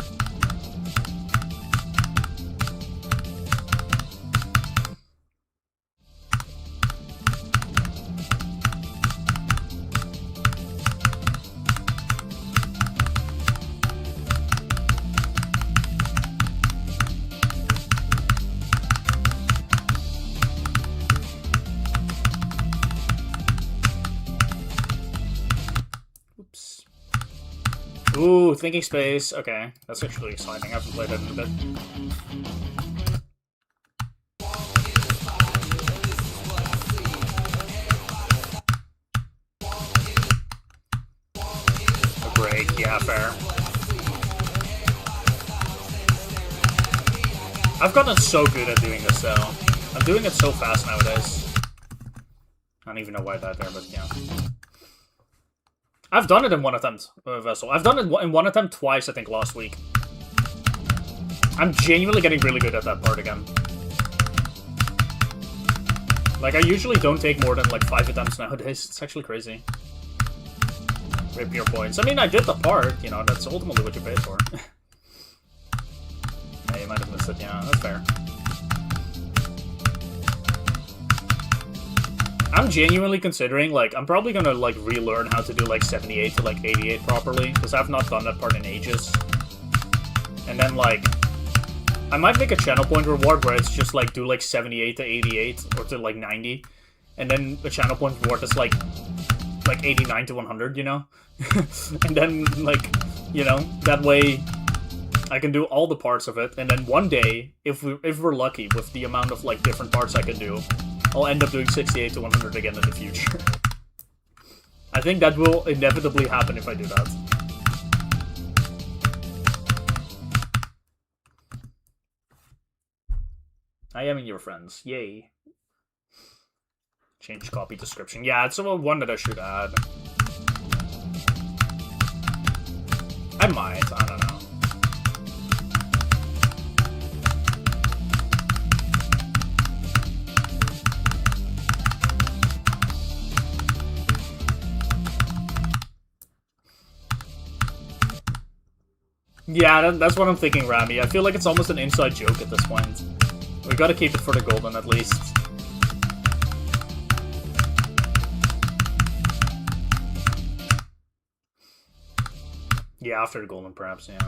Ooh, Thinking Space. Okay, that's actually exciting. I haven't played it in a bit. A break, yeah, fair. I've gotten so good at doing this, though. I'm doing it so fast nowadays. I don't even know why that there, but yeah. I've done it in one attempt, Vessel. I've done it in one attempt twice, I think, last week. I'm genuinely getting really good at that part again. Like, I usually don't take more than, like, 5 attempts nowadays. It's actually crazy. Rip your points. I mean, I did the part, you know, that's ultimately what you paid for. Yeah, you might have missed it, yeah, that's fair. I'm genuinely considering, like, I'm probably gonna, like, relearn how to do, like, 78 to, like, 88 properly, because I've not done that part in ages. And then, like, I might make a channel point reward where it's just, like, do, like, 78 to 88, or to, like, 90. And then a channel point reward that's, like 89 to 100, you know? And then, like, you know, that way I can do all the parts of it, and then one day, if we're lucky with the amount of, like, different parts I can do, I'll end up doing 68 to 100 again in the future. I think that will inevitably happen if I do that. I am in your friends. Yay. Change copy description. Yeah, it's one that I should add. I might. I don't know. Yeah, that's what I'm thinking, Rami. I feel like it's almost an inside joke at this point. We gotta keep it for the golden, at least. Yeah, after the golden, perhaps, yeah.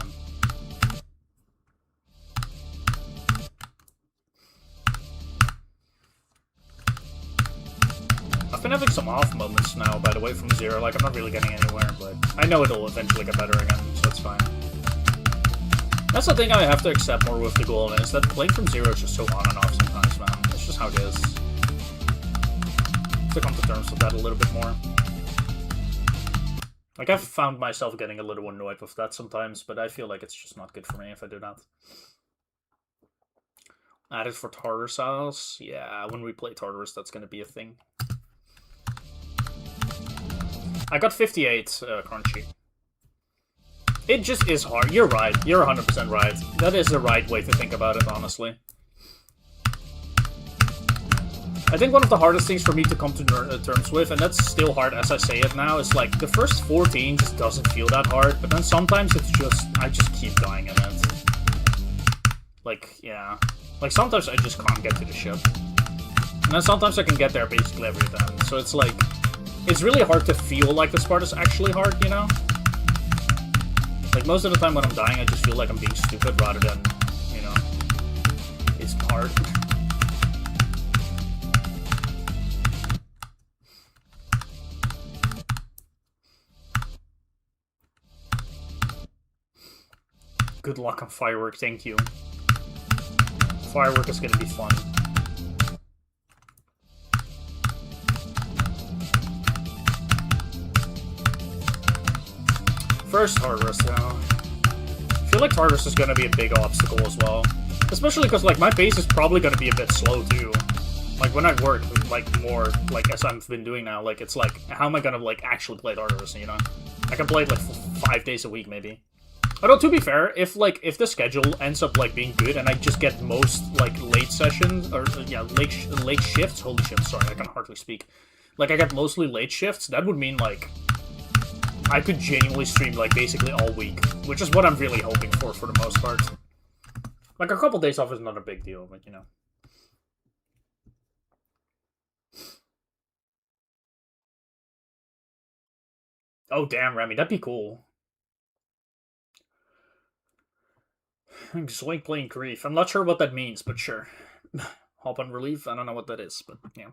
I've been having some off moments now, by the way, from Zero. Like, I'm not really getting anywhere, but I know it'll eventually get better again, so it's fine. That's the thing I have to accept more with the golden, is that playing from Zero is just so on and off sometimes, man. It's just how it is. To come to terms with that a little bit more. Like, I've found myself getting a little annoyed with that sometimes, but I feel like it's just not good for me if I do that. Added for Tartarus House. Yeah, when we play Tartarus, that's gonna be a thing. I got 58 crunchy. It just is hard. You're right. You're 100% right. That is the right way to think about it, honestly. I think one of the hardest things for me to come to terms with, and that's still hard as I say it now, is like the first 14 just doesn't feel that hard, but then sometimes it's just, I just keep dying in it. Like, yeah. Like sometimes I just can't get to the ship. And then sometimes I can get there basically every time. So it's like, it's really hard to feel like this part is actually hard, you know? Like most of the time when I'm dying, I just feel like I'm being stupid rather than, you know, it's hard. Good luck on Firework, thank you. Firework is gonna be fun. First Tartarus, though. I feel like Tartarus is gonna be a big obstacle as well. Especially because, like, my base is probably gonna be a bit slow, too. Like, when I work, like, more, like, as I've been doing now, like, it's like, how am I gonna, like, actually play Tartarus, you know? I can play it, like, 5 days a week, maybe. Although, to be fair, if the schedule ends up, like, being good and I just get most, like, late sessions, or, yeah, late shifts, holy shit, sorry, I can hardly speak. Like, I get mostly late shifts, that would mean, like, I could genuinely stream, like, basically all week, which is what I'm really hoping for the most part. Like, a couple days off is not a big deal, but, you know. Oh, damn, Remy, that'd be cool. Zoink playing Grief. I'm not sure what that means, but sure. Hop on Relief? I don't know what that is, but, yeah.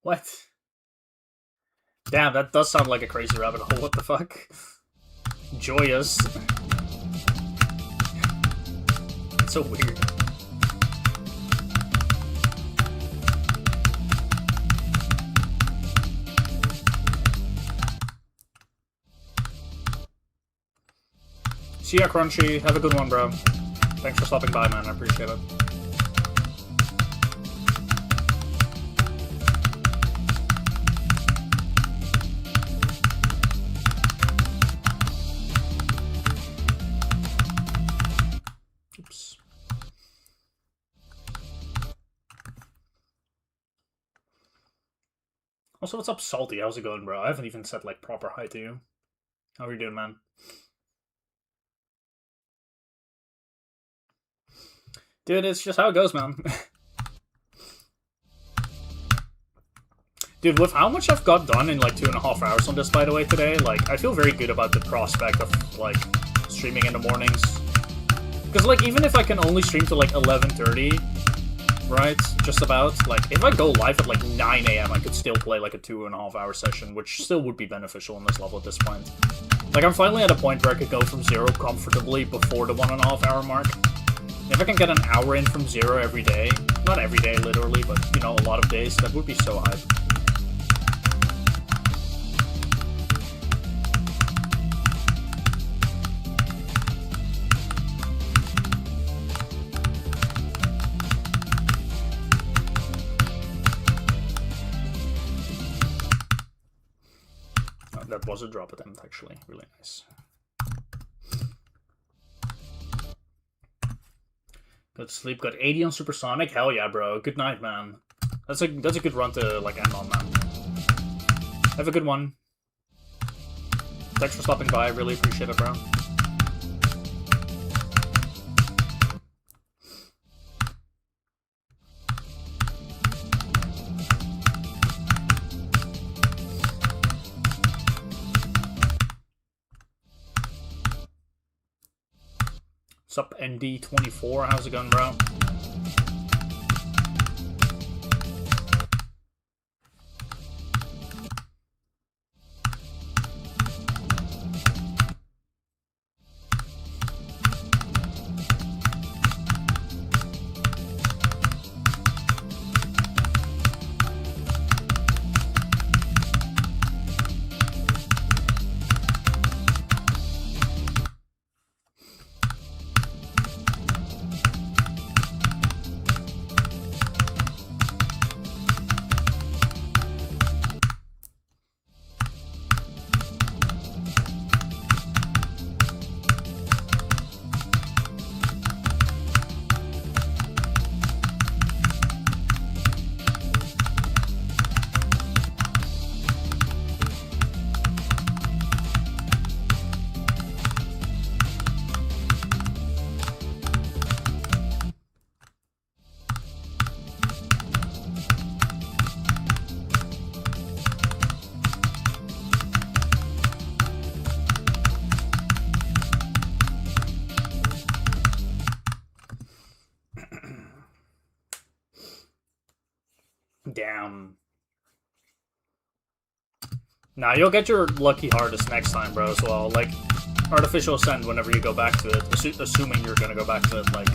What? Damn, that does sound like a crazy rabbit hole. What the fuck? Joyous. It's so weird. See ya, Crunchy. Have a good one, bro. Thanks for stopping by, man. I appreciate it. Oops. Also, what's up, Salty? How's it going, bro? I haven't even said, like, proper hi to you. How are you doing, man? Dude, it's just how it goes, man. Dude, with how much I've got done in, like, 2.5 hours on this, by the way, today, like, I feel very good about the prospect of, like, streaming in the mornings. Because, like, even if I can only stream to, like, 11:30, right, just about, like, if I go live at, like, 9 AM, I could still play, like, a 2.5 hour session, which still would be beneficial on this level at this point. Like, I'm finally at a point where I could go from 0 comfortably before the 1.5 hour mark. If I can get an hour in from 0 every day, not every day literally, but, you know, a lot of days, that would be so hype. Oh, that was a drop attempt, actually. Really nice. Good sleep, got 80 on Supersonic. Hell yeah, bro. Good night, man. That's a good run to, like, end on, man. Have a good one. Thanks for stopping by. I really appreciate it, bro. What's up, ND24? How's it going, bro? Damn. Nah, you'll get your lucky hardest next time, bro, as well. Like, Artificial Ascend, whenever you go back to it, assuming you're gonna go back to it, like,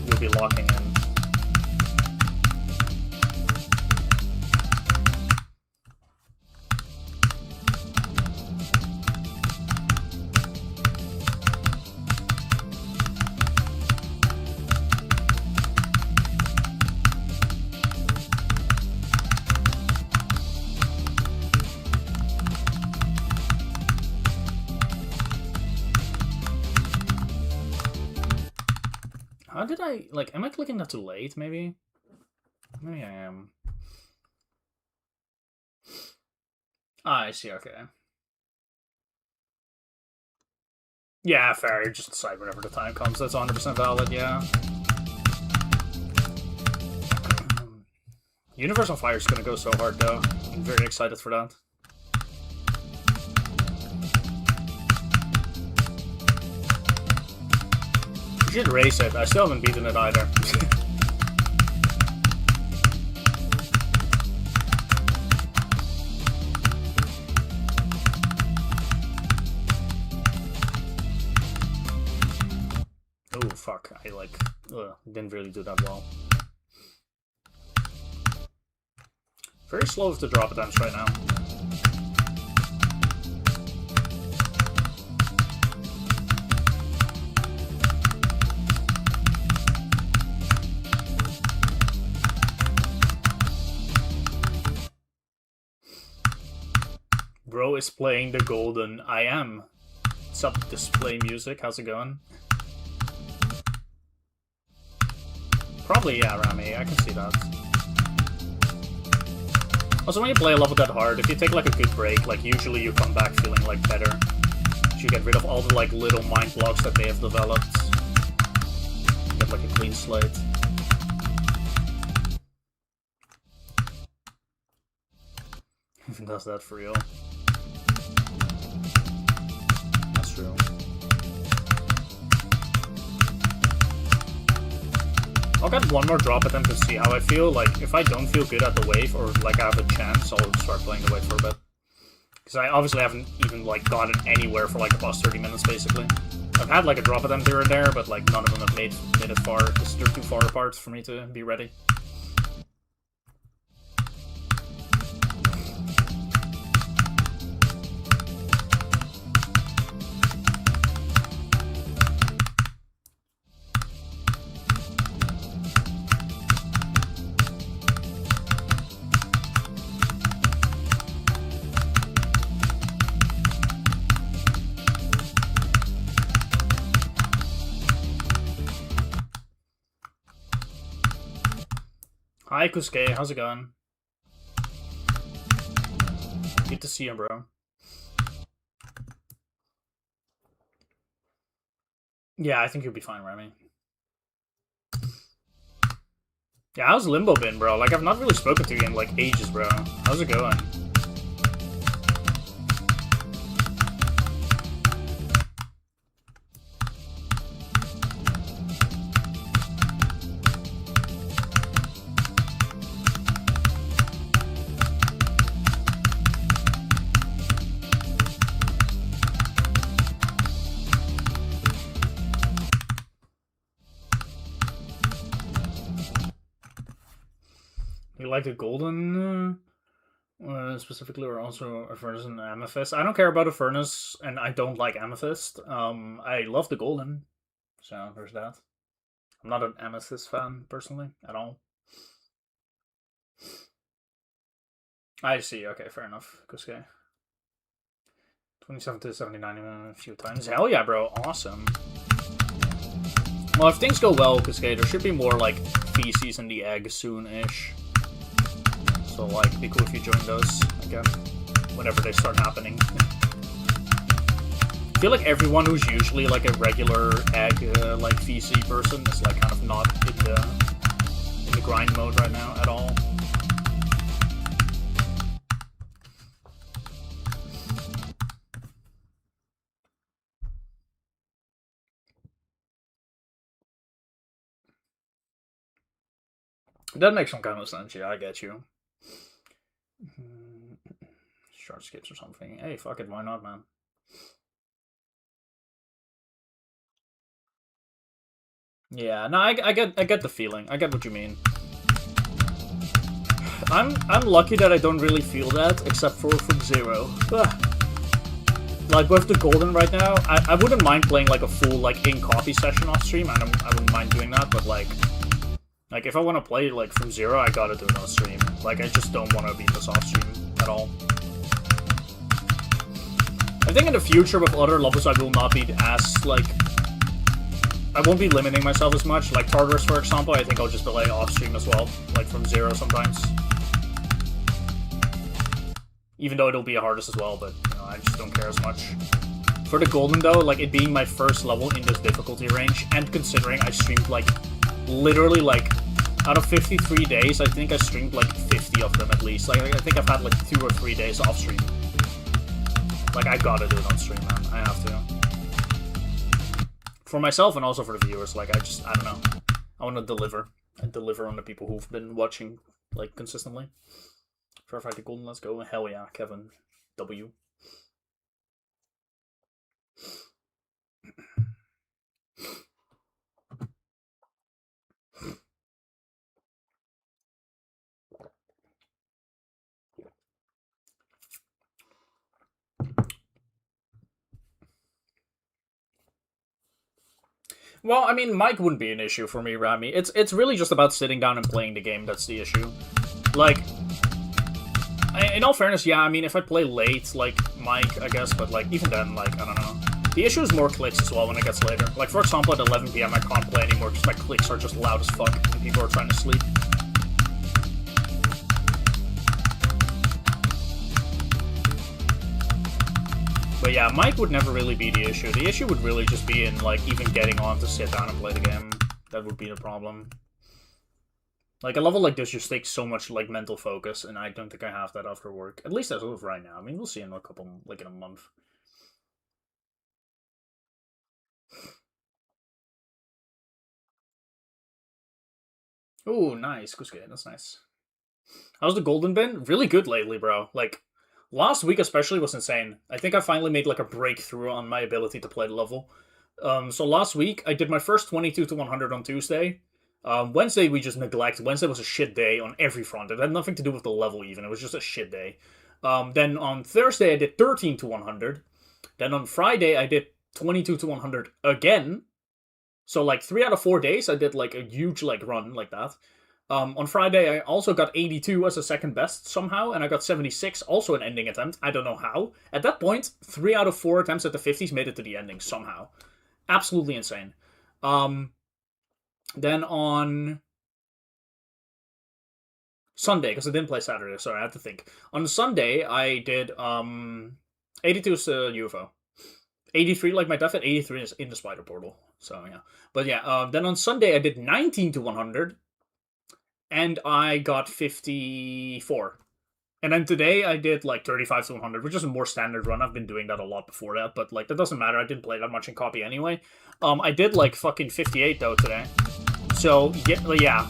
you'll be locking in. How did I, like, am I clicking that too late, maybe? Maybe I am. Ah, I see, okay. Yeah, fair, you just decide whenever the time comes. That's 100% valid, yeah. Universal Fire is gonna go so hard, though. I'm very excited for that. You should race it. I still haven't beaten it either. Oh, fuck. I, like, didn't really do that well. Very slow with the drop attempts right now. Bro is playing the golden I am. What's up, display music? How's it going? Probably, yeah, Rami. I can see that. Also, when you play a level that hard, if you take like a good break, like usually you come back feeling like better. You get rid of all the like little mind blocks that they have developed. Get like a clean slate. Even does that for real. That's true. I'll get one more drop at them to see how I feel. Like, if I don't feel good at the wave, or like I have a chance, I'll start playing the wave for a bit. Because I obviously haven't even like gotten anywhere for like the past 30 minutes, basically. I've had like a drop at them here and there, but like none of them have made it far, because they're too far apart for me to be ready. Hi, Kusuke. How's it going? Good to see you, bro. Yeah, I think you'll be fine, Remy. Yeah, how's Limbo been, bro? Like, I've not really spoken to you in, like, ages, bro. How's it going? You like the golden, specifically, or also a furnace and amethyst? I don't care about a furnace, and I don't like amethyst. I love the golden, so there's that. I'm not an amethyst fan, personally, at all. I see, okay, fair enough. Kusuke. 27 to 79 a few times. Hell yeah, bro, awesome. Well, if things go well, Kusuke, there should be more, like, feces in the egg soon-ish. So, like, be cool if you join those again, whenever they start happening. I feel like everyone who's usually, like, a regular egg, like, feces person is, like, kind of not in the grind mode right now at all. That makes some kind of sense, yeah, I get you. Short skips or something. Hey, fuck it, why not, man? Yeah, no, I get the feeling. I get what you mean. I'm lucky that I don't really feel that, except for Zero. Like, with the Golden right now, I wouldn't mind playing, like, a full, like, in-copy session off stream. I wouldn't mind doing that, but, like, if I want to play, like, from Zero, I gotta do it on stream. Like, I just don't want to beat this off stream at all. I think in the future with other levels, I will not be as, like, I won't be limiting myself as much. Like Tartarus, for example, I think I'll just play off stream as well, like from Zero sometimes. Even though it'll be hardest as well, but you know, I just don't care as much. For the Golden though, like it being my first level in this difficulty range, and considering I streamed like literally like out of 53 days, I think I streamed like 50 of them at least. Like I think I've had like 2 or 3 days off stream. Like I gotta do it on stream, man. I have to. For myself and also for the viewers, like I don't know. I want to deliver and deliver on the people who've been watching like consistently. Verify the Golden, let's go. Hell yeah, Kevin W. Well, I mean, mic wouldn't be an issue for me, Rami. It's really just about sitting down and playing the game that's the issue. Like, in all fairness, yeah, I mean, if I play late, like, mic, I guess, but, like, even then, like, I don't know. The issue is more clicks as well when it gets later. Like, for example, at 11 PM, I can't play anymore because my clicks are just loud as fuck and people are trying to sleep. But yeah, mic would never really be the issue. The issue would really just be in, like, even getting on to sit down and play the game. That would be the problem. Like, a level like this just takes so much, like, mental focus, and I don't think I have that after work. At least as of right now. I mean, we'll see in a couple, like, in a month. Ooh, nice. Kusuke, that's nice. How's the Golden been? Really good lately, bro. Like, last week especially was insane. I think I finally made, like, a breakthrough on my ability to play the level. So last week, I did my first 22 to 100 on Tuesday. Wednesday, we just neglect. Wednesday was a shit day on every front. It had nothing to do with the level, even. It was just a shit day. Then on Thursday, I did 13 to 100. Then on Friday, I did 22 to 100 again. So, like, 3 out of 4 days, I did, like, a huge, like, run like that. On Friday, I also got 82 as a second best somehow, and I got 76, also an ending attempt. I don't know how. At that point, 3 out of 4 attempts at the 50s made it to the ending somehow. Absolutely insane. Then on Sunday, because I didn't play Saturday, sorry, I had to think. On Sunday, I did 82 is UFO. 83, like my death at 83 is in the spider portal. So yeah, but yeah. Then on Sunday I did 19 to 100, and I got 54. And then today I did like 35 to 100, which is a more standard run. I've been doing that a lot before that, but like that doesn't matter. I didn't play that much in copy anyway. I did like fucking 58 though today. So yeah.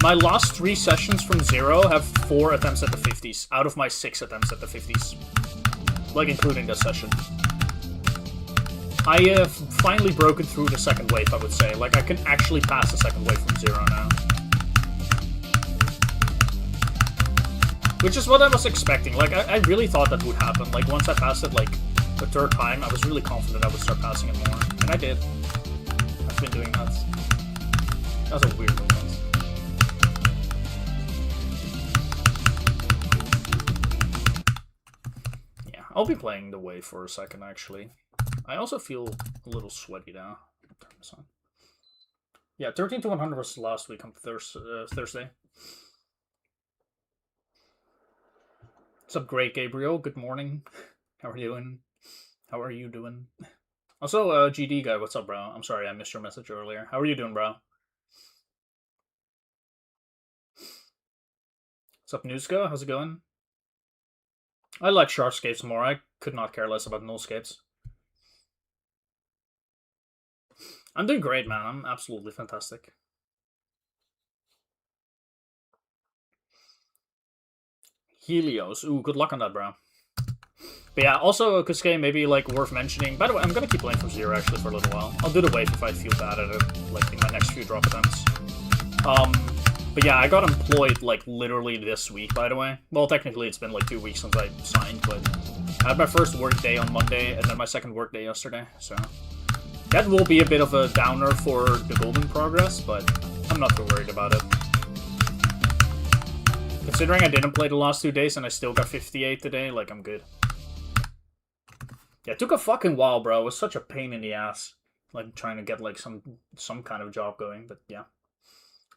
My last 3 sessions from 0 have 4 attempts at the 50s out of my 6 attempts at the 50s, like including this session. I have finally broken through the second wave, I would say. Like I can actually pass the second wave from 0 now. Which is what I was expecting. Like, I really thought that would happen. Like, once I passed it, like, the 3rd time, I was really confident I would start passing it more. And I did. I've been doing that. That was a weird movement. Yeah, I'll be playing the wave for a second, actually. I also feel a little sweaty now. Turn this on. Yeah, 13 to 100 was last week on Thursday. What's up, great Gabriel? Good morning. How are you doing? How are you doing? Also, GD guy, what's up, bro? I'm sorry I missed your message earlier. How are you doing, bro? What's up, Newska? How's it going? I like Sharkscapes more. I could not care less about Nullscapes. I'm doing great, man. I'm absolutely fantastic. Helios. Ooh, good luck on that, bro. But yeah, also, Kusuke, maybe, like, worth mentioning. By the way, I'm gonna keep playing from 0, actually, for a little while. I'll do the wave if I feel bad at it, like, in my next few drop attempts. But yeah, I got employed, like, literally this week, by the way. Well, technically, it's been, like, 2 weeks since I signed, but I had my first work day on Monday, and then my second work day yesterday, so... That will be a bit of a downer for the golden progress, but I'm not too worried about it. Considering I didn't play the last 2 days and I still got 58 today, like, I'm good. Yeah, it took a fucking while, bro. It was such a pain in the ass. Like, trying to get, like, some kind of job going, but yeah.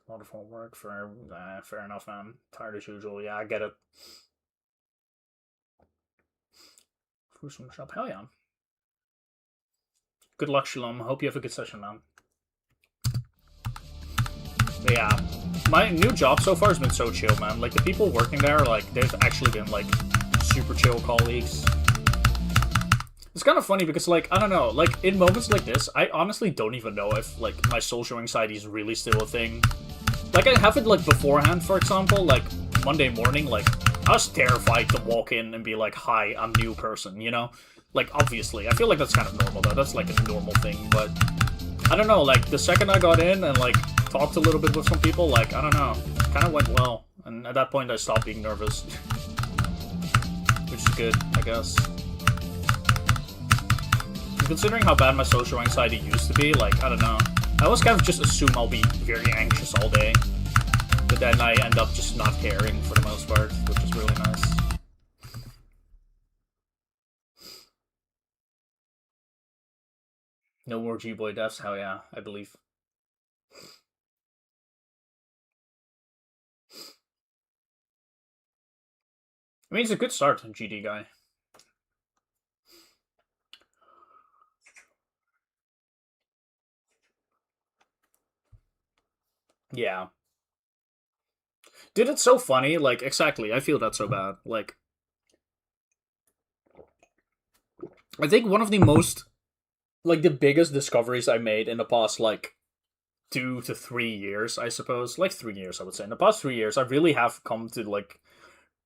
A lot of homework, fair enough, man. Tired as usual, yeah, I get it. Fruitful shop, hell yeah. Good luck, Shalom. I hope you have a good session, man. But yeah, my new job so far has been so chill, man. Like, the people working there, like, they've actually been, like, super chill colleagues. It's kind of funny because, like, I don't know, like, in moments like this, I honestly don't even know if, like, my social anxiety is really still a thing. Like, I have it, like, beforehand, for example, like, Monday morning, like, I was terrified to walk in and be like, hi, I'm a new person, you know? Like, obviously, I feel like that's kind of normal, though. That's, like, a normal thing, but... I don't know, like, the second I got in and, like, talked a little bit with some people, like, I don't know, kind of went well. And at that point, I stopped being nervous. Which is good, I guess. Considering how bad my social anxiety used to be, like, I don't know. I always kind of just assume I'll be very anxious all day. But then I end up just not caring for the most part, which is really nice. No more G-Boy deaths? Hell yeah, I believe. I mean, it's a good start, GD guy. Yeah. Dude, it's so funny. Like, exactly, I feel that so bad. Like, I think one of the most, like, the biggest discoveries I made in the past, like, 2 to 3 years, I suppose. Like, 3 years, I would say. In the past 3 years, I really have come to, like,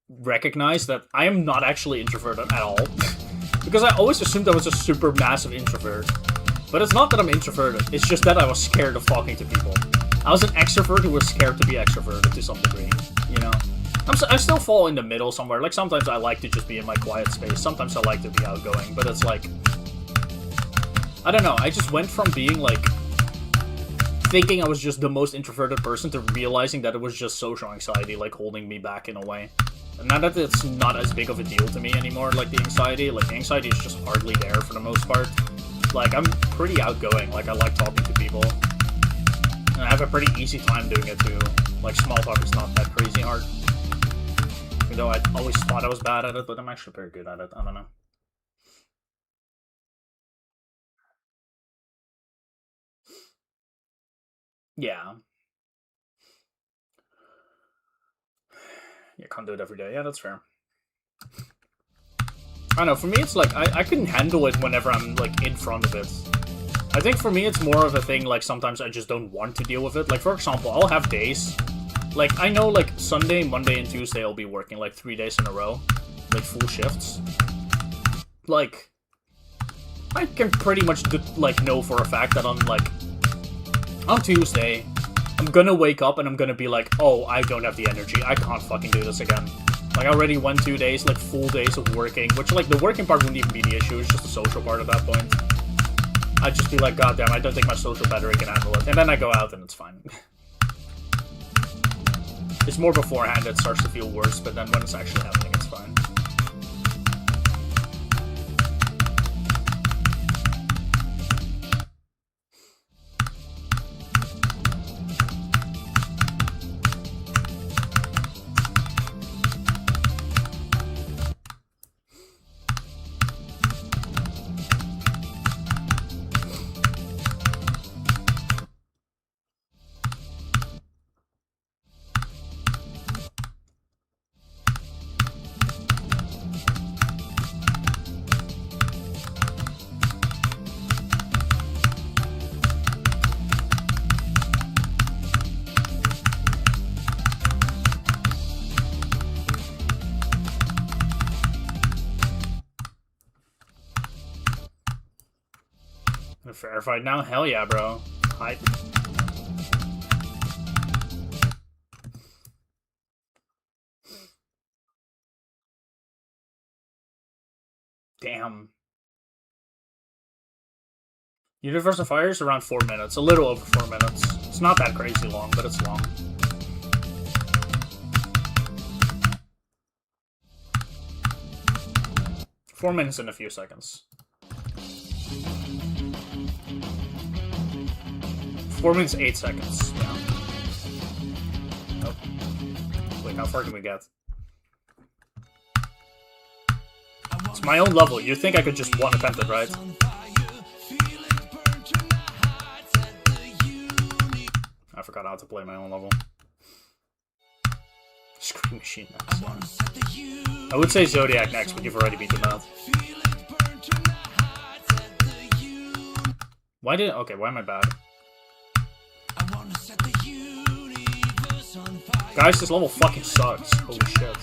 recognize that I am not actually introverted at all. Because I always assumed I was a super massive introvert. But it's not that I'm introverted, it's just that I was scared of talking to people. I was an extrovert who was scared to be extroverted to some degree, you know? I still fall in the middle somewhere. Like, sometimes I like to just be in my quiet space. Sometimes I like to be outgoing. But it's like... I don't know. I just went from being, like... thinking I was just the most introverted person to realizing that it was just social anxiety, like, holding me back in a way. And now that it's not as big of a deal to me anymore, like, the anxiety is just hardly there for the most part. Like, I'm pretty outgoing. Like, I like talking to people. And I have a pretty easy time doing it, too. Like, small talk is not that crazy hard. Even though I always thought I was bad at it, but I'm actually pretty good at it. I don't know. Yeah. You can't do it every day. Yeah, that's fair. I don't know, for me it's like, I can handle it whenever I'm, like, in front of it. I think for me it's more of a thing, like, sometimes I just don't want to deal with it. Like, for example, I'll have days, like, I know, like, Sunday, Monday, and Tuesday I'll be working, like, 3 days in a row. Like, full shifts. Like, I can pretty much, like, know for a fact that on Tuesday, I'm gonna wake up and I'm gonna be like, oh, I don't have the energy. I can't fucking do this again. Like, I already went 2 days, like, full days of working, which, like, the working part wouldn't even be the issue. It's just the social part at that point. I'd just be like, god damn, I don't think my social battery can handle it. And then I go out and it's fine. It's more beforehand it starts to feel worse, but then when it's actually happening, it's fine. Fair fight now? Hell yeah, bro. Hype. Damn. Universal Fire is around 4 minutes. A little over 4 minutes. It's not that crazy long, but it's long. Four minutes and a few seconds. 4 minutes, 8 seconds. Yeah. Oh. Wait, how far can we get? It's my own level. You'd think I could just one attempt it, right? I forgot how to play my own level. Scream Machine next. I would say Zodiac next, but you've already beat them out. Why did... Okay, why am I bad? Guys, this level fucking sucks. Holy shit.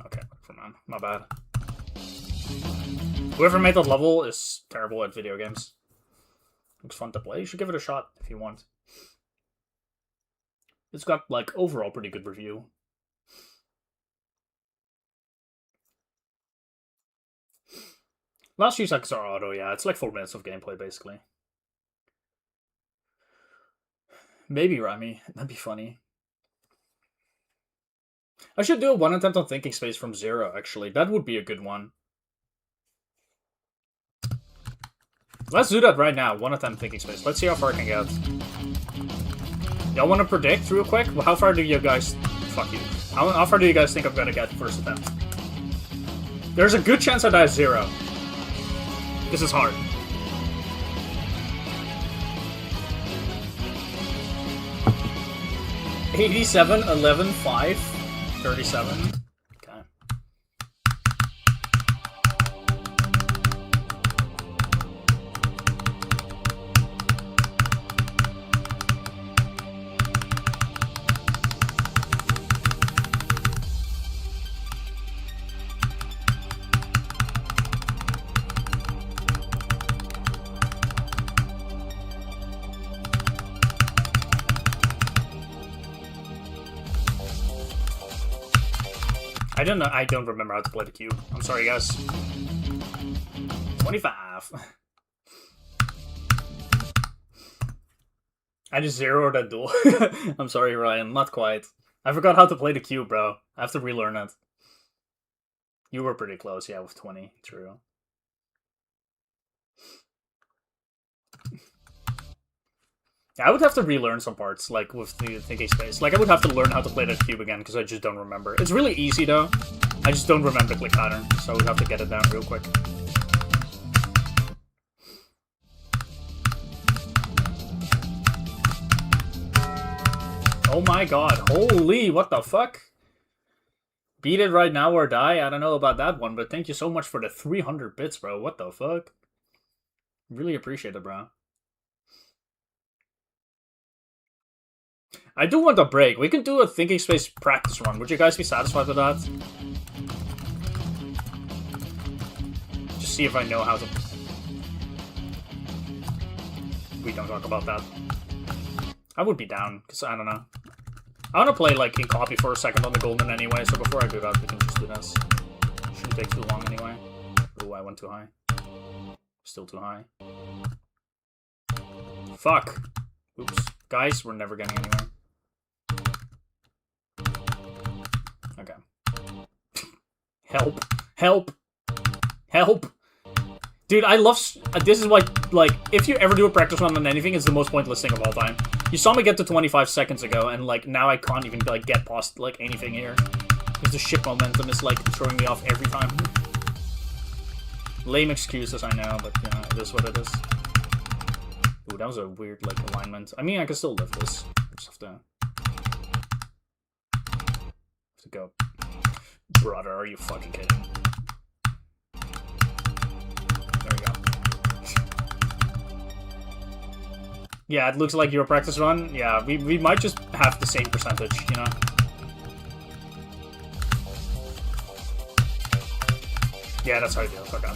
Okay, for man. My bad. Whoever made that level is terrible at video games. Looks fun to play. You should give it a shot if you want. It's got, like, overall pretty good review. Last few seconds are auto, yeah. It's like 4 minutes of gameplay, basically. Maybe Remy. That'd be funny. I should do a one attempt on Thinking Space from zero, actually. That would be a good one. Let's do that right now. One attempt Thinking Space. Let's see how far I can get. Y'all want to predict real quick? Well, how far do you guys... Fuck you. How far do you guys think I'm gonna get first attempt? There's a good chance I die 0. This is hard. $87, 11, 5, 37. I don't remember how to play the cube. I'm sorry, guys. 25. I just zeroed that duel. I'm sorry, Ryan. Not quite. I forgot how to play the cube, bro. I have to relearn it. You were pretty close, yeah, with 20. True. Yeah, I would have to relearn some parts, like, with the thinking space. Like, I would have to learn how to play that cube again, because I just don't remember. It's really easy, though. I just don't remember the click pattern, so I would have to get it down real quick. Oh my god, holy, what the fuck? Beat it right now or die? I don't know about that one, but thank you so much for the 300 bits, bro. What the fuck? Really appreciate it, bro. I do want a break. We can do a thinking space practice run. Would you guys be satisfied with that? Just see if I know how to... We don't talk about that. I would be down, because I don't know. I want to play, like, in copy for a second on the golden anyway, so before I do that, we can just do this. Shouldn't take too long anyway. Ooh, I went too high. Still too high. Fuck. Oops. Guys, we're never getting anywhere. Okay. Help. Help. Help. Dude, I love... This is why, like, if you ever do a practice run on anything, it's the most pointless thing of all time. You saw me get to 25 seconds ago, and, like, now I can't even, like, get past, like, anything here. Because the ship momentum is, like, throwing me off every time. Lame excuses, I know, but, you know, it is what it is. Ooh, that was a weird, like, alignment. I mean, I can still lift this. Just have to go. Brother, are you fucking kidding? There we go. Yeah, it looks like your practice run. Yeah, we might just have the same percentage, you know? Yeah, that's how it feels. Okay.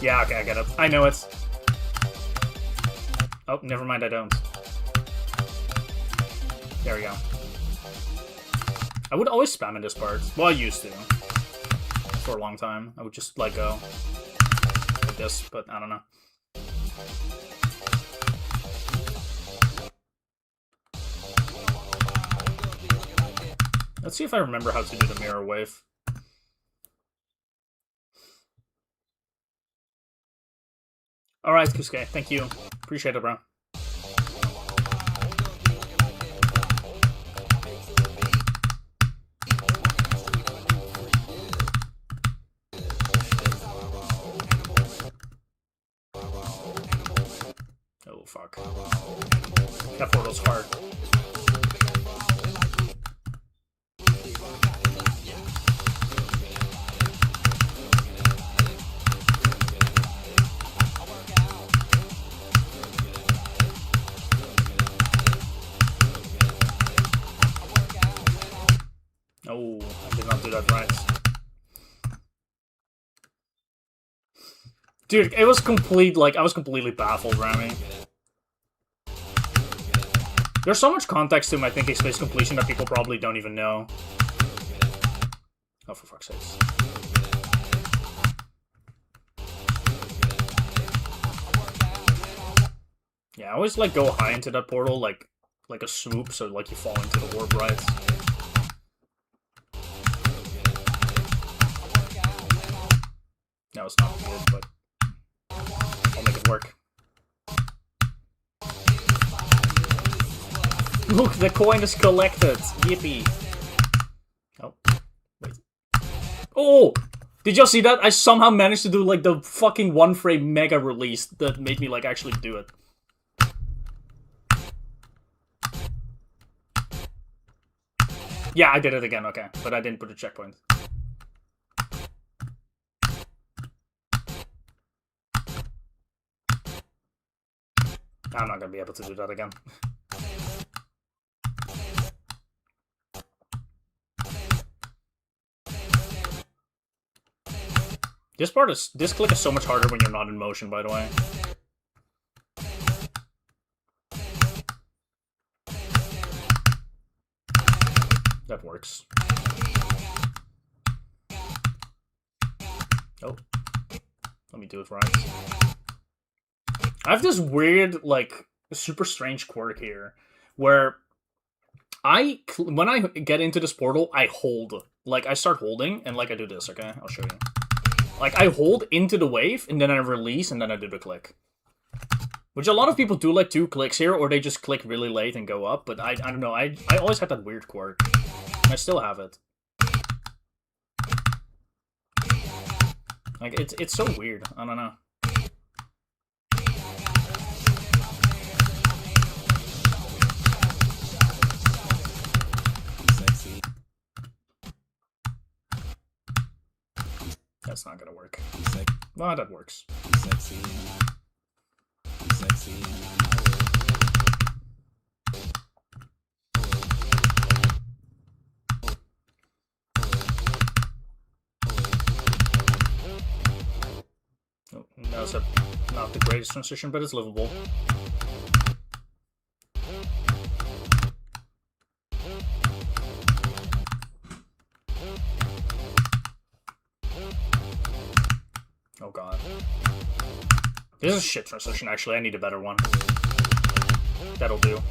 Yeah, okay, I get it. I know it. Oh, never mind, I don't. There we go. I would always spam in this part. Well, I used to. For a long time. I would just, like, go like this, but I don't know. Let's see if I remember how to do the mirror wave. Alright, Kusuke, thank you. Appreciate it, bro. Oh, fuck. That portal's hard. Oh, I did not do that right. Dude, it was complete, like, I was completely baffled, Rami. There's so much context to my thinking space completion that people probably don't even know. Oh, for fuck's sakes. Yeah, I always, like, go high into that portal, like a swoop, so, like, you fall into the warp, right? No, it's not good, but I'll make it work. Look, the coin is collected! Yippee! Oh, wait. Oh! Did y'all see that? I somehow managed to do, like, the fucking one-frame mega release that made me, like, actually do it. Yeah, I did it again, okay. But I didn't put a checkpoint. I'm not gonna be able to do that again. This click is so much harder when you're not in motion, by the way. That works. Oh. Let me do it right. I have this weird, like, super strange quirk here, where when I get into this portal, I hold. Like, I start holding, and, like, I do this, okay? I'll show you. Like, I hold into the wave, and then I release, and then I do the click. Which a lot of people do like 2 clicks here, or they just click really late and go up, but I don't know, I always had that weird quirk. I still have it. Like, it's so weird, I don't know. That's not gonna work. Well, that works. Oh, that's not the greatest transition, but it's livable. Oh god. This is a shit transition, actually. I need a better one. That'll do.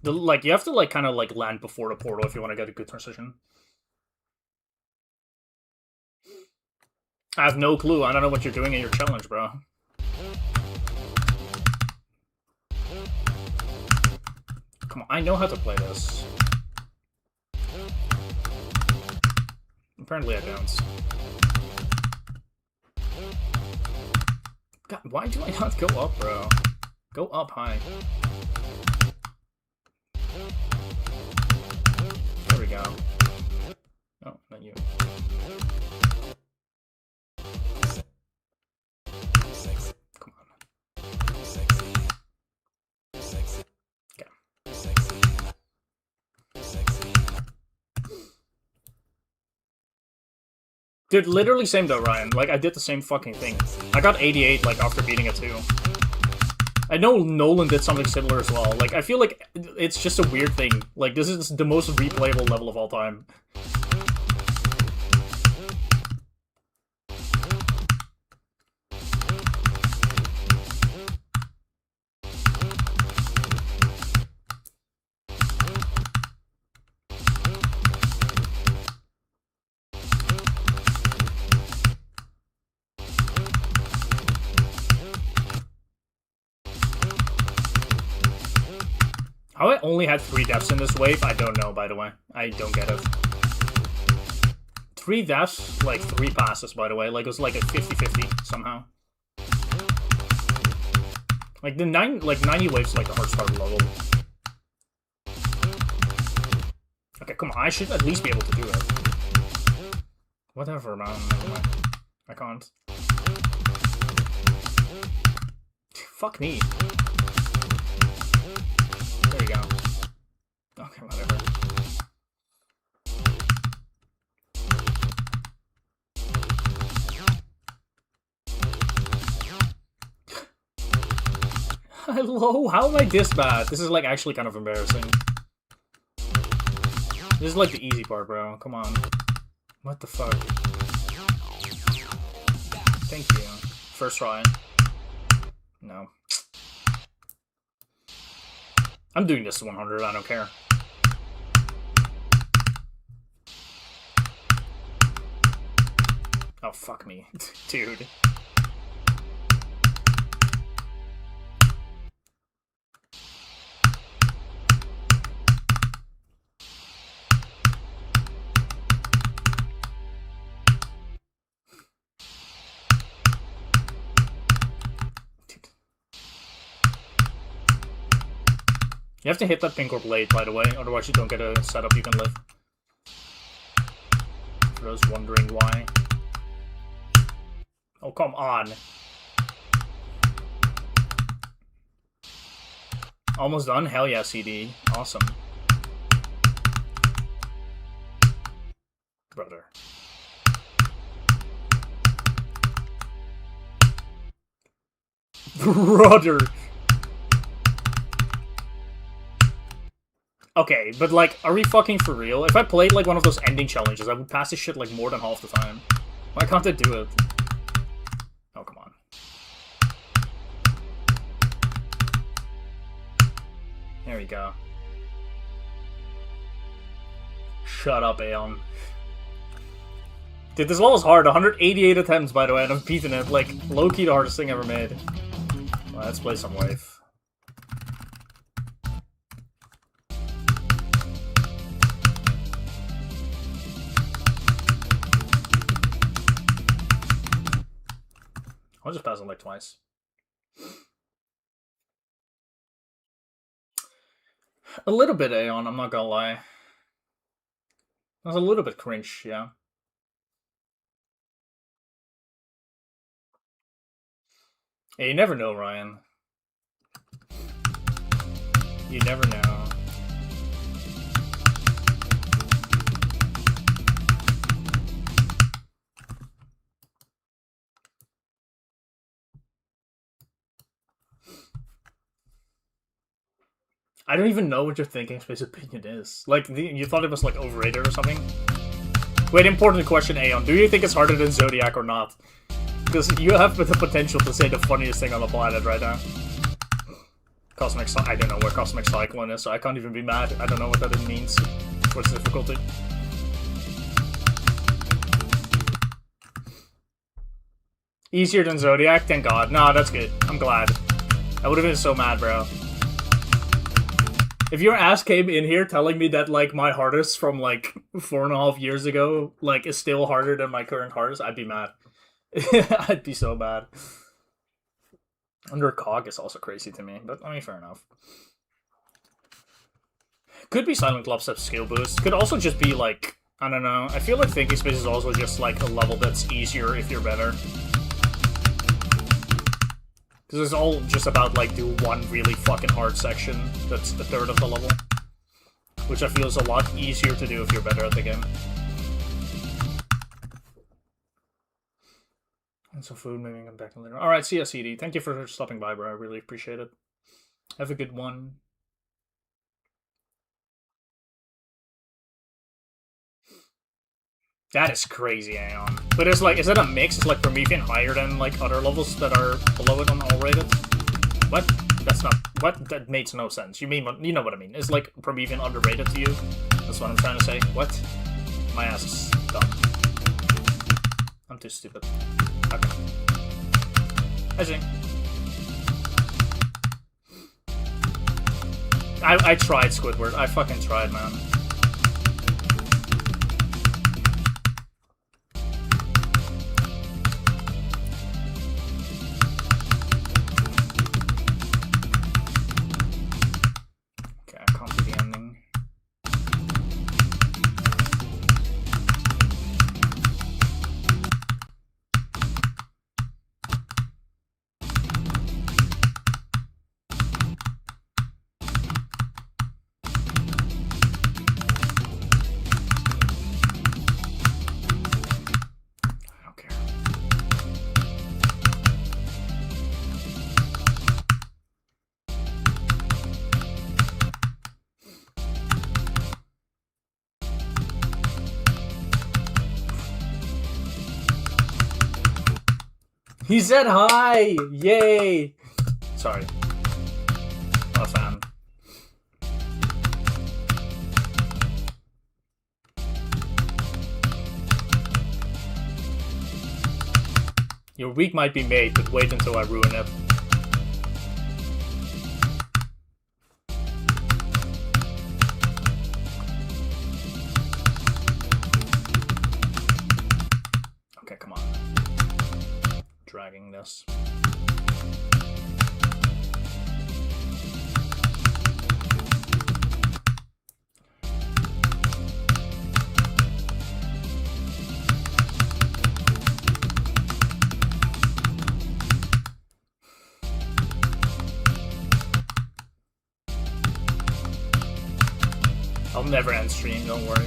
Like, you have to, like, kind of, like, land before the portal if you want to get a good transition. I have no clue. I don't know what you're doing in your challenge, bro. Come on, I know how to play this. Apparently I don't. God, why do I not go up, bro? Go up high. There we go. Oh, not you. Come on. Okay. Dude, literally same though, Ryan. Like, I did the same fucking thing. I got 88, like, after beating it too. I know Nolan did something similar as well. Like, I feel like it's just a weird thing. Like, this is the most replayable level of all time. How I only had 3 deaths in this wave, I don't know, by the way. I don't get it. 3 deaths, like 3 passes, by the way. Like, it was like a 50-50 somehow. Like, the 90 waves like the hard start level. Okay, come on, I should at least be able to do it. Whatever, man. Never mind. I can't. Fuck me. There you go. Okay, whatever. Hello? How am I this bad? This is, like, actually kind of embarrassing. This is, like, the easy part, bro. Come on. What the fuck? Thank you. First try. No. I'm doing this to 100, I don't care. Oh, fuck me. Dude. You have to hit that pink or blade, by the way, otherwise you don't get a setup you can live. For those wondering why. Oh, come on. Almost done? Hell yeah, CD. Awesome. Brother. Brother. Okay, but like, are we fucking for real? If I played like one of those ending challenges, I would pass this shit like more than half the time. Why can't I do it? Oh, come on. There we go. Shut up, Aeon. Dude, this level is hard. 188 attempts, by the way, and I've beaten it. Like, low-key the hardest thing ever made. Let's play some wave. I'll just pass it like twice. A little bit Aeon, I'm not gonna lie. That's a little bit cringe, yeah. Hey, you never know, Ryan. You never know. I don't even know what your thinking space opinion is. Like, you thought it was, like, overrated or something? Wait, important question, Aeon. Do you think it's harder than Zodiac or not? Because you have the potential to say the funniest thing on the planet right now. I don't know where Cosmic Cyclone is, so I can't even be mad. I don't know what that means for its difficulty. Easier than Zodiac? Thank God. Nah, that's good. I'm glad. I would have been so mad, bro. If your ass came in here telling me that, like, my hardest from, like, 4.5 years ago, like, is still harder than my current hardest, I'd be mad. I'd be so mad. Under Cog is also crazy to me, but, I mean, fair enough. Could be Silent Clubstep skill boost. Could also just be, like, I don't know. I feel like Thinking Space is also just, like, a level that's easier if you're better. Because it's all just about, like, do one really fucking hard section that's a third of the level. Which I feel is a lot easier to do if you're better at the game. And so food, maybe come back later. Alright, see ya, CD. Thank you for stopping by, bro. I really appreciate it. Have a good one. That is crazy, Aeon. But it's like, is it a mix? It's like Promethean higher than like other levels that are below it on all rated? What? That's not. What? That makes no sense. You mean, you know what I mean? Is like Promethean underrated to you? That's what I'm trying to say. What? My ass is dumb. I'm too stupid. Okay. I see. I tried, Squidward. I fucking tried, man. He said hi! Yay! Sorry. Not a fan. Your week might be made, but wait until I ruin it. Okay, come on. Dragging this. I'll never end stream, don't worry.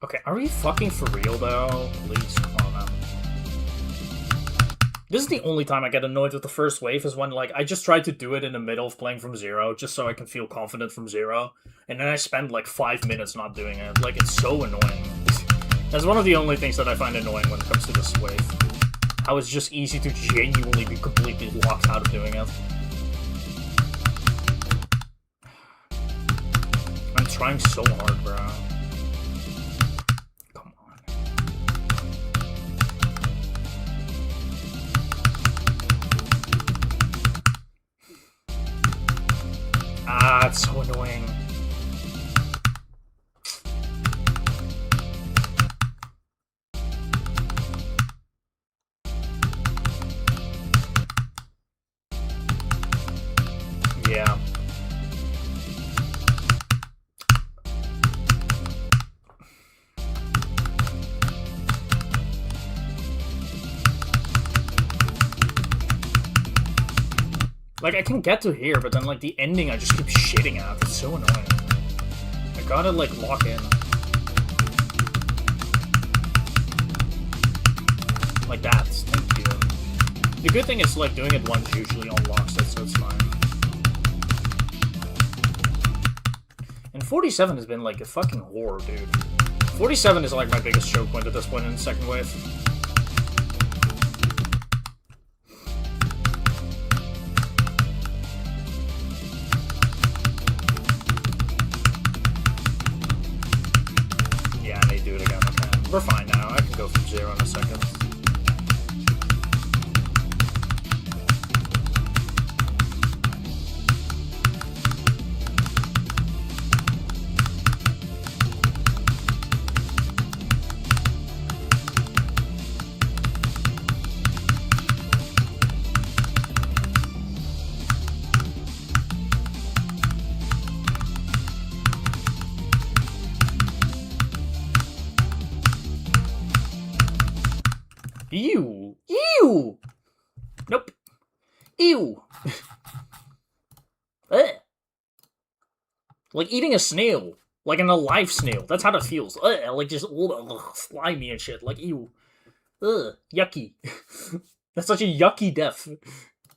Okay, are we fucking for real though? Please, come on, man. This is the only time I get annoyed with the first wave is when like I just try to do it in the middle of playing from zero just so I can feel confident from zero, and then I spend like 5 minutes not doing it. Like it's so annoying. That's one of the only things that I find annoying when it comes to this wave. How it's just easy to genuinely be completely locked out of doing it. I'm trying so hard, bro. Come on. Ah, it's so annoying. Yeah. Like, I can get to here, but then, like, the ending I just keep shitting at. It's so annoying. I gotta, like, lock in. Like that. Thank you. The good thing is, like, doing it once usually unlocks it, so it's fine. And 47 has been, like, a fucking horror, dude. 47 is, like, my biggest choke point at this point in the second wave. Yeah, I need to do it again. Okay. We're fine now. I can go from zero in a second. Ew! Ew! Nope. Ew! Like eating a snail. Like an alive snail. That's how that feels. Like just slimy and shit. Like, ew. Yucky. That's such a yucky death.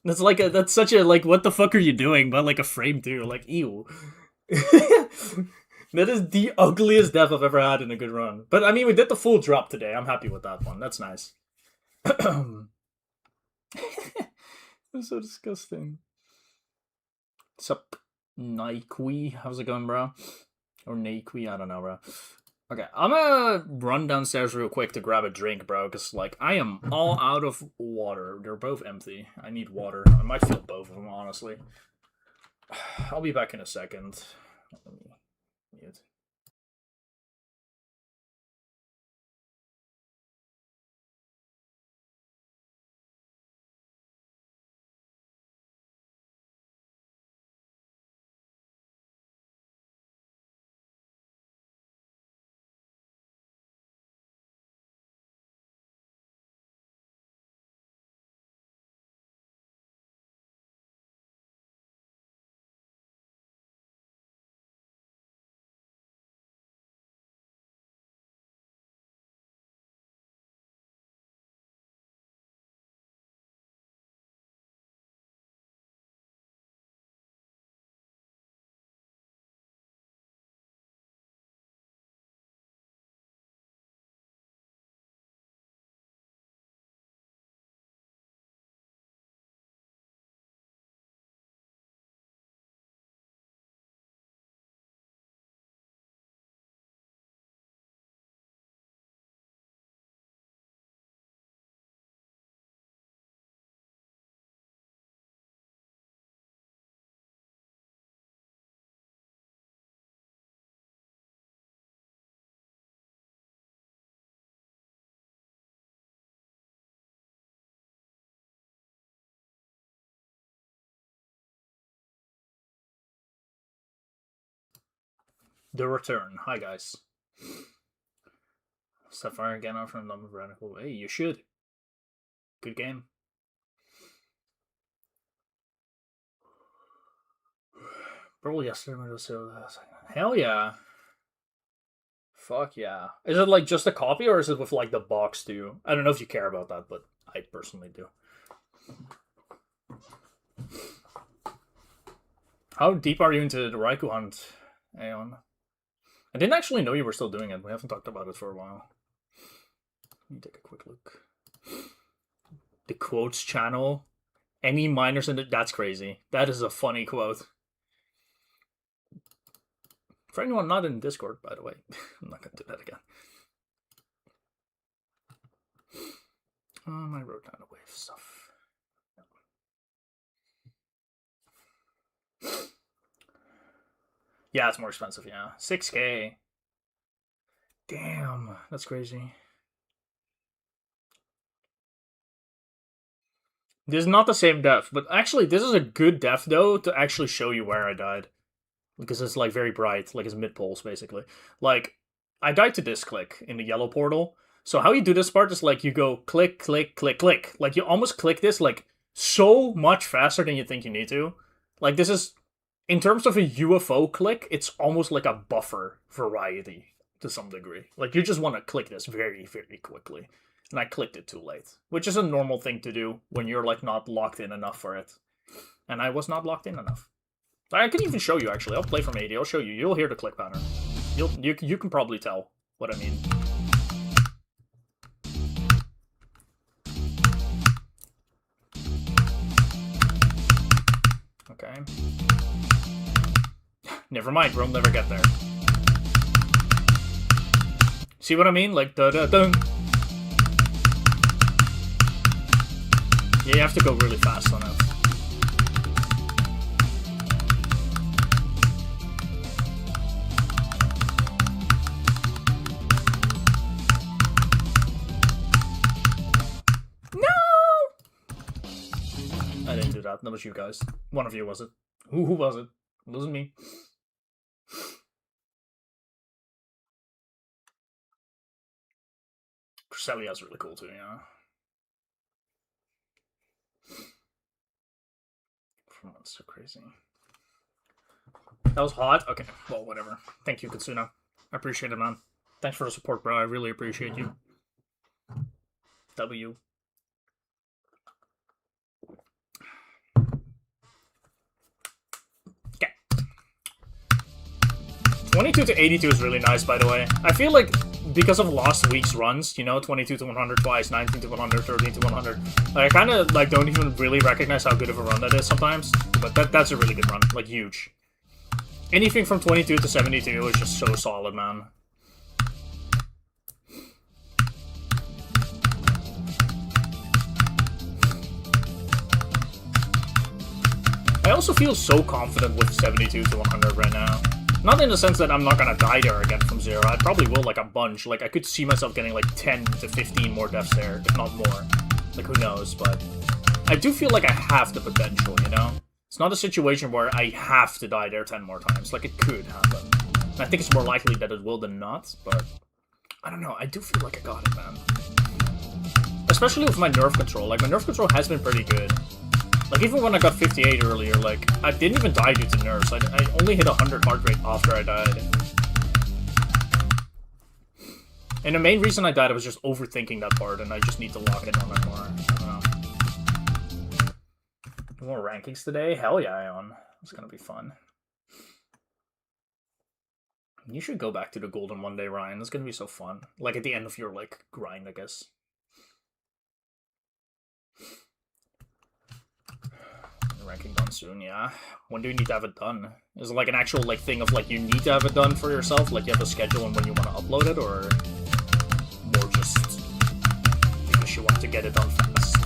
That's like that's such a, like, what the fuck are you doing? But like a frame too. Like, ew. That is the ugliest death I've ever had in a good run. But I mean, we did the full drop today. I'm happy with that one. That's nice. That's so disgusting. What's up, Nike? How's it going, bro? Or Nike? I don't know, bro. Okay, I'm gonna run downstairs real quick to grab a drink, bro, because, like, I am all out of water. They're both empty. I need water. I might fill both of them, honestly. I'll be back in a second. Let me mute. The return. Hi, guys. Sapphire again out from Lumber Radical. Hey, you should. Good game. Bro, yesterday I was so. Hell yeah. Fuck yeah. Is it like just a copy or is it with like the box too? I don't know if you care about that, but I personally do. How deep are you into the Raikou hunt, Aeon? I didn't actually know you were still doing it. We haven't talked about it for a while. Let me take a quick look. The quotes channel. Any minors in it? That's crazy. That is a funny quote. For anyone not in Discord, by the way. I'm not going to do that again. I wrote down the wave stuff. Yeah, it's more expensive, yeah. 6K. Damn, that's crazy. This is not the same depth, but actually, this is a good depth, though, to actually show you where I died. Because it's, like, very bright. Like, it's mid-pulse, basically. Like, I died to this click in the yellow portal. So how you do this part is, like, you go click, click, click, click. Like, you almost click this, like, so much faster than you think you need to. Like, this is... In terms of a UFO click, it's almost like a buffer variety to some degree. Like, you just want to click this very, very quickly. And I clicked it too late. Which is a normal thing to do when you're, like, not locked in enough for it. And I was not locked in enough. I can even show you, actually. I'll play from 80. I'll show you. You'll hear the click pattern. You can probably tell what I mean. Okay. Never mind, we'll never get there. See what I mean? Like, da-da-dun. Yeah, you have to go really fast on it. I didn't do that. That was you guys. One of you was it. Who was it? It wasn't me. Cresselia's really cool too, yeah. That's so crazy. That was hot? Okay, well, whatever. Thank you, Katsuna. I appreciate it, man. Thanks for the support, bro. I really appreciate you. W. Okay. 22 to 82 is really nice, by the way. I feel like because of last week's runs, you know, 22 to 100 twice, 19 to 100, 13 to 100, like, I kind of, like, don't even really recognize how good of a run that is sometimes, but that's a really good run, like, huge. Anything from 22 to 72 is just so solid, man. I also feel so confident with 72 to 100 right now. Not in the sense that I'm not gonna die there again from 0. I probably will, like, a bunch. Like, I could see myself getting, like, 10 to 15 more deaths there, if not more. Like, who knows, but... I do feel like I have the potential, you know? It's not a situation where I have to die there 10 more times. Like, it could happen. And I think it's more likely that it will than not, but... I don't know, I do feel like I got it, man. Especially with my nerf control. Like, my nerf control has been pretty good. Like, even when I got 58 earlier, like, I didn't even die due to nerfs. I only hit 100 heart rate after I died. And the main reason I died, I was just overthinking that part, and I just need to lock in on that more. I don't know. More rankings today? Hell yeah, Ion. It's gonna be fun. You should go back to the golden one day, Ryan. It's gonna be so fun. Like, at the end of your, like, grind, I guess. Ranking done soon, yeah. When do you need to have it done? Is it like an actual like thing of like you need to have it done for yourself? Like you have a schedule and when you want to upload it, or more just because you want to get it done fast?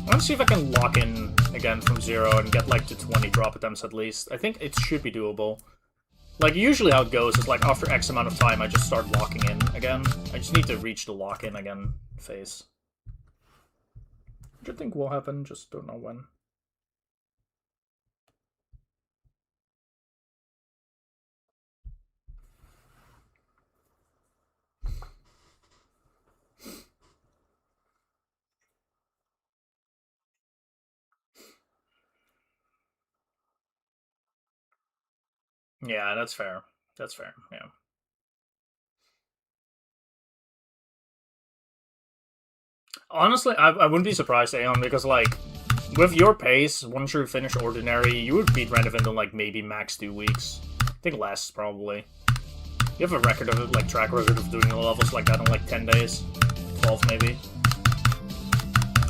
Let's see if I can lock in again from 0 and get like to 20 drop attempts at least. I think it should be doable. Like, usually how it goes is like after X amount of time I just start locking in again. I just need to reach the lock in again phase. Which I think will happen, just don't know when. Yeah, that's fair. That's fair. Yeah. Honestly, I wouldn't be surprised, Aeon, because like with your pace, once you finish Ordinary, you would beat Renevent in like maybe max 2 weeks. I think less probably. You have a record of it, like track record of doing levels like that in like 10 days, 12 maybe.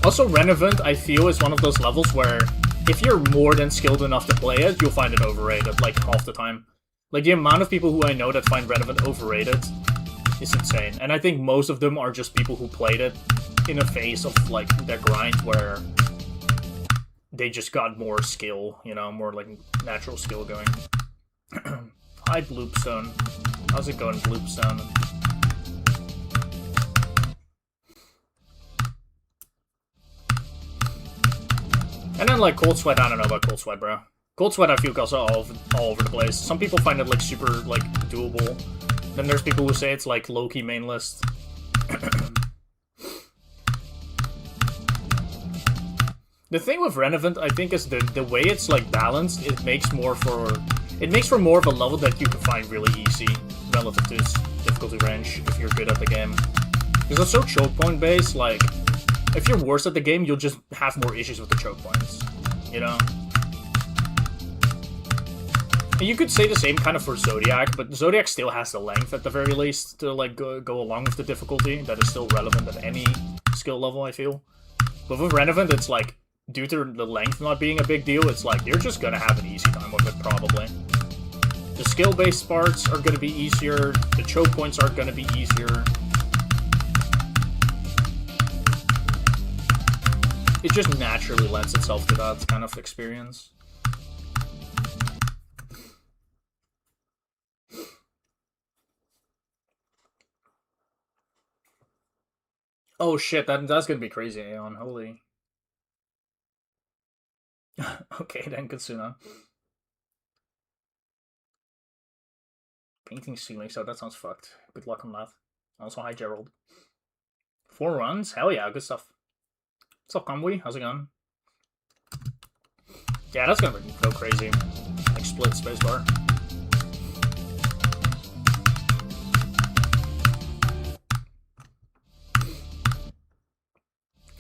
Also, Renevent, I feel, is one of those levels where if you're more than skilled enough to play it, you'll find it overrated, like, half the time. Like, the amount of people who I know that find Renevent overrated is insane. And I think most of them are just people who played it in a phase of, like, their grind where they just got more skill, you know, more, like, natural skill going. Hi, Bloopstone. How's it going, Bloopstone? And then, like, Cold Sweat, I don't know about Cold Sweat, bro. Cold Sweat, I feel, also all over the place. Some people find it, like, super, like, doable. Then there's people who say it's, like, low-key main list. The thing with Renevent, I think, is the way it's, like, balanced, it makes for more of a level that you can find really easy relative to its difficulty range if you're good at the game. Because it's so choke point based, like, if you're worse at the game, you'll just have more issues with the choke points, you know? And you could say the same kind of for Zodiac, but Zodiac still has the length at the very least to, like, go along with the difficulty that is still relevant at any skill level, I feel. But with Renevent, it's like, due to the length not being a big deal, it's like, you're just gonna have an easy time with it, probably. The skill-based parts are gonna be easier, the choke points are gonna be easier. It just naturally lends itself to that kind of experience. Oh shit, that's gonna be crazy, Aeon, holy. Okay, then Katsuna. Painting ceiling, so that sounds fucked. Good luck on that. Also, hi Gerald. 4 runs? Hell yeah, good stuff. What's up, Conway? How's it going? Yeah, that's gonna go crazy. Like, split spacebar.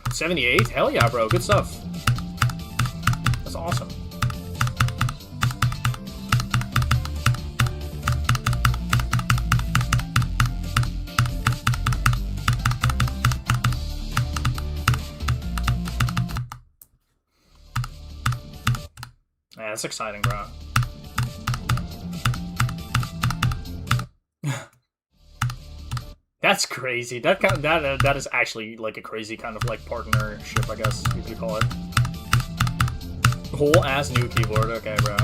$78? Hell yeah, bro. Good stuff. That's awesome. Yeah, that's exciting, bro. That's crazy. That is actually like a crazy kind of like partnership, I guess you could call it. Whole ass new keyboard. Okay, bro.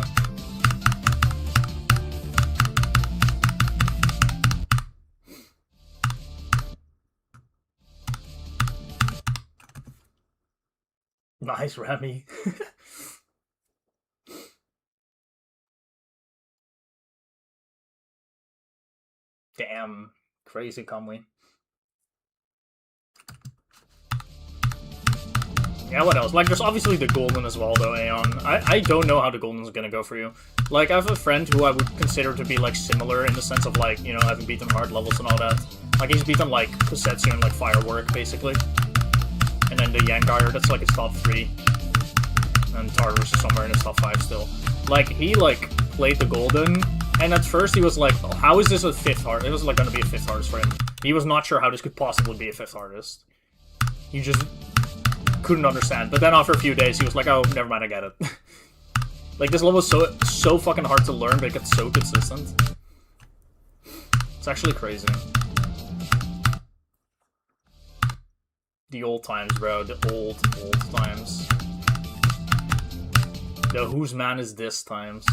Nice, Remy. Damn. Crazy, Conley. Yeah, what else? Like, there's obviously the Golden as well, though, Aeon. I don't know how the Golden's gonna go for you. Like, I have a friend who I would consider to be, like, similar in the sense of, like, you know, having beaten hard levels and all that. Like, he's beaten, like, Kusetsu and, like, Firework, basically. And then the Yangar, that's, like, his top 3. And Tartarus is somewhere in his top 5 still. Like, he, like, played the Golden, and at first he was like, oh, how is this a 5th hard? It was, like, gonna be a 5th hardest for him. He was not sure how this could possibly be a 5th hardest. He just couldn't understand. But then after a few days, he was like, oh, never mind, I get it. Like, this level is so fucking hard to learn, but it gets so consistent. It's actually crazy. The old times, bro. The old times. The whose man is this times.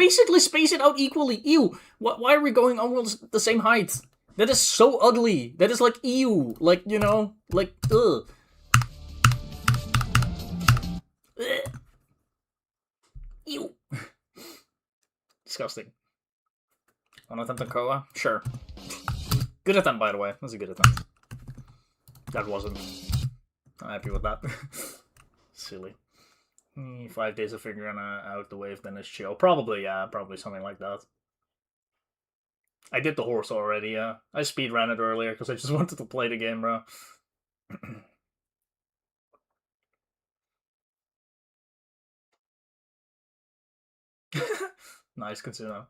basically space it out equally. Ew. Why are we going almost the same height? That is so ugly. That is like ew. Like, you know, like ugh. Ew. Disgusting. Wanna attempt on Koa? Sure. Good attempt, by the way. That's a good attempt. That wasn't. I'm happy with that. Silly. 5 days of figuring out the wave, then it's chill. Probably, yeah. Probably something like that. I did the horse already, yeah. I speedran it earlier because I just wanted to play the game, bro. Nice, Katsuna.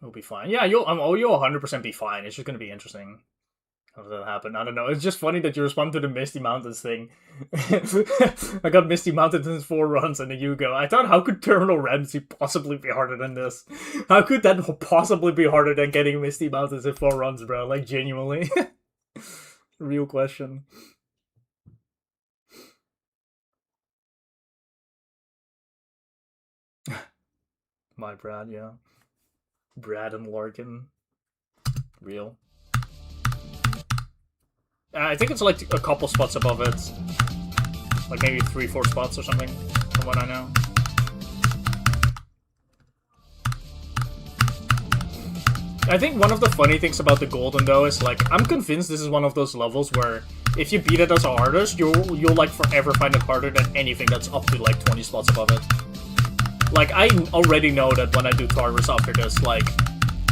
It'll be fine. Yeah, you'll 100% be fine. It's just gonna be interesting. How does that happen? I don't know. It's just funny that you respond to the Misty Mountains thing. I got Misty Mountains in 4 runs and then you go. I thought, how could Terminal Ramsey possibly be harder than this? How could that possibly be harder than getting Misty Mountains in 4 runs, bro? Like, genuinely. Real question. My Brad, yeah. Brad and Larkin. Real. I think it's like a couple spots above it. Like maybe 3-4 spots or something, from what I know. I think one of the funny things about the Golden, though, is like, I'm convinced this is one of those levels where if you beat it as an artist, you'll like forever find it harder than anything that's up to like 20 spots above it. Like, I already know that when I do Tarvis after this, like,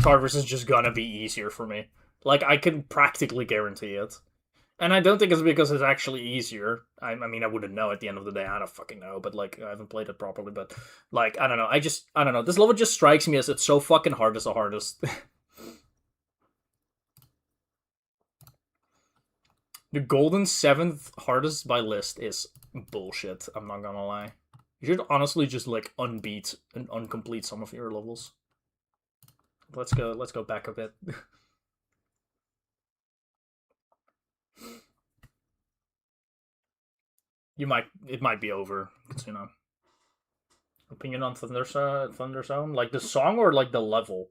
Tarvis is just gonna be easier for me. Like, I can practically guarantee it. And I don't think it's because it's actually easier. I mean, I wouldn't know at the end of the day. I don't fucking know. But, like, I haven't played it properly. But, like, I don't know. I don't know. This level just strikes me as it's so fucking hard as the hardest. The Golden 7th hardest by list is bullshit. I'm not gonna lie. You should honestly just, like, unbeat and uncomplete some of your levels. Let's go back a bit. It might be over, you know. Opinion on Thunder Zone? Like the song or like the level?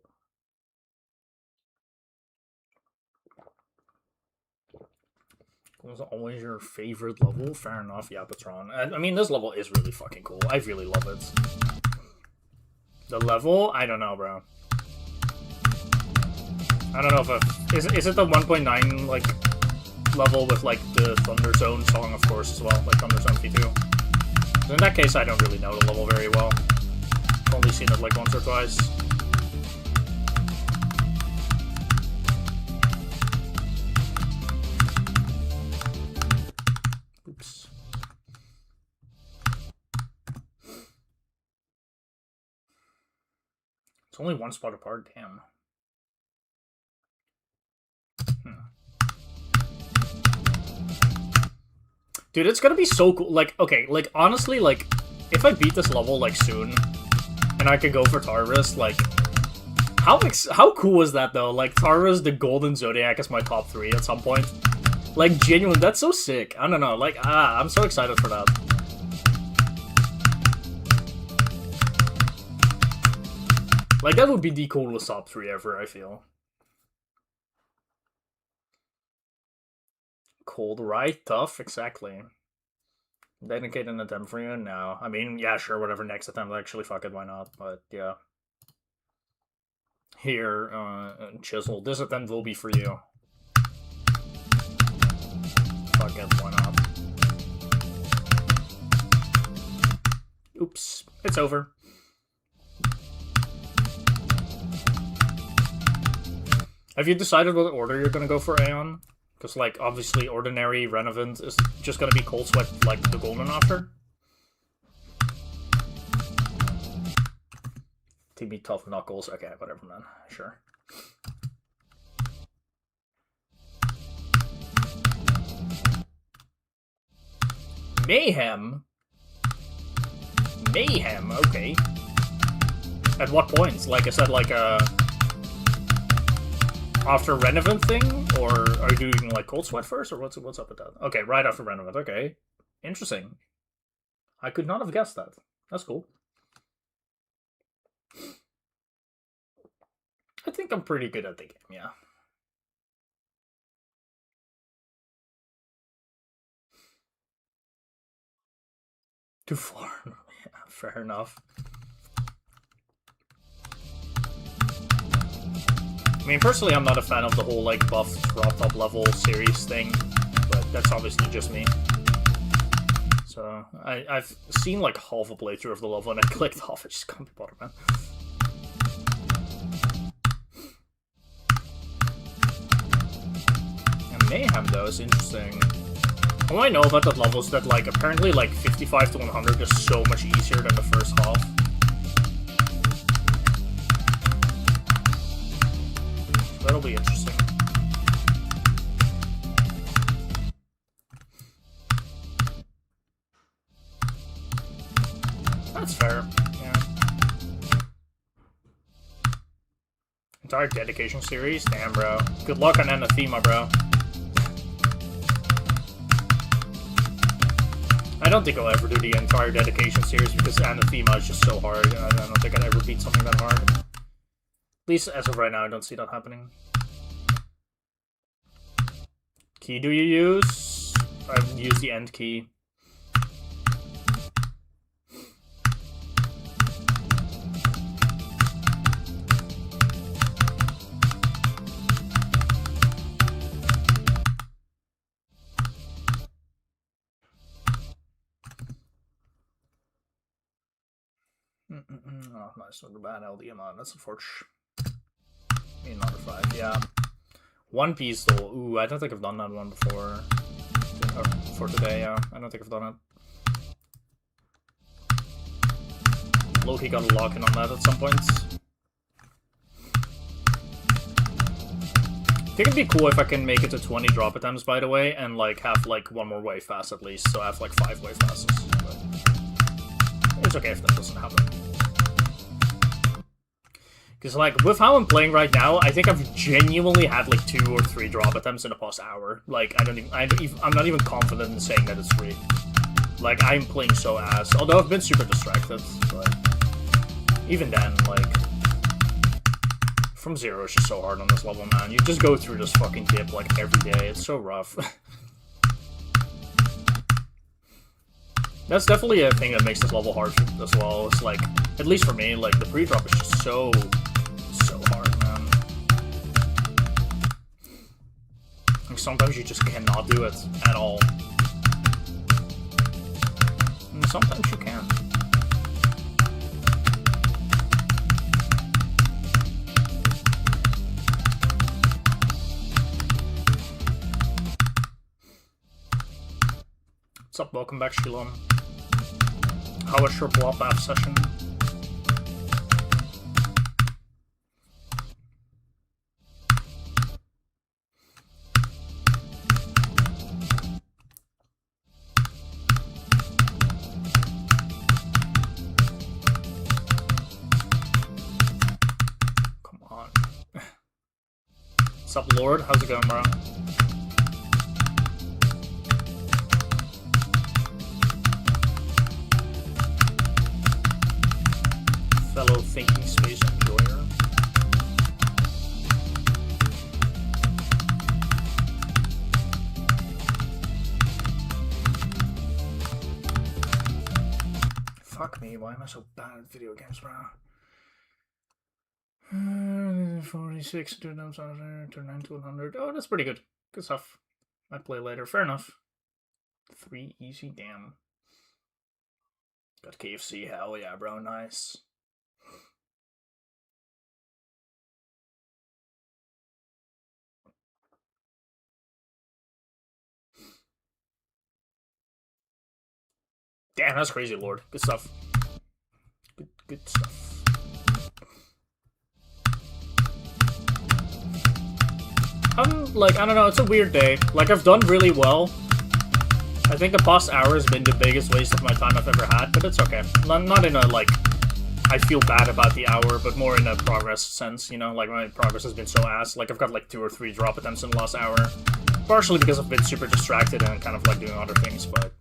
Was always your favorite level? Fair enough, yeah, Patron. I mean, this level is really fucking cool. I really love it. The level? I don't know, bro. I don't know if is it the 1.9 like level with like the Thunder Zone song, of course, as well, like Thunder Zone P2. So in that case, I don't really know the level very well. I've only seen it like once or twice. Oops. It's only 1 spot apart, damn. Dude, it's gonna be so cool. Like, okay, like, honestly, like, if I beat this level, like, soon, and I could go for Tarvis, like, how cool is that, though? Like, Tarvis, the Golden Zodiac is my top 3 at some point. Like, genuine, that's so sick. I don't know, like, I'm so excited for that. Like, that would be the coolest top 3 ever, I feel. Cold, right? Tough, exactly. Dedicate an attempt for you? No. I mean, yeah, sure, whatever, next attempt, actually, fuck it, why not? But, yeah. Here, Chisel, this attempt will be for you. Fuck it, why not? Oops, it's over. Have you decided what order you're gonna go for Aeon? Because, like, obviously, Ordinary, Renovant is just gonna be Cold Sweat, like, the Golden after. TB Tough Knuckles. Okay, whatever, man. Sure. Mayhem? Mayhem, okay. At what points? Like I said, like, After Renovant thing? Or are you doing like Cold Sweat first? Or what's up with that? Okay, right after Renovant. Okay. Interesting. I could not have guessed that. That's cool. I think I'm pretty good at the game, yeah. Too far. Yeah, fair enough. I mean, personally, I'm not a fan of the whole, like, buff drop top level series thing, but that's obviously just me. So, I've seen, like, half a playthrough of the level, and I clicked off. I just can't be bothered, man. And Mayhem, though, is interesting. All I know about that level is that, like, apparently, like, 55 to 100 is so much easier than the first half. So that'll be interesting. That's fair, yeah. Entire dedication series? Damn, bro. Good luck on Anathema, bro. I don't think I'll ever do the entire dedication series because Anathema is just so hard. I don't think I'd ever beat something that hard. At least as of right now, I don't see that happening. Key do you use? I've used the end key. Oh, nice. Not a bad LDM on. That's unfortunate. Another 5, yeah. One Piece, though. Ooh, I don't think I've done that one before. For today, yeah. I don't think I've done it. Loki got a lock in on that at some point. I think it'd be cool if I can make it to 20 drop attempts, by the way, and like have like one more wave fast at least, so I have like 5 wave passes. But it's okay if that doesn't happen. Because, like, with how I'm playing right now, I think I've genuinely had, like, 2 or 3 drop attempts in the past hour. Like, I'm not even confident in saying that it's free. Like, I'm playing so ass. Although I've been super distracted, but even then, like, From Zero is just so hard on this level, man. You just go through this fucking dip, like, every day. It's so rough. That's definitely a thing that makes this level hard as well. It's like, at least for me, like, the pre-drop is just so hard, man. Like, sometimes you just cannot do it at all. And sometimes you can. What's up? Welcome back, Shilom. How was your bloodbath session? Come on. What's up, Lord? How's it going, bro? Fellow thinking space enjoyer. Fuck me, why am I so bad at video games, bro? 46 to 9 to 100. Oh, that's pretty good. Good stuff. Might play later. Fair enough. 3 easy, damn. Got KFC, hell yeah, bro, nice. Damn, that's crazy, Lord. Good stuff. Good stuff. Like, I don't know, it's a weird day. Like, I've done really well. I think the past hour has been the biggest waste of my time I've ever had, but it's okay. Not in a, like, I feel bad about the hour, but more in a progress sense, you know? Like, my progress has been so ass. Like, I've got like 2 or 3 drop attempts in the last hour. Partially because I've been super distracted and kind of like doing other things, but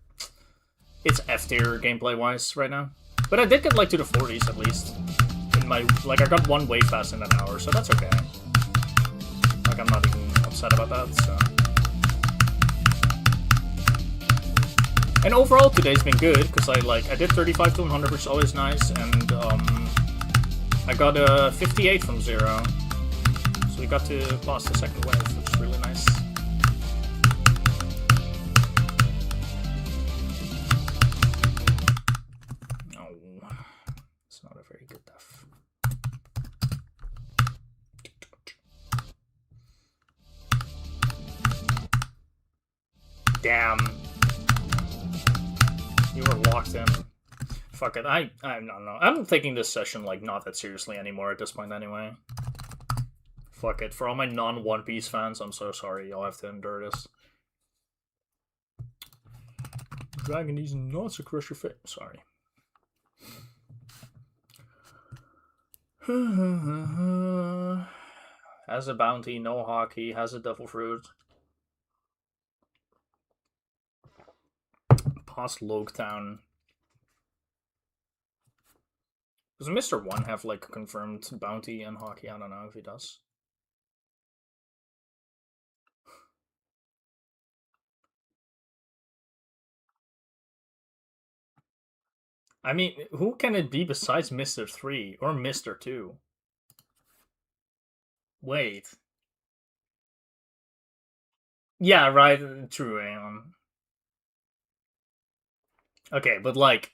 it's F tier gameplay-wise right now. But I did get like to the 40s at least. In my, like, I got 1 wave pass in an hour, so that's okay. Like, I'm not even upset about that, so. And overall, today's been good, because I did 35 to 100, which is always nice, and I got a 58 from 0. So we got to pass the second wave, which is really nice. No, it's not a very good def. Damn. You were locked in. Fuck it. I don't know. I'm taking this session like not that seriously anymore at this point anyway. Fuck it. For all my non-One Piece fans, I'm so sorry. Y'all have to endure this. Dragging these nuts across your face. Sorry. Has a bounty, no hockey, has a devil fruit. Past Logetown. Does Mr. 1 have like confirmed bounty and hockey? I don't know if he does. I mean, who can it be besides Mr. 3 or Mr. 2? Wait. Yeah, right, true, Aeon. Okay, but like,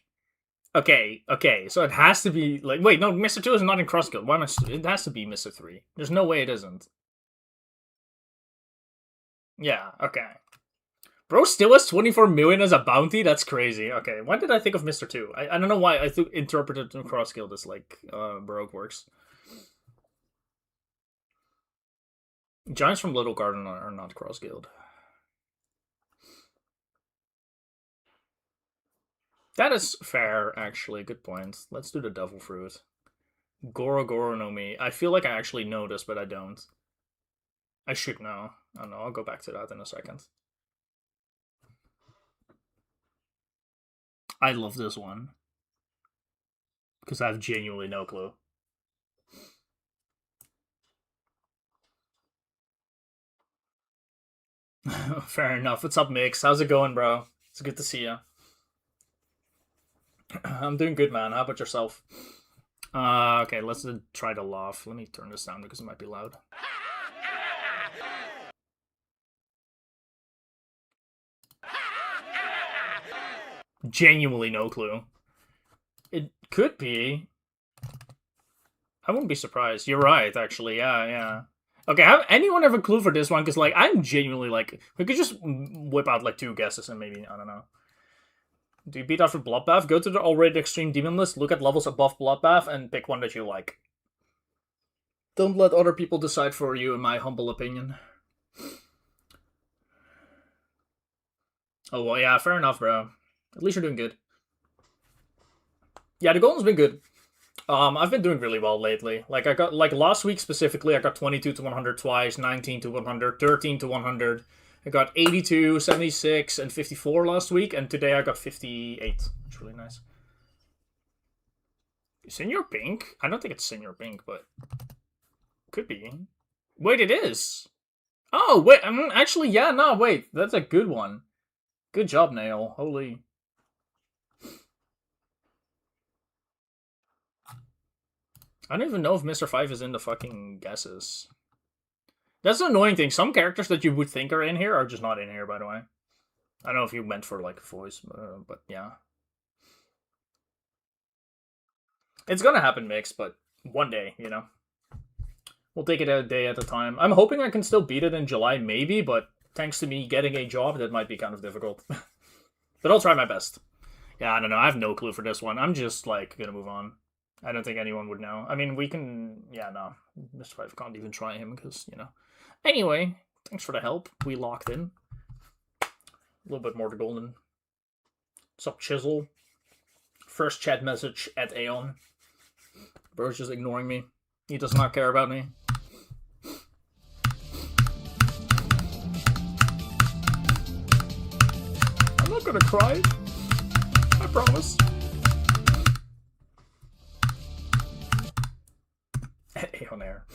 okay, so it has to be like, wait, no, Mr. 2 is not in Cross Guild. Why am I? It has to be Mr. 3. There's no way it isn't. Yeah, okay. Bro still has 24 million as a bounty? That's crazy. Okay, why did I think of Mr. 2? I don't know why I interpreted Cross Guild as like Baroque works. Giants from Little Garden are not Cross Guild. That is fair, actually. Good point. Let's do the Devil Fruit. Goro Goro no Mi. I feel like I actually know this, but I don't. I should know. I don't know. I'll go back to that in a second. I love this one. Because I have genuinely no clue. Fair enough. What's up, Mix? How's it going, bro? It's good to see you. I'm doing good, man. How about yourself? Okay, let's try to laugh. Let me turn this down because it might be loud. Genuinely no clue. It could be. I wouldn't be surprised. You're right, actually. Yeah. Okay, have anyone have a clue for this one? Because, like, I'm genuinely, like, we could just whip out, like, 2 guesses and maybe, I don't know. Do you beat after Bloodbath? Go to the already extreme demon list, look at levels above Bloodbath, and pick one that you like. Don't let other people decide for you, in my humble opinion. Oh, well, yeah, fair enough, bro. At least you're doing good. Yeah, the Golden's been good. I've been doing really well lately. Like, I got, like, last week specifically, I got 22 to 100 twice, 19 to 100, 13 to 100. I got 82, 76, and 54 last week, and today I got 58. It's really nice. Senior Pink? I don't think it's Senior Pink, but could be. Wait, it is. Oh, wait, actually, yeah, no, wait. That's a good one. Good job, Nail. Holy. I don't even know if Mr. 5 is in the fucking guesses. That's the annoying thing. Some characters that you would think are in here are just not in here, by the way. I don't know if you meant for, like, voice, but yeah. It's gonna happen, Mix, but one day, you know. We'll take it a day at a time. I'm hoping I can still beat it in July, maybe, but thanks to me getting a job, that might be kind of difficult. But I'll try my best. Yeah, I don't know. I have no clue for this one. I'm just, like, gonna move on. I don't think anyone would know. I mean, we can... Yeah, no. Mr. 5 can't even try him, because, you know. Anyway, thanks for the help. We locked in. A little bit more to Golden. What's up, Chisel? First chat message at Aeon. Bro's just ignoring me. He does not care about me. I'm not gonna cry. I promise. Hey, on air.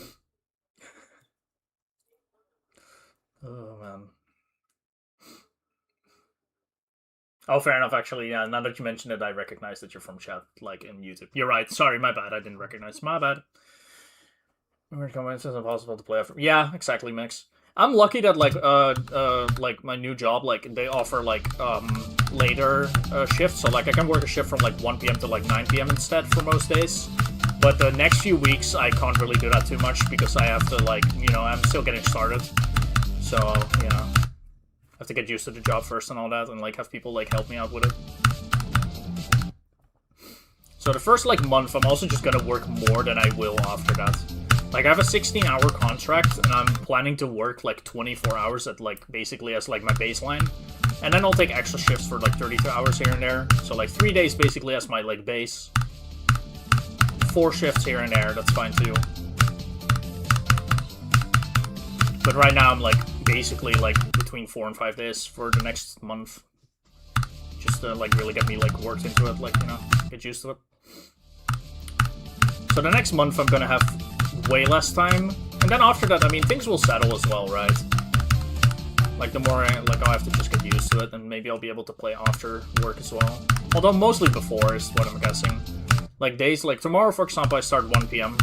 Oh, man. Oh, fair enough, actually. Yeah, now that you mentioned it, I recognize that you're from chat, like, in YouTube. You're right. Sorry, my bad. I didn't recognize. My bad. Weird comments is impossible to play after. Yeah, exactly, Mix. I'm lucky that, like, my new job, like, they offer, like, later shifts. So, like, I can work a shift from, like, 1 p.m. to, like, 9 p.m. instead for most days. But the next few weeks, I can't really do that too much because I have to, like, you know, I'm still getting started. So, you know, I have to get used to the job first and all that, and, like, have people, like, help me out with it. So the first, like, month, I'm also just gonna work more than I will after that. Like, I have a 16-hour contract, and I'm planning to work, like, 24 hours at, like, basically as, like, my baseline. And then I'll take extra shifts for, like, 32 hours here and there. So, like, 3 days basically as my, like, base. 4 shifts here and there, that's fine too. But right now I'm, like, basically, like, between 4 and 5 days for the next month. Just to, like, really get me, like, worked into it, like, you know, get used to it. So the next month I'm gonna have way less time. And then after that, I mean, things will settle as well, right? Like, the more like, I'll have to just get used to it, and maybe I'll be able to play after work as well. Although mostly before is what I'm guessing. Like, days, like, tomorrow, for example, I start 1 p.m.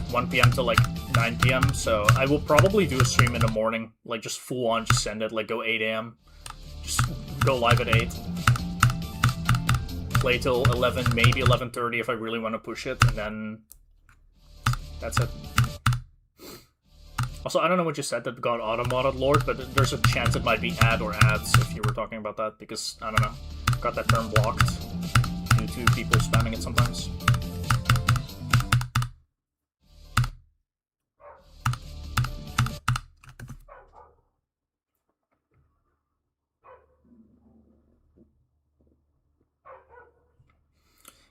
1 p.m. to, like, 9 p.m. So I will probably do a stream in the morning. Like, just full on, just send it, like, go 8 a.m. Just go live at 8. Play till 11, maybe 11:30 if I really want to push it, and then that's it. Also, I don't know what you said that got auto-modded, Lord, but there's a chance it might be ad or ads if you were talking about that, because, I don't know, got that term blocked due to people spamming it sometimes.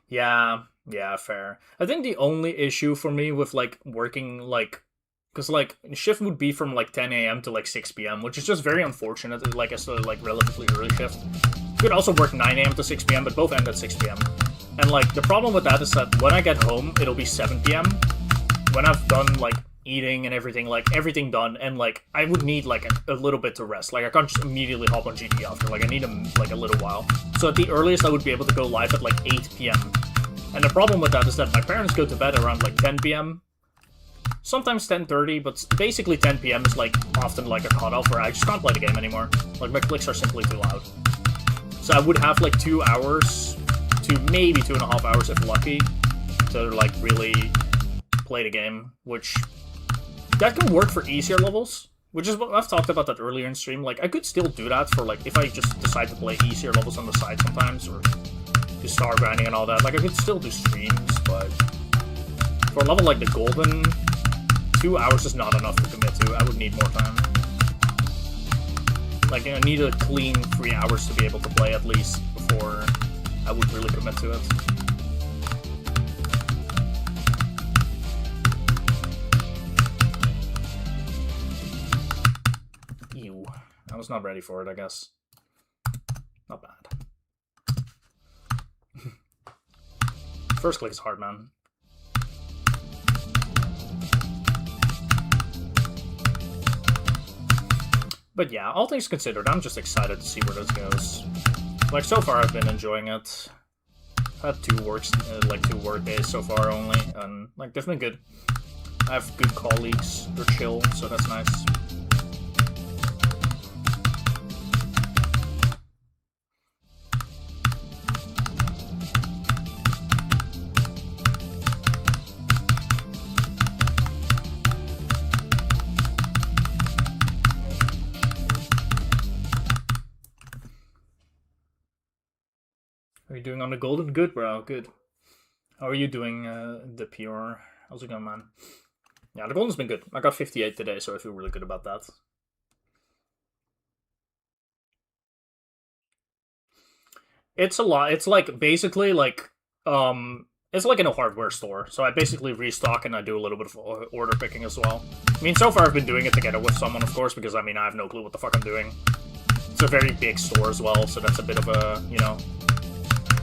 Yeah, fair. I think the only issue for me with, like, working, like, because, like, shift would be from, like, 10 a.m. to, like, 6 p.m., which is just very unfortunate, like, as a, like, relatively early shift. Could also work 9 a.m. to 6 p.m., but both end at 6 p.m. And, like, the problem with that is that when I get home, it'll be 7 p.m. When I've done, like, eating and everything, like, everything done, and, like, I would need, like, a little bit to rest. Like, I can't just immediately hop on GT after. Like, I need, like, a little while. So at the earliest, I would be able to go live at, like, 8 p.m. And the problem with that is that my parents go to bed around, like, 10 p.m. Sometimes 10:30, but basically 10 p.m. is, like, often, like, a cutoff where I just can't play the game anymore. Like, my clicks are simply too loud. So I would have, like, 2 hours to maybe 2.5 hours if lucky to, like, really play the game, which that can work for easier levels, which is what I've talked about that earlier in stream. Like, I could still do that for, like, if I just decide to play easier levels on the side sometimes, or do star grinding and all that. Like, I could still do streams, but for a level like the Golden, 2 hours is not enough to commit to. I would need more time. Like, I need a clean 3 hours to be able to play at least before I would really commit to it. Ew. I was not ready for it, I guess. Not bad. First click is hard, man. But yeah, all things considered, I'm just excited to see where this goes. Like, so far I've been enjoying it. I've had 2 work days so far only, and, like, they've been good. I have good colleagues, they're chill, so that's nice. How are you doing on the Golden? Good, bro. Good. How are you doing, the PR? How's it going, man? Yeah, the Golden's been good. I got 58 today, so I feel really good about that. It's a lot. It's, like, basically, like, It's like in a hardware store, so I basically restock and I do a little bit of order picking as well. I mean, so far I've been doing it together with someone, of course, because I mean, I have no clue what the fuck I'm doing. It's a very big store as well, so that's a bit of a, you know,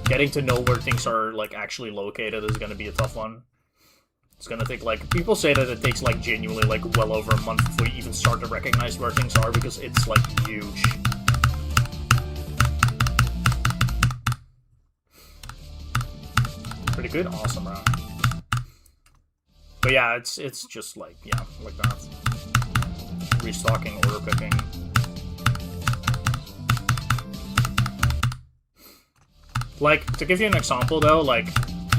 getting to know where things are, like, actually located is gonna be a tough one. It's gonna take, like, people say that it takes, like, genuinely, like, well over a month before you even start to recognize where things are, because it's, like, huge. Pretty good? Awesome, round. But yeah, it's just, like, yeah, like that. Restocking, order picking. Like, to give you an example, though, like,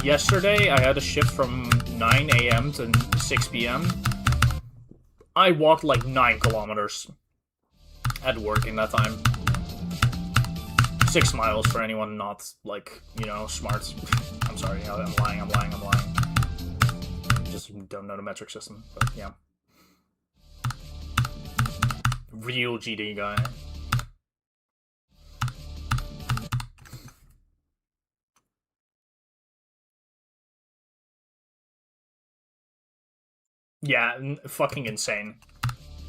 yesterday I had a shift from 9 a.m. to 6 p.m. I walked, like, 9 kilometers at work in that time. 6 miles for anyone not, like, you know, smart. I'm sorry, I'm lying. Just don't know the metric system, but yeah. Real GD guy. Yeah, fucking insane.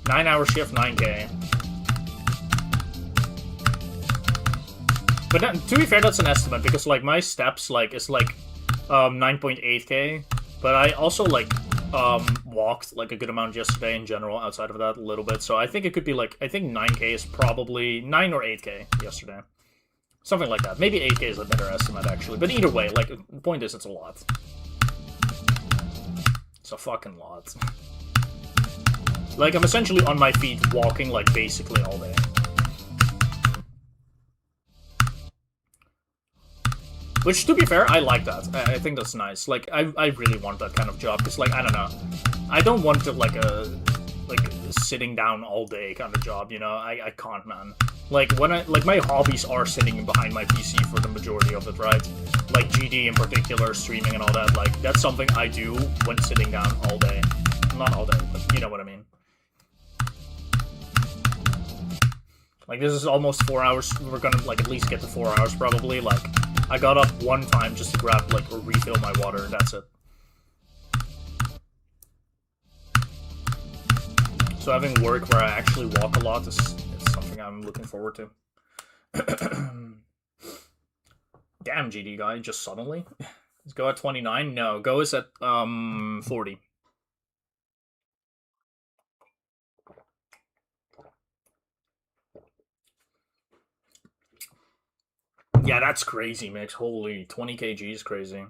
9-hour shift, 9K. But to be fair, that's an estimate, because, like, my steps, like, is, like, 9.8K. But I also, like, walked, like, a good amount yesterday in general, outside of that, a little bit. So I think it could be, like, I think 9K is probably 9 or 8K yesterday. Something like that. Maybe 8K is a better estimate, actually. But either way, like, the point is, it's a lot. It's a fucking lot. Like, I'm essentially on my feet walking, like, basically all day. Which, to be fair, I like that. I think that's nice. Like, I really want that kind of job, because, like, I don't know. I don't want to, like, sitting down all day kind of job, you know? I can't, man. Like, when my hobbies are sitting behind my PC for the majority of it, right? Like, GD in particular, streaming and all that, like, that's something I do when sitting down all day. Not all day, but you know what I mean. Like, this is almost 4 hours. We're gonna, like, at least get to 4 hours, probably. Like, I got up one time just to grab, like, or refill my water, and that's it. So having work where I actually walk a lot is something I'm looking forward to. Damn, GD guy, just suddenly. Let's go at 29. No, Go is at 40. Yeah, that's crazy, Mix. Holy, 20 kg is crazy.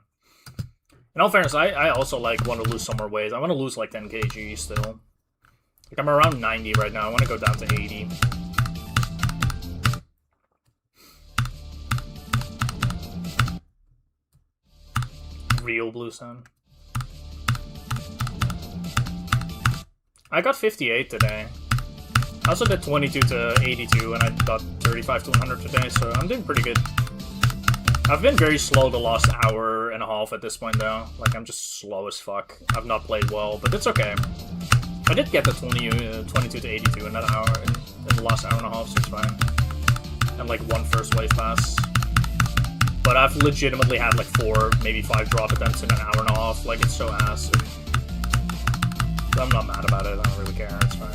In all fairness, I also, like, want to lose some more weight. I want to lose, like, 10 kg still. Like, I'm around 90 right now. I want to go down to 80. Real Blue Sun. I got 58 today. I also did 22 to 82, and I got 35 to 100 today, so I'm doing pretty good. I've been very slow the last hour and a half at this point, though. Like, I'm just slow as fuck. I've not played well, but it's okay. I did get the 22 to 82 in that hour, in the last hour and a half, so it's fine. And, like, one first wave pass. But I've legitimately had, like, 4, maybe 5 drop attempts in an hour and a half. Like, it's so ass. So I'm not mad about it. I don't really care. It's fine.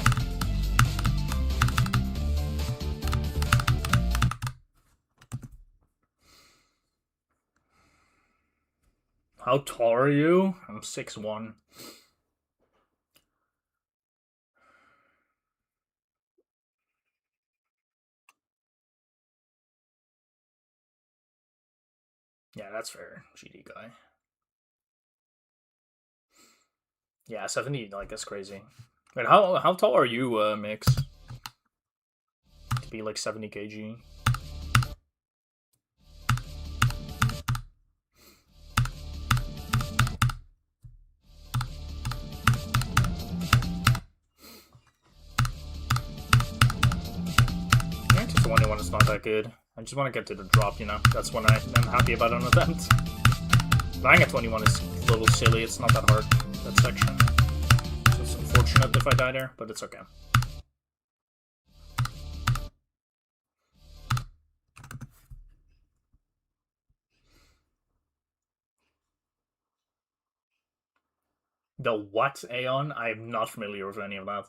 How tall are you? I'm 6'1". Yeah, that's fair, GD guy. Yeah, 70, like, that's crazy. Wait, how tall are you, Mix? To be, like, 70 kg? The 21 is not that good. I just want to get to the drop, you know? That's when I'm happy about an event. Dying at 21 is a little silly. It's not that hard, that section. So it's unfortunate if I die there, but it's okay. The what, Aeon? I'm not familiar with any of that.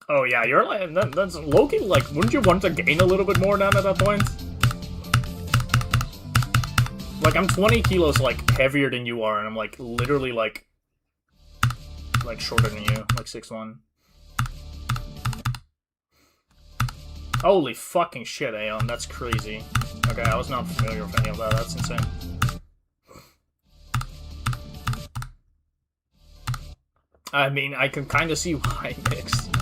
Oh yeah, you're like, that's Loki, like, wouldn't you want to gain a little bit more down at that point? Like, I'm 20 kilos, like, heavier than you are, and I'm, like, literally, like, shorter than you, like 6'1". Holy fucking shit, Aeon, that's crazy. Okay, I was not familiar with any of that, that's insane. I mean, I can kind of see why mixed.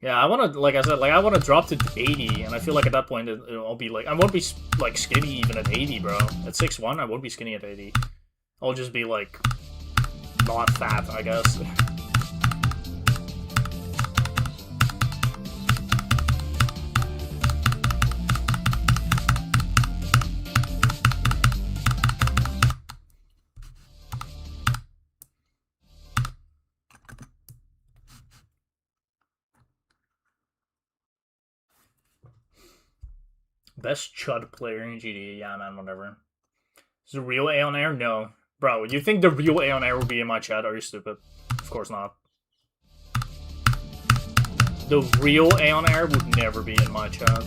Yeah, I want to, like I said, like, I want to drop to 80, and I feel like at that point, I'll be, like, I won't be, like, skinny even at 80, bro. At 6'1", I won't be skinny at 80. I'll just be, like, not fat, I guess. Best chud player in GTA? Yeah, man, whatever. Is the real Aeon Air? No. Bro, you think the real Aeon Air would be in my chat? Are you stupid? Of course not. The real Aeon Air would never be in my chat.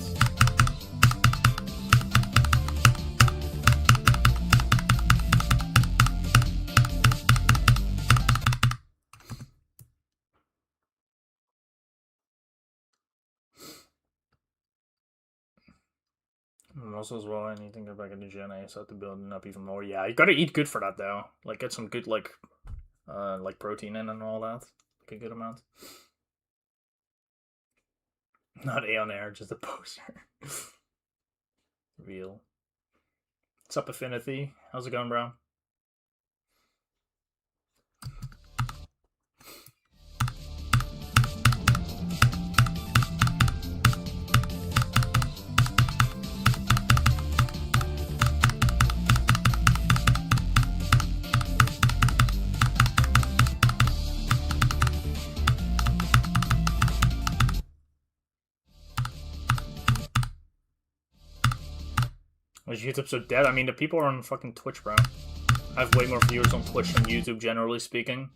And also as well, I need to go back into Gen A, so I have to build it up even more. Yeah, you gotta eat good for that though. Like get some good like protein in and all that. Like a good amount. Not Aeon Air, just a poster. Real. What's up, Affinity? How's it going, bro? Was YouTube so dead? I mean, the people are on fucking Twitch, bro. I have way more viewers on Twitch than YouTube, generally speaking.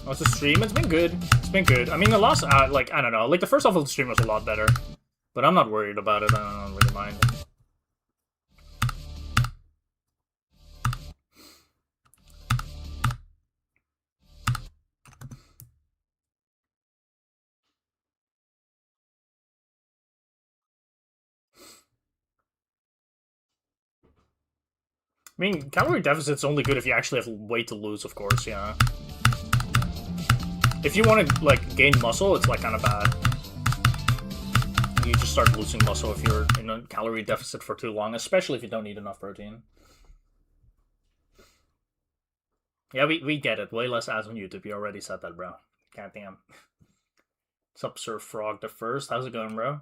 What's the stream? It's been good. It's been good. I mean, the last, like, I don't know. Like, the first half of the stream was a lot better. But I'm not worried about it. I don't really mind. I mean, calorie deficit's only good if you actually have weight to lose, of course, yeah. If you want to, like, gain muscle, it's, like, kind of bad. You just start losing muscle if you're in a calorie deficit for too long, especially if you don't eat enough protein. Yeah, we get it. Way less ads on YouTube. You already said that, bro. Goddamn. What's up, Sir Frog the First? How's it going, bro?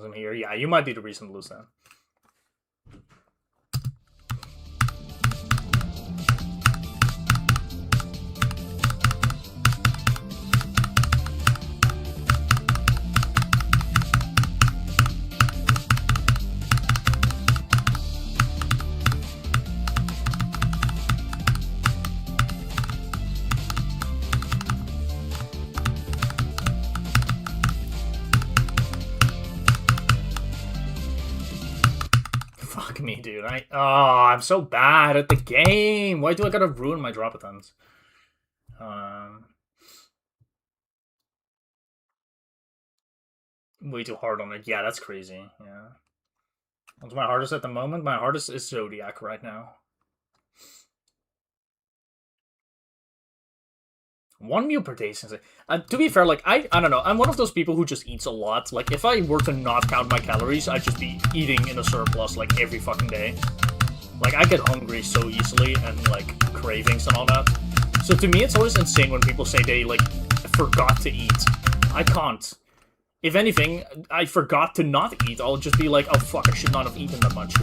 I'm here. Yeah, you might be the reason to lose that. Me, dude. I'm so bad at the game. Why do I gotta ruin my drop-a-thons? Way too hard on it. Yeah, that's crazy. Yeah. What's my hardest at the moment? My hardest is Zodiac right now. One meal per day since to be fair, like I don't know, I'm one of those people who just eats a lot. Like if I were to not count my calories, I'd just be eating in a surplus like every fucking day. Like I get hungry so easily and like cravings and all that. So to me it's always insane when people say they like forgot to eat. I can't. If anything, I forgot to not eat, I'll just be like, oh fuck, I should not have eaten that much.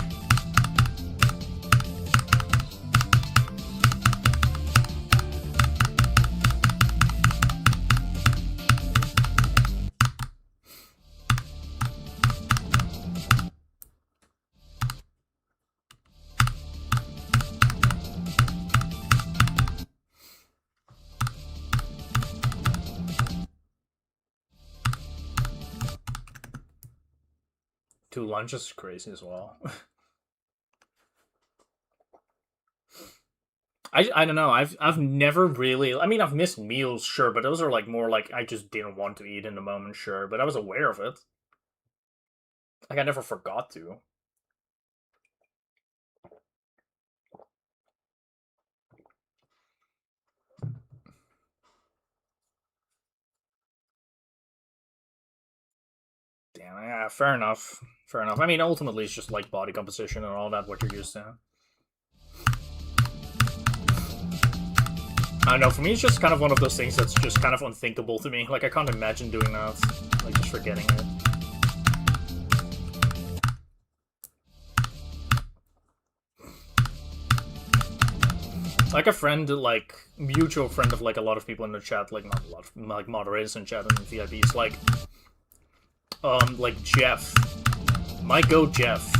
2 lunches is crazy as well. I don't know. I've never really. I mean, I've missed meals, sure, but those are like more like I just didn't want to eat in the moment, sure. But I was aware of it. Like I never forgot to. Damn, yeah, fair enough. Fair enough. I mean, ultimately, it's just like body composition and all that, what you're used to. I don't know, for me, it's just kind of one of those things that's just kind of unthinkable to me. Like, I can't imagine doing that. Like, just forgetting it. Like, a friend, like, mutual friend of, like, a lot of people in the chat, like, not a lot of, like, moderators in chat and VIPs, like Jeff. Might go Jeff.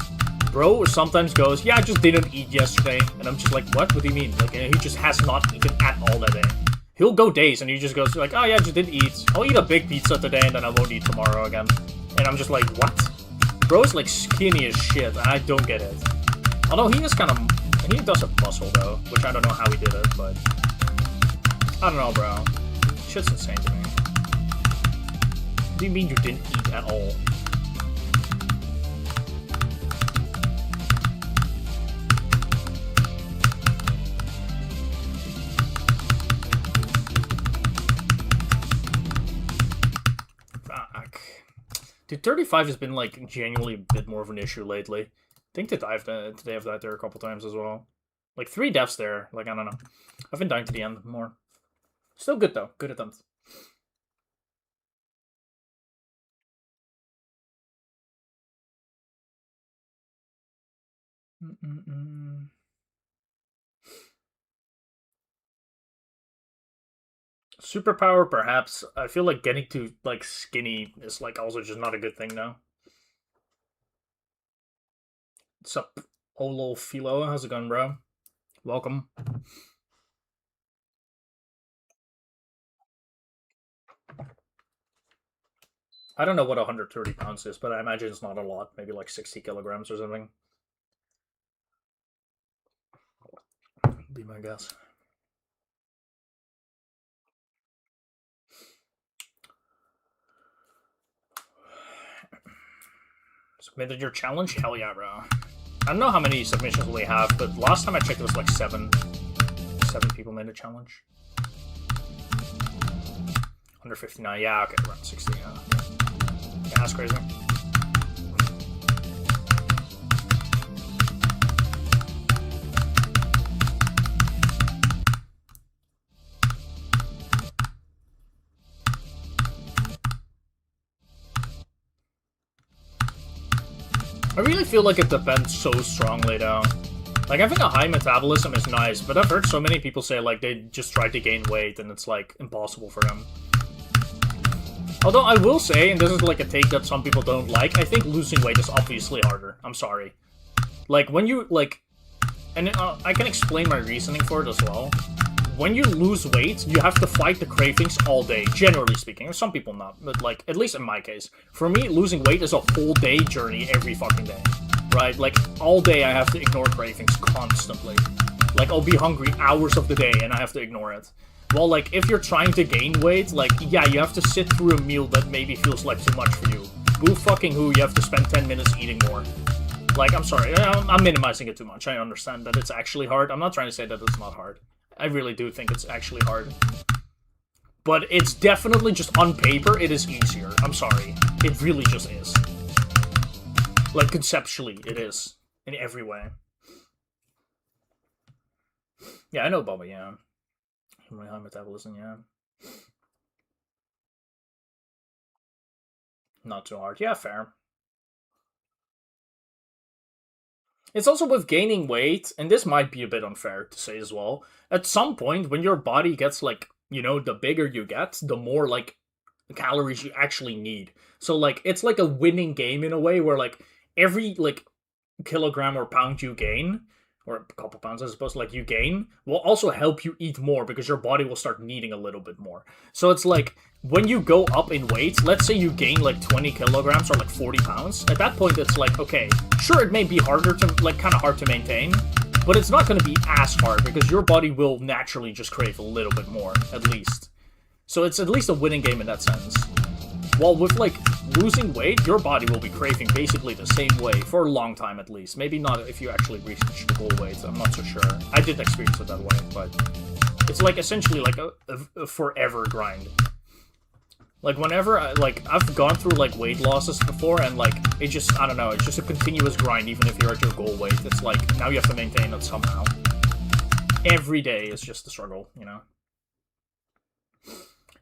Bro sometimes goes, yeah, I just didn't eat yesterday. And I'm just like, what? What do you mean? Like, he just has not eaten at all that day. He'll go days and he just goes like, oh yeah, I just didn't eat. I'll eat a big pizza today and then I won't eat tomorrow again. And I'm just like, what? Bro's like skinny as shit and I don't get it. Although he is kind of, he does have muscle though, which I don't know how he did it, but I don't know, bro. Shit's insane to me. What do you mean you didn't eat at all? Dude, 35 has been, like, genuinely a bit more of an issue lately. I think that I've died there a couple times as well. Like, 3 deaths there. Like, I don't know. I've been dying to the end more. Still good, though. Good attempt. Superpower, perhaps. I feel like getting to, like, skinny is, like, also just not a good thing now. What's up, Olo Philo? How's it going, bro? Welcome. I don't know what 130 pounds is, but I imagine it's not a lot. Maybe like 60 kilograms or something. Be my guess. Submitted your challenge? Hell yeah, bro. I don't know how many submissions we have, but last time I checked it was like 7. 7 people made a challenge. 159, yeah, okay, around 60, yeah. Yeah, that's crazy. I really feel like it depends so strongly, though. Like, I think a high metabolism is nice, but I've heard so many people say, like, they just tried to gain weight and it's, like, impossible for them. Although I will say, and this is, like, a take that some people don't like, I think losing weight is obviously harder. I'm sorry. Like, when you, like... And I can explain my reasoning for it as well. When you lose weight, you have to fight the cravings all day, generally speaking. Some people not, but, like, at least in my case. For me, losing weight is a whole day journey every fucking day. Right? Like, all day I have to ignore cravings constantly. Like, I'll be hungry hours of the day and I have to ignore it. Well, like, if you're trying to gain weight, like, yeah, you have to sit through a meal that maybe feels like too much for you. Boo fucking who, you have to spend 10 minutes eating more. Like, I'm sorry, I'm minimizing it too much. I understand that it's actually hard. I'm not trying to say that it's not hard. I really do think it's actually hard. But it's definitely just on paper, it is easier. I'm sorry. It really just is. Like, conceptually, it is. In every way. Yeah, I know Bubba, yeah. My high metabolism, yeah. Not too hard. Yeah, fair. It's also with gaining weight, and this might be a bit unfair to say as well. At some point, when your body gets, like, you know, the bigger you get, the more, like, calories you actually need. So, like, it's like a winning game in a way where, like, every, like, kilogram or pound you gain or a couple pounds, I suppose, like you gain, will also help you eat more because your body will start needing a little bit more. So it's like, when you go up in weight, let's say you gain like 20 kilograms or like 40 pounds, at that point it's like, okay, sure, it may be harder to, like, kind of hard to maintain, but it's not going to be as hard because your body will naturally just crave a little bit more, at least. So it's at least a winning game in that sense. While with, like, losing weight, your body will be craving basically the same way for a long time at least. Maybe not if you actually reach the goal weight, I'm not so sure. I did experience it that way, but it's like essentially like a forever grind. Like whenever, I've gone through like weight losses before and like, it just, I don't know, it's just a continuous grind even if you're at your goal weight. It's like, now you have to maintain it somehow. Every day is just a struggle, you know?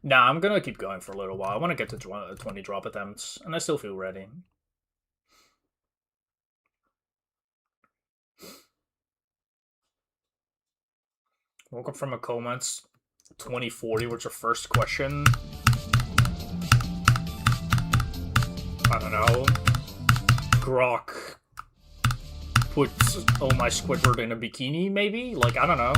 Nah, I'm gonna keep going for a little while. I want to get to 20 drop attempts, and I still feel ready. Woke up from a coma. It's 2040. What's your first question? I don't know. Grok puts oh my Squidward in a bikini, maybe? Like, I don't know.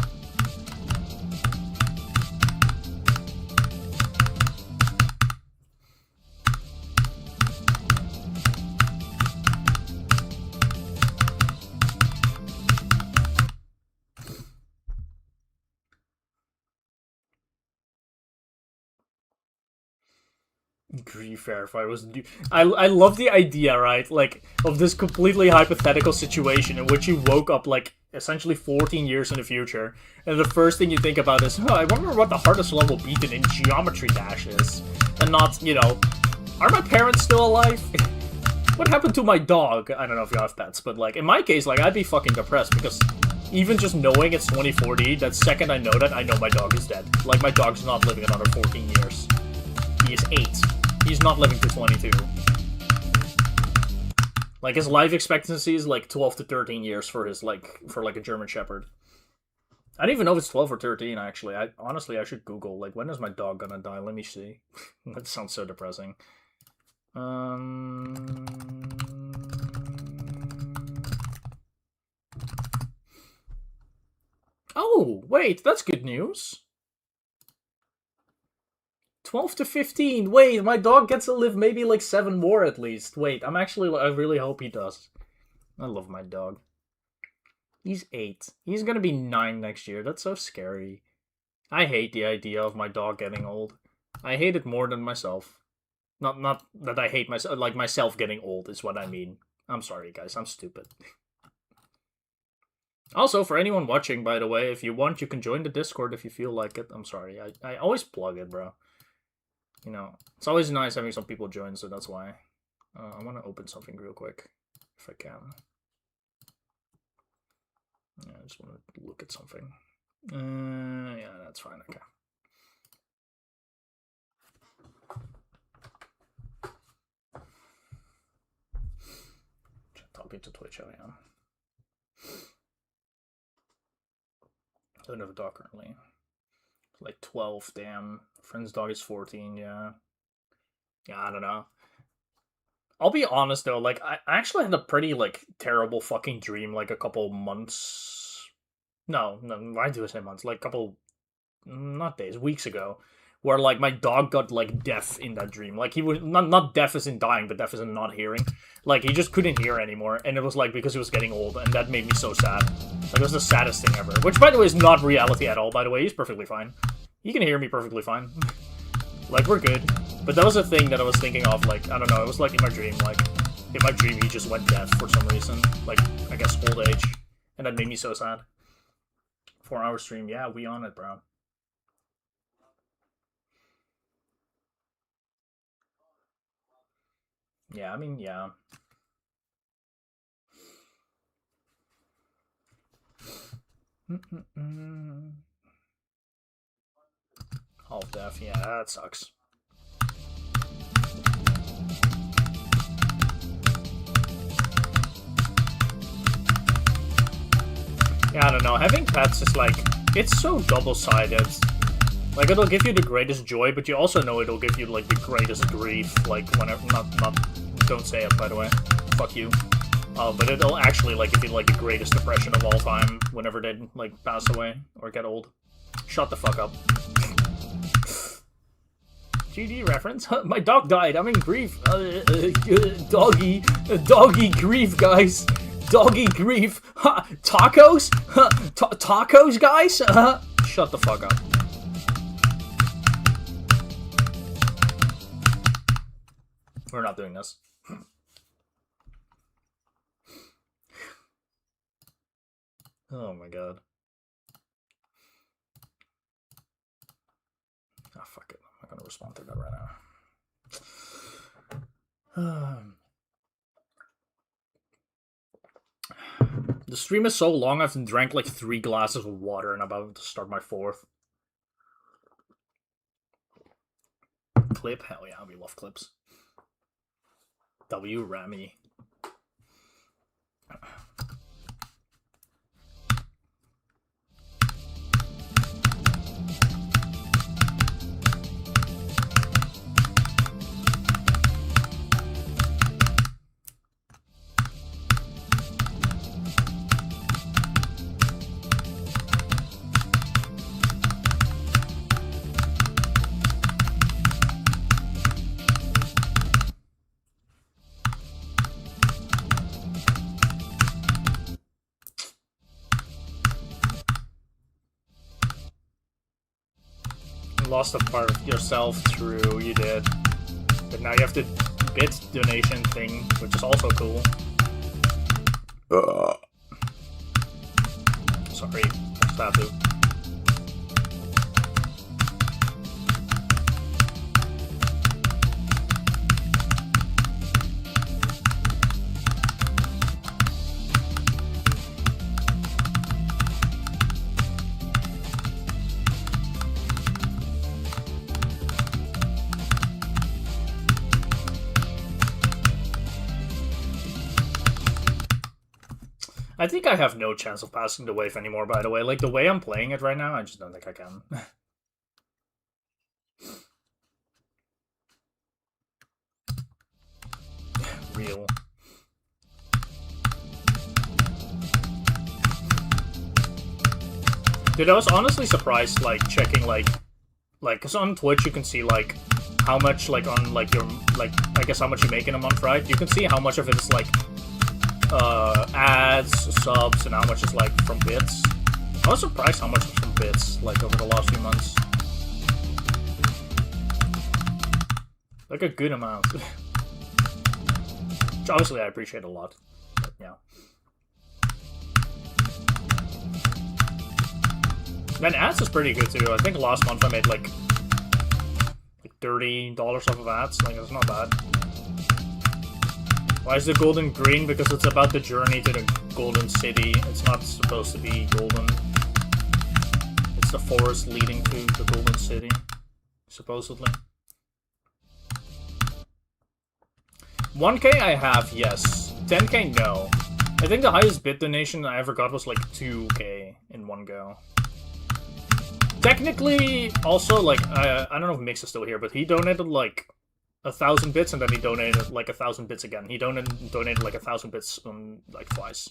Grief verified was new. I love the idea, right? Like, of this completely hypothetical situation in which you woke up, like, essentially 14 years in the future, and the first thing you think about is, oh, I wonder what the hardest level beaten in Geometry Dash is. And not, you know, are my parents still alive? What happened to my dog? I don't know if you have pets, but, like, in my case, like, I'd be fucking depressed, because even just knowing it's 2040, that second I know that, I know my dog is dead. Like, my dog's not living another 14 years. He is 8. He's not living to 22. Like, his life expectancy is like 12 to 13 years for his, like, for like a German Shepherd. I don't even know if it's 12 or 13, actually. Honestly, I should Google, like, when is my dog gonna die? Let me see. That sounds so depressing. Oh, wait, that's good news. 12 to 15. Wait, my dog gets to live maybe like 7 more at least. Wait, I really hope he does. I love my dog. He's 8. He's gonna be 9 next year. That's so scary. I hate the idea of my dog getting old. I hate it more than myself. Not that I hate myself, like myself getting old is what I mean. I'm sorry, guys. I'm stupid. Also, for anyone watching, by the way, if you want, you can join the Discord if you feel like it. I'm sorry. I always plug it, bro. You know, it's always nice having some people join, so that's why. I want to open something real quick, if I can. Yeah, I just want to look at something. Yeah, that's fine, okay. Talking to Twitch, I am. I don't have a dog currently. Like 12, damn. Friend's dog is 14, yeah. Yeah, I don't know. I'll be honest though, like, I actually had a pretty, like, terrible fucking dream, like, a couple months... No, why do I say months? Like, couple... not days, weeks ago. Where, like, my dog got, like, deaf in that dream. Like, he was... Not deaf as in dying, but deaf as in not hearing. Like, he just couldn't hear anymore, and it was, like, because he was getting old, and that made me so sad. Like, it was the saddest thing ever. Which, by the way, is not reality at all, by the way. He's perfectly fine. He can hear me perfectly fine. Like, we're good. But that was a thing that I was thinking of, like, I don't know, it was like in my dream, like, in my dream he just went deaf for some reason. Like, I guess old age. And that made me so sad. 4-hour stream, yeah, we on it, bro. Yeah, I mean, yeah. Half deaf, yeah, that sucks. Yeah, I don't know, having pets is like, it's so double-sided. Like, it'll give you the greatest joy, but you also know it'll give you, like, the greatest grief, like, whenever, don't say it, by the way. Fuck you. But it'll actually, like, be, like, the greatest depression of all time whenever they, like, pass away or get old. Shut the fuck up. GD reference? My dog died. I'm in grief. Doggy grief, guys. Doggy grief. Tacos? Tacos, guys? Shut the fuck up. We're not doing this. Oh my god. Oh, fuck it. I'm not gonna respond to that right now. The stream is so long, I've drank like 3 glasses of water and I'm about to start my 4th. Clip? Hell yeah, we love clips. W. Rami. Lost a part of yourself, true, you did. But now you have the bit donation thing, which is also cool. Sorry, just have to. I think I have no chance of passing the wave anymore, by the way. Like, the way I'm playing it right now, I just don't think I can. Real. Dude, I was honestly surprised, like, checking, like, because on Twitch you can see, like, how much, like, on, like, your, like, I guess how much you make in a month, right? You can see how much of it is, like, ads, subs, and how much is, like, from bits. I was surprised how much was from bits, like, over the last few months. Like, a good amount. Which, obviously, I appreciate a lot. But, yeah. Then ads is pretty good, too. I think last month I made, like $30 off of ads. Like, it's not bad. Why is the golden green? Because it's about the journey to the golden city. It's not supposed to be golden. It's the forest leading to the golden city, supposedly. 1K I have, yes. 10K, no. I think the highest bit donation I ever got was like 2K in one go. Technically, also, like, I don't know if Mix is still here, but he donated like 1,000 bits, and then he donated like 1,000 bits again. He donated like 1,000 bits like twice.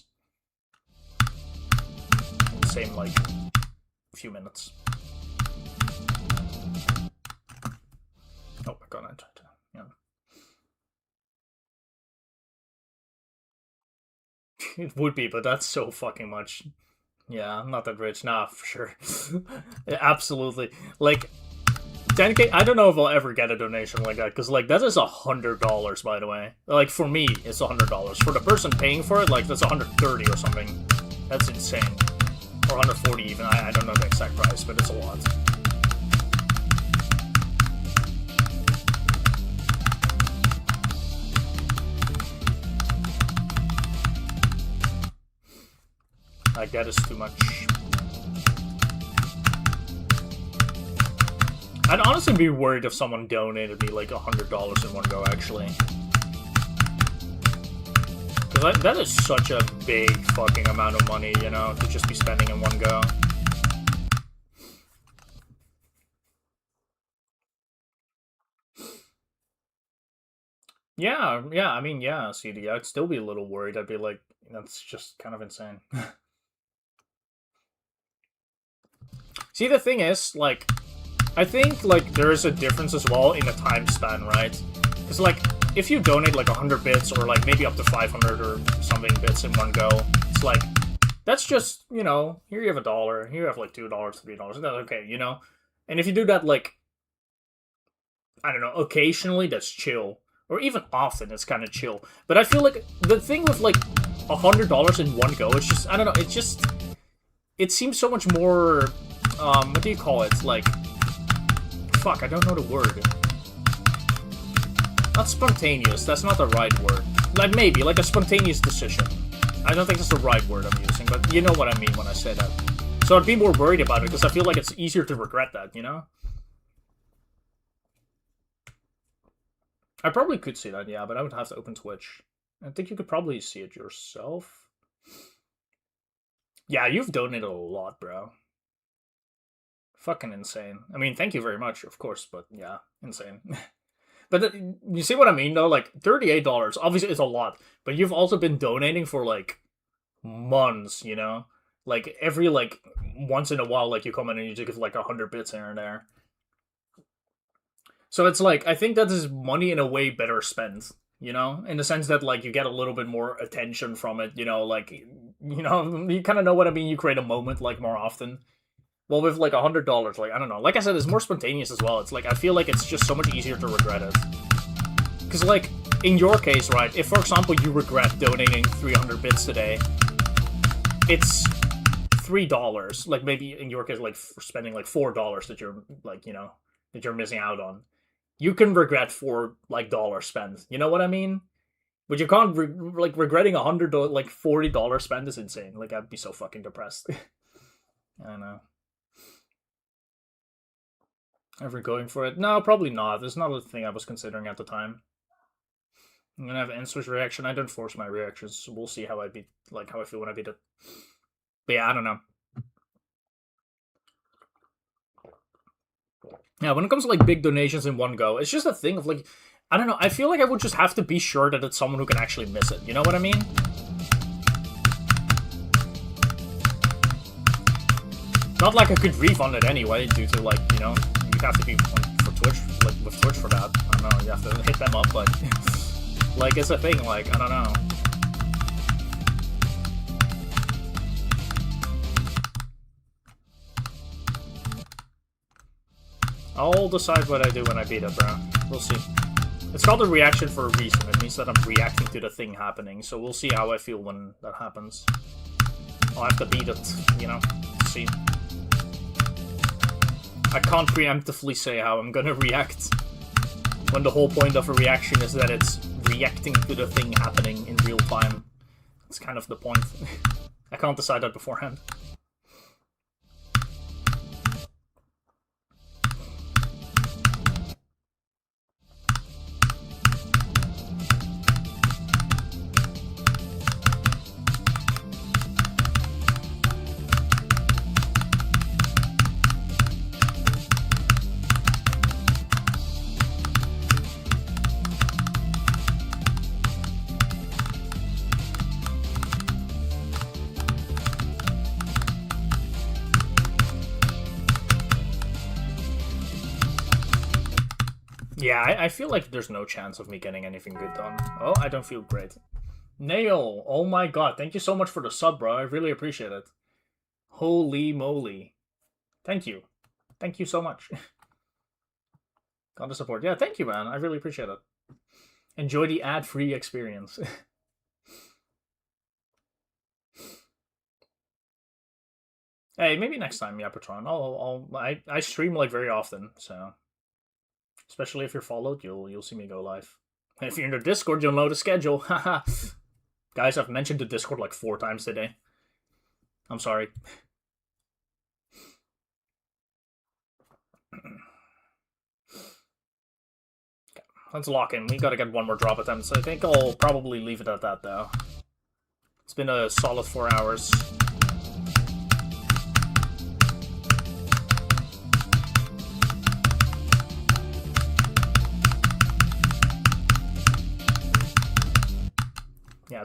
In the same like few minutes. Oh my god, I tried to, yeah. It would be, but that's so fucking much. Yeah, I'm not that rich. Nah, for sure. Yeah, absolutely. Like, 10K, I don't know if I'll ever get a donation like that, because, like, that is $100, by the way. Like, for me, it's $100. For the person paying for it, like, that's $130 or something. That's insane. Or $140 even, I don't know the exact price, but it's a lot. Like, that is too much. I'd honestly be worried if someone donated me like $100 in one go, actually. Because that is such a big fucking amount of money, you know, to just be spending in one go. Yeah, I mean, yeah, CD, I'd still be a little worried. I'd be like, that's just kind of insane. See, the thing is, like, I think, like, there is a difference as well in the time span, right? Because, like, if you donate, like, 100 bits or, like, maybe up to 500 or something bits in one go, it's like, that's just, you know, here you have $1, here you have, like, $2, $3, that's okay, you know? And if you do that, like, I don't know, occasionally, that's chill. Or even often, it's kind of chill. But I feel like the thing with, like, $100 in one go, it's just, I don't know, it's just, it seems so much more, what do you call it? Like, fuck, I don't know the word. Not spontaneous, that's not the right word. Like, maybe, like a spontaneous decision. I don't think that's the right word I'm using, but you know what I mean when I say that. So I'd be more worried about it, because I feel like it's easier to regret that, you know? I probably could see that, yeah, but I would have to open Twitch. I think you could probably see it yourself. Yeah, you've donated a lot, bro. Fucking insane. I mean, thank you very much, of course, but yeah, insane. But you see what I mean, though? Like, $38, obviously it's a lot, but you've also been donating for, like, months, you know? Like, every, like, once in a while, like, you come in and you just give, like, 100 bits here and there. So it's like, I think that is money in a way better spent, you know? In the sense that, like, you get a little bit more attention from it, you know? Like, you know, you kind of know what I mean? You create a moment, like, more often. Well, with, like, $100, like, I don't know. Like I said, it's more spontaneous as well. It's like, I feel like it's just so much easier to regret it. Because, like, in your case, right, if, for example, you regret donating 300 bits today, it's $3. Like, maybe in your case, like, for spending, like, $4 that you're, like, you know, that you're missing out on. You can regret $4, like, dollars spent. You know what I mean? But you can't, like, regretting $100, like, $40 spent is insane. Like, I'd be so fucking depressed. I don't know. Ever going for it? No, probably not. It's not a thing I was considering at the time. I'm gonna have Ensor's reaction. I don't force my reactions. So we'll see how I beat, like, how I feel when I beat it. But yeah, I don't know. Yeah, when it comes to, like, big donations in one go, it's just a thing of, like, I don't know, I feel like I would just have to be sure that it's someone who can actually miss it. You know what I mean? Not like I could refund it anyway, due to, like, you know, you have to be for Twitch, like, with Twitch for that. I don't know, you have to hit them up, but, like, it's a thing, like, I don't know. I'll decide what I do when I beat it, bro. We'll see. It's called a reaction for a reason. It means that I'm reacting to the thing happening, so we'll see how I feel when that happens. I'll have to beat it, you know, see. I can't preemptively say how I'm gonna react, when the whole point of a reaction is that it's reacting to the thing happening in real time. That's kind of the point. I can't decide that beforehand. Yeah, I feel like there's no chance of me getting anything good done. Oh, I don't feel great. Nail! Oh my god, thank you so much for the sub, bro. I really appreciate it. Holy moly. Thank you. Thank you so much. Got the support. Yeah, thank you, man. I really appreciate it. Enjoy the ad-free experience. Hey, maybe next time, yeah, Patron. I stream, like, very often, so... Especially if you're followed, you'll see me go live. And if you're in the Discord, you'll know the schedule. Haha. Guys, I've mentioned the Discord like 4 times today. I'm sorry. Okay, let's lock in. We gotta get one more drop attempt, so I think I'll probably leave it at that, though. It's been a solid 4 hours.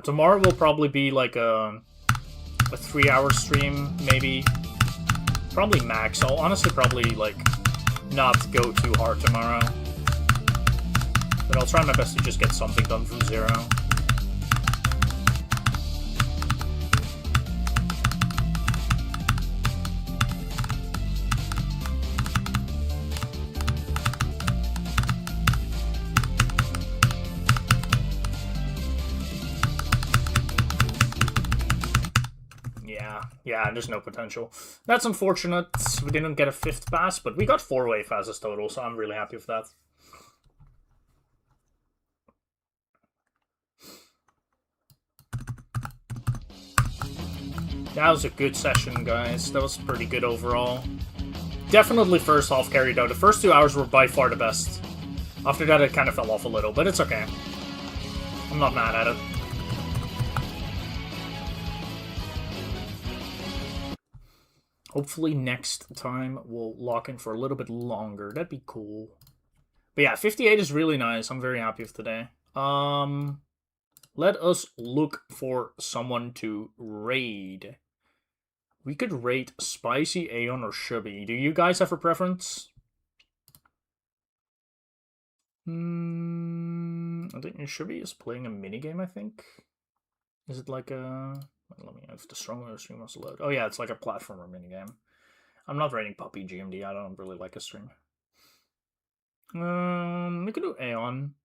Tomorrow will probably be like a 3-hour stream, maybe. Probably max. I'll honestly probably, like, not go too hard tomorrow. But I'll try my best to just get something done from zero. Yeah, there's no potential. That's unfortunate. We didn't get a 5th pass, but we got 4 wave passes total, so I'm really happy with that. That was a good session, guys. That was pretty good overall. Definitely first half carry, though. The first 2 hours were by far the best. After that, it kind of fell off a little, but it's okay. I'm not mad at it. Hopefully next time we'll lock in for a little bit longer. That'd be cool. But yeah, 58 is really nice. I'm very happy with today. Let us look for someone to raid. We could raid Spicy, Aeon, or Shubby. Do you guys have a preference? I think Shubby is playing a minigame, I think. Is it like a... Let me have the stronger stream was load. Oh yeah, it's like a platformer minigame. I'm not rating Puppy GMD. I don't really like a stream. We could do Aeon.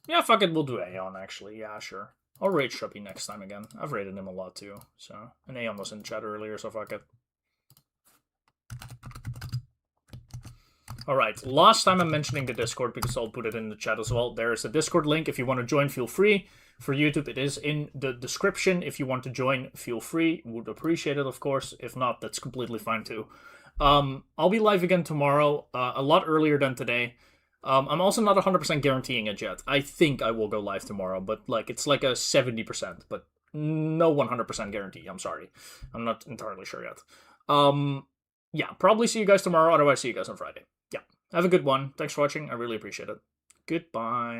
Yeah, fuck it, we'll do Aeon actually. Yeah, sure. I'll raid Shubby next time again. I've rated him a lot too. So, and Aeon was in chat earlier, so fuck it. Alright, last time I'm mentioning the Discord because I'll put it in the chat as well. There is a Discord link. If you want to join, feel free. For YouTube, it is in the description. If you want to join, feel free. Would appreciate it, of course. If not, that's completely fine too. I'll be live again tomorrow, a lot earlier than today. I'm also not 100% guaranteeing it yet. I think I will go live tomorrow, but like it's like a 70%, but no 100% guarantee. I'm sorry. I'm not entirely sure yet. Yeah, probably see you guys tomorrow. Otherwise, see you guys on Friday. Yeah, have a good one. Thanks for watching. I really appreciate it. Goodbye.